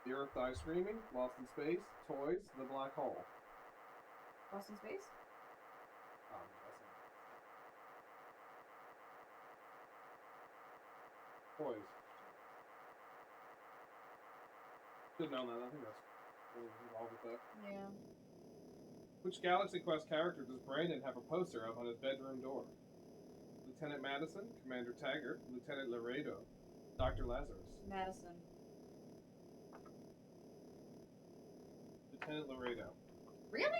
The Earth Dies Screaming, Lost in Space, Toys, The Black Hole. Lost in Space. Oh, no, that's not. Toys. Should know that. I think that's involved with that. Yeah. Which Galaxy Quest character does Brandon have a poster of on his bedroom door? Lieutenant Madison, Commander Taggart, Lieutenant Laredo, Dr. Lazarus. Madison. Lieutenant Laredo. Really?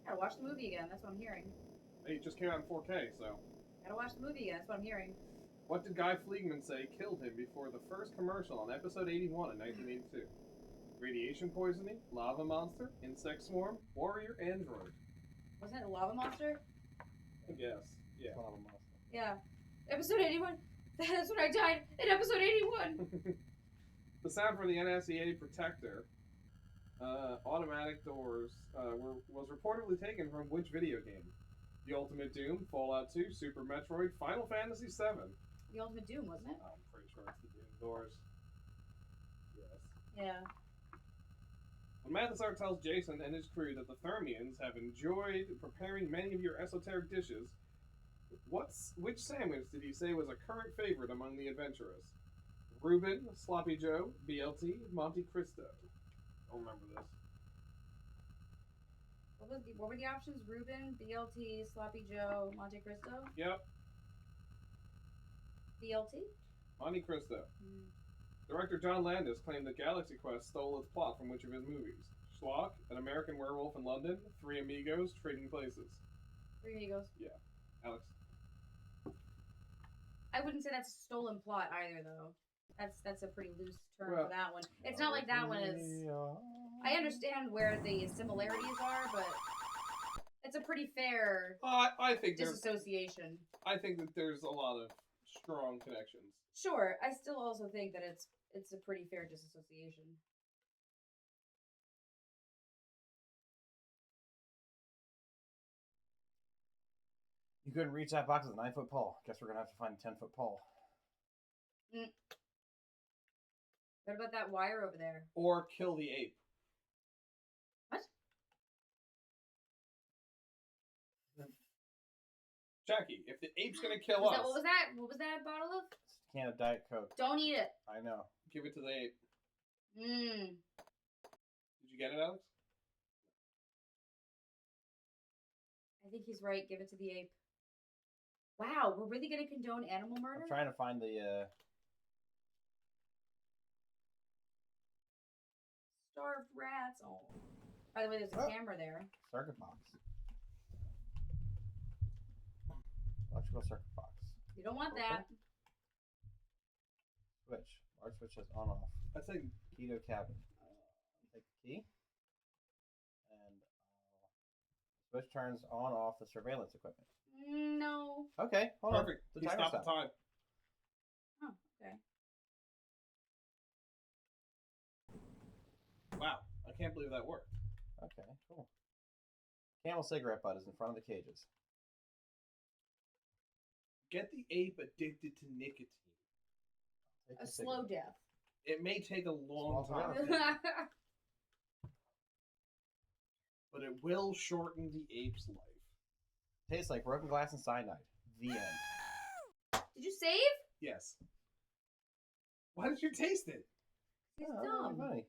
Gotta watch the movie again. That's what I'm hearing. Hey, it just came out in 4K, so. Gotta watch the movie again. That's what I'm hearing. What did Guy Fleegman say killed him before the first commercial on episode 81 in 1982? Radiation poisoning, lava monster, insect swarm, warrior android. Wasn't it a lava monster? I guess. Yeah. Yeah. Episode 81. That's when I died in episode 81. The sound for the NSEA Protector automatic doors was reportedly taken from which video game? The Ultimate Doom, Fallout 2, Super Metroid, Final Fantasy VII. The Ultimate Doom, wasn't it? I'm pretty sure it's the Doom doors. Yes. Yeah. When Mathesar tells Jason and his crew that the Thermians have enjoyed preparing many of your esoteric dishes, which sandwich did he say was a current favorite among the adventurers? Reuben, Sloppy Joe, BLT, Monte Cristo. I don't remember this. What were the options? Reuben, BLT, Sloppy Joe, Monte Cristo? Yep, BLT? Monte Cristo. Director John Landis claimed that Galaxy Quest stole its plot from which of his movies? Schlock, An American Werewolf in London, Three Amigos, Trading Places. Three Amigos. Alex. I wouldn't say that's a stolen plot either, though. That's a pretty loose term Well, for that one. It's not like that one is. I understand where the similarities are, but it's a pretty fair I think disassociation. I think that there's a lot of strong connections. Sure, I still also think that it's a pretty fair disassociation. You couldn't reach that box with a 9-foot pole. Guess we're gonna have to find a 10-foot pole. What about that wire over there? Or kill the ape. What? Jackie, if the ape's gonna kill What us, was that? What was that bottle of? It's a can of Diet Coke. Don't eat it. I know. give it to the ape. Mmm. Did you get it, Alex? I think he's right. Give it to the ape. Wow, we're really gonna condone animal murder? I'm trying to find the Starved rats. Oh. By the way, there's a camera there. circuit box. Electrical circuit box. You don't want that. Switch. Large switch is on off. I think Key to cabin. Take the key. And switch turns on off the surveillance equipment. No. Okay, hold perfect. on. He timer stopped the time. Oh, okay. Wow, I can't believe that worked. Okay, cool. Camel cigarette butt is in front of the cages. Get the ape addicted to nicotine. Take A the slow cigarette. death. It may take a long Small time, cigarette. but it will shorten the ape's life. Tastes like broken glass and cyanide. The end. Did you save? Yes. Why did you taste it? He's Oh, that's dumb. really funny.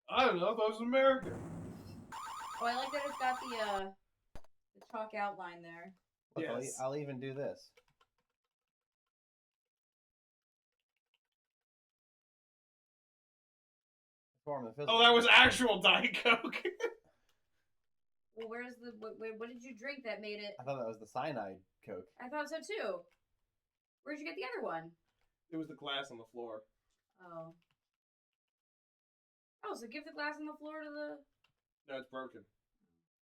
I don't know. That was American. Oh, I like that it's got the chalk outline there. Look, Yes. I'll even do this. Form the physical. Oh, that was actual Diet Coke. Well, where's the what did you drink that made it? I thought that was the cyanide Coke. I thought so too. Where'd you get the other one? It was the glass on the floor. Oh. Oh, so give the glass on the floor to the. No, it's broken.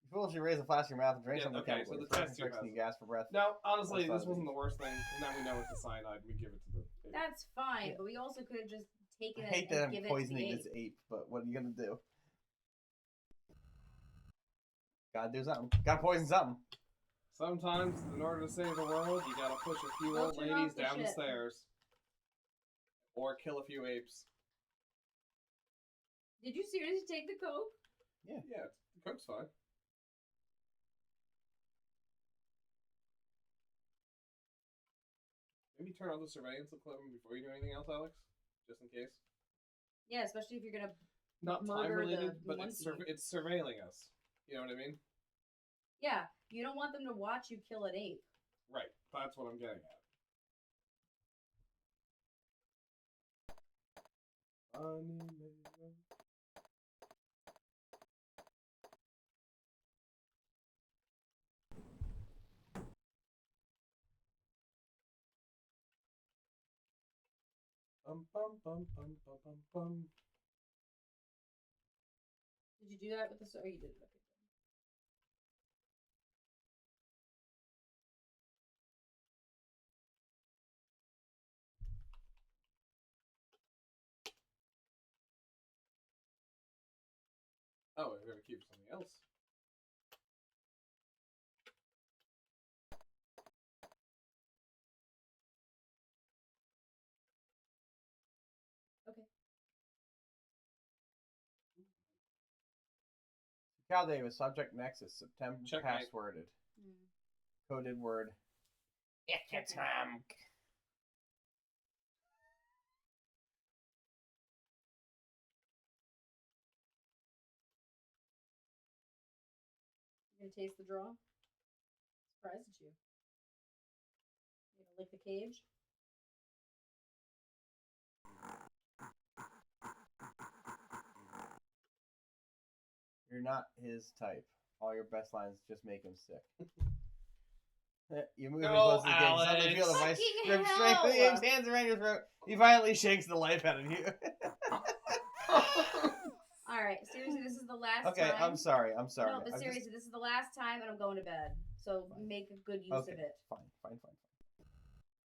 You foolishly raise a flash in your mouth and drink Yeah, some of the okay, chemical. so the It's test tube infection, has you gas for breath. No, honestly, That's this fine. wasn't the worst thing. Now we know it's the cyanide. We give it to the ape. That's fine, Yeah. but we also could have just taken I it hate and that I'm give poisoning it this to the ape. ape, but what are you gonna do? Gotta do something. Gotta poison something. Sometimes, in order to save the world, you gotta push a few Don't old turn ladies off the down the shit. stairs. Or kill a few apes. Did you seriously take the Coke? Yeah, the Coke's fine. Maybe turn on the surveillance equipment before you do anything else, Alex? Just in case? Yeah, especially if you're gonna. Not time Murder related, the but it's, monkey. it's surveilling us. You know what I mean? Yeah, you don't want them to watch you kill an ape. Right. That's what I'm getting at. Animation. Bum bum bum bum bum bum bum. Did you do that with the? Oh, you did it. Okay. Oh, we're gonna keep something else. Cal Davis, subject Nexus, September Checkmate. passworded. Hmm. Coded word. You gonna taste the draw? Surprised at you. You gonna lick the cage? You're not his type. All your best lines just make him sick. You move Go, close to the cage. Suddenly feel the Alex. vice Fucking grip hell! strength. The ape's hands around your throat. He violently shakes the life out of you. All right, seriously, this is the last Okay, time. I'm sorry. No, but I'm seriously, this is the last time, and I'm going to bed. So Fine. make a good use okay, of it. fine.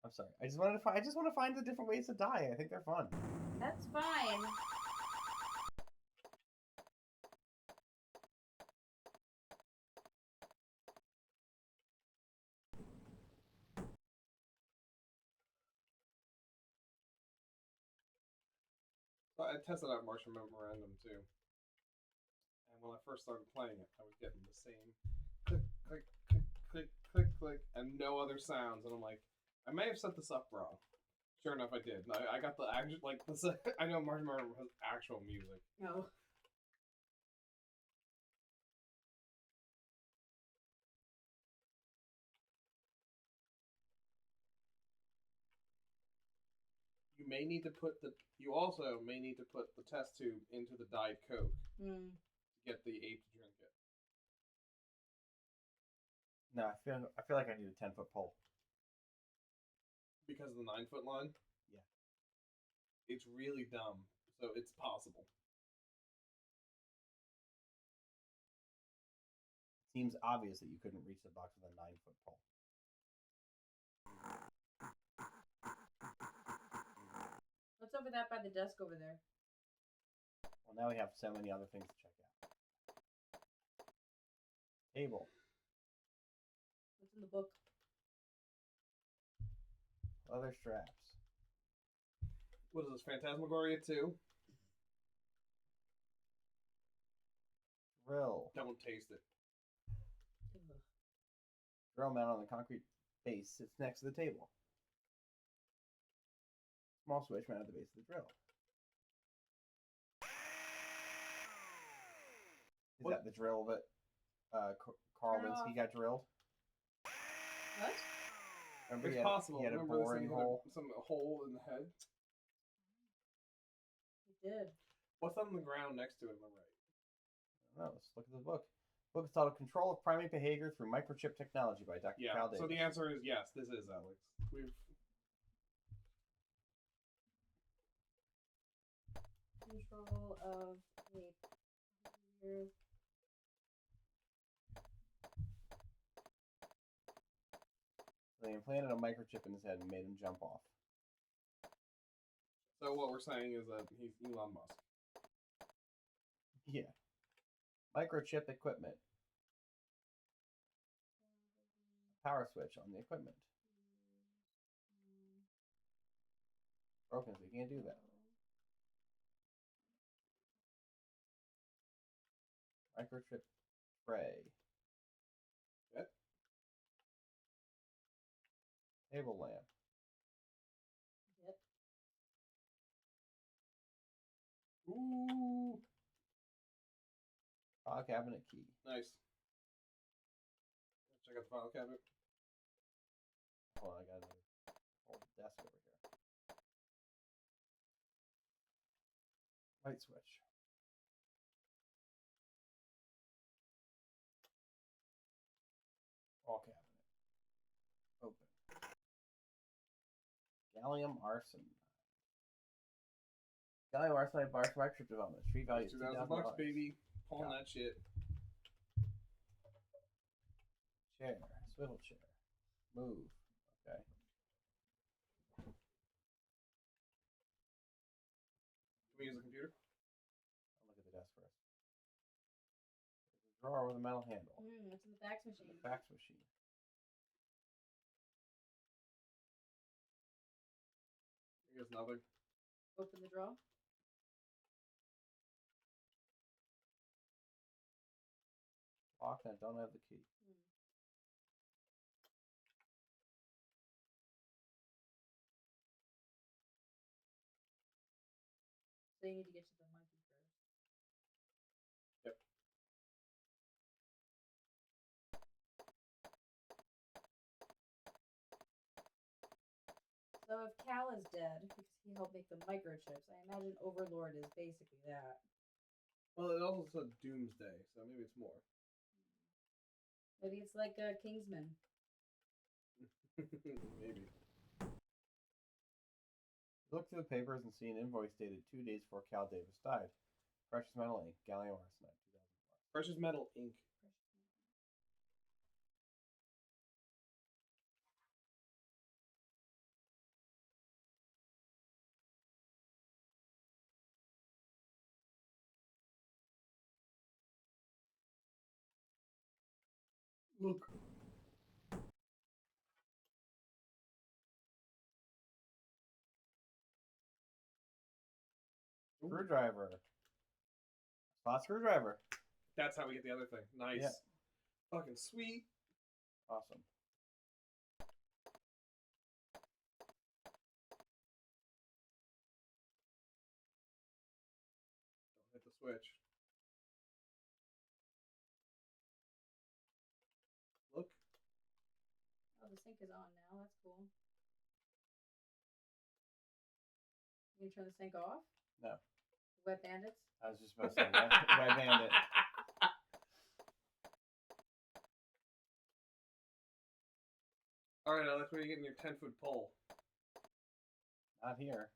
I'm sorry. I just want to find the different ways to die. I think they're fun. That's fine. So I tested out Martian Memorandum too. And when I first started playing it, I was getting the same click, click, click, click, click, click, and no other sounds. And I'm like, I may have set this up wrong. Sure enough, I did. I got the actual, like, this, I know Martian Memorandum has actual music. No. You also may need to put the test tube into the Diet Coke Hmm. to get the ape to drink it. No, I feel like I need a 10-foot pole. Because of the 9-foot line? Yeah. It's really dumb, so it's possible. Seems obvious that you couldn't reach the box with a 9-foot pole. What's over that by the desk over there? Well, now we have so many other things to check out. Table. What's in the book? Leather straps. What is this, Phantasmagoria 2? Drill. Don't taste it. Ugh. Drill mounted on the concrete base sits next to the table. Small switch mounted at the base of the drill. Is What? that the drill that Carl Turn Linsky off. got drilled? What? Remember It's he had, possible. he had a Remember this boring thing had hole? some hole in the head? You did. What's on the ground next to it on the right? I don't know. Let's look at the book. The book is titled Control of Primate Behavior Through Microchip Technology by Dr. Yeah, Cal Davis. so the answer is yes, this is Alex. We've Control of ape behavior. They implanted a microchip in his head and made him jump off. So what we're saying is that he's Elon Musk. Yeah. Microchip equipment. Power switch on the equipment. Broken, so you can't do that. Microchip tray. Yep. Table lamp. Yep. Ooh, File cabinet key. nice. Check out the file cabinet. Hold on, I got another whole desk over here. Light switch. All cabinet. Open. Gallium arsenide. Gallium arsenide bar for extra development. Street value is $2,000, $2,000. baby. Pulling Yeah. that shit. Chair. Swivel chair. Move. Okay. Can we use the computer? I'll look at the desk first. There's a drawer with a metal handle. It's in the fax machine. The fax machine. Here's nothing. Open the drawer. Locked and I don't have the key. So you need to get to the monkey first. Yep. So if Cal is dead because he helped make the microchips, I imagine Overlord is basically that. Well, it also said Doomsday, so maybe it's more. Maybe it's like a Kingsman. Maybe. Look through the papers and see an invoice dated 2 days before Cal Davis died. Precious metal ink, gallium arsenide, $2,000. Precious Metal Inc. Look. Screwdriver. Spot screwdriver. That's how we get the other thing. Nice. Yeah. Fucking sweet. Awesome. Don't hit the switch. Look. Oh, the sink is on now. That's cool. You gonna turn the sink off? No. Wet bandits? I was just about to say Red Bandit. Alright, Alex, where are you getting your 10-foot pole? Not here.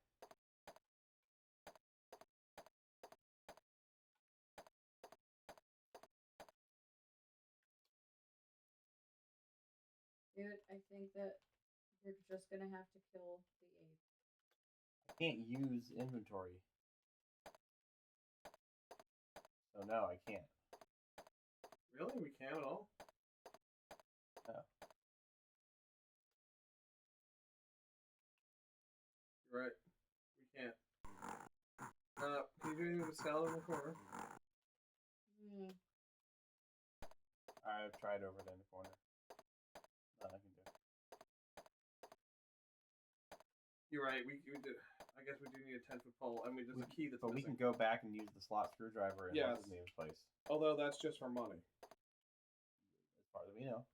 Dude, I think that you're just gonna have to kill the ape. I can't use inventory. So no, I can't. Really? We can't at all? No. You're right. We can't. Can you do anything with the salad in the corner? I've tried over there in the corner. Nothing I can do. You're right. We do. I guess we do need a 10-foot pole, and there's a key that's But we missing. can go back and use the slot screwdriver in Yes. what's his name's place. Although that's just for money. As far as we know.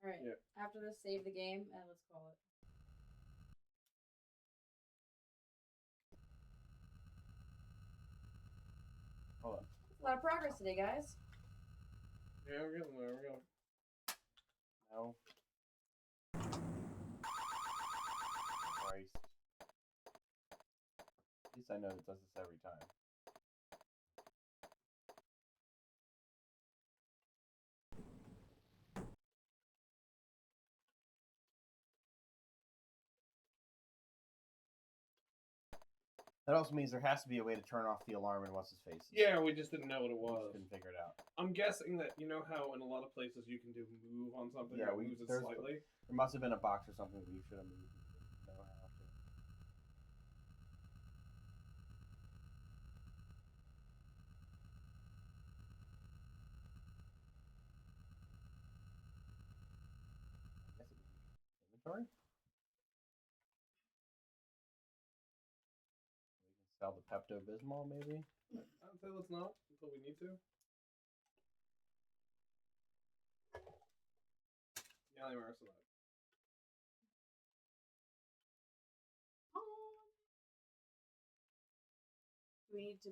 Alright, Yeah. after this, save the game and let's call it. Hold on. A lot of progress today, guys. Yeah, we're getting there. We're going. No. Christ. At least I know it does this every time. That also means there has to be a way to turn off the alarm in what's his face. Yeah, we just didn't know what it We just was. couldn't figure it out. I'm guessing that you know how in a lot of places you can do move on something. Yeah, that moves it there's- slightly. There must have been a box or something that you should have moved. Know how to. I guess it would be inventory. We can sell the Pepto Bismol, maybe. I'd say let's not until we need to. Gallimar survived. Do we need to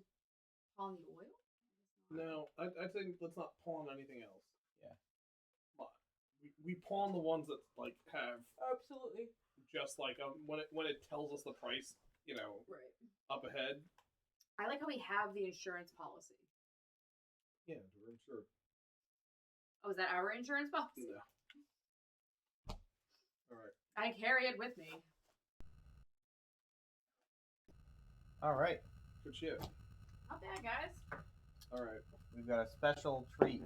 pawn the oil? No, I think let's not pawn anything else. Yeah. But we pawn the ones that like have Absolutely. just like when it tells us the price, you know, Right. up ahead. I like how we have the insurance policy. Yeah, I'm sure. Oh, is that our insurance policy? No. All right. I carry it with me. All right. Good shit. Not bad, guys. All right. We've got a special treat,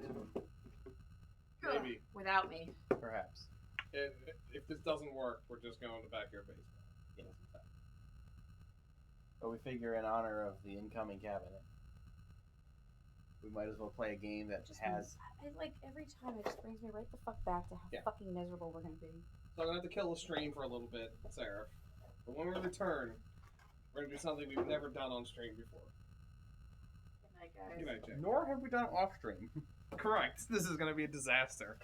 Maybe. Without me. perhaps. If this doesn't work, we're just going to backyard baseball. Yes. But we figure in honor of the incoming cabinet, we might as well play a game that has. Like every time it just brings me right the fuck back to how Yeah. fucking miserable we're gonna be. So I'm gonna have to kill the stream for a little bit, Sarah. But when we return, we're gonna do something we've never done on stream before. Good night, guys. Good night, Jack. Nor have we done off stream. Correct. This is going to be a disaster.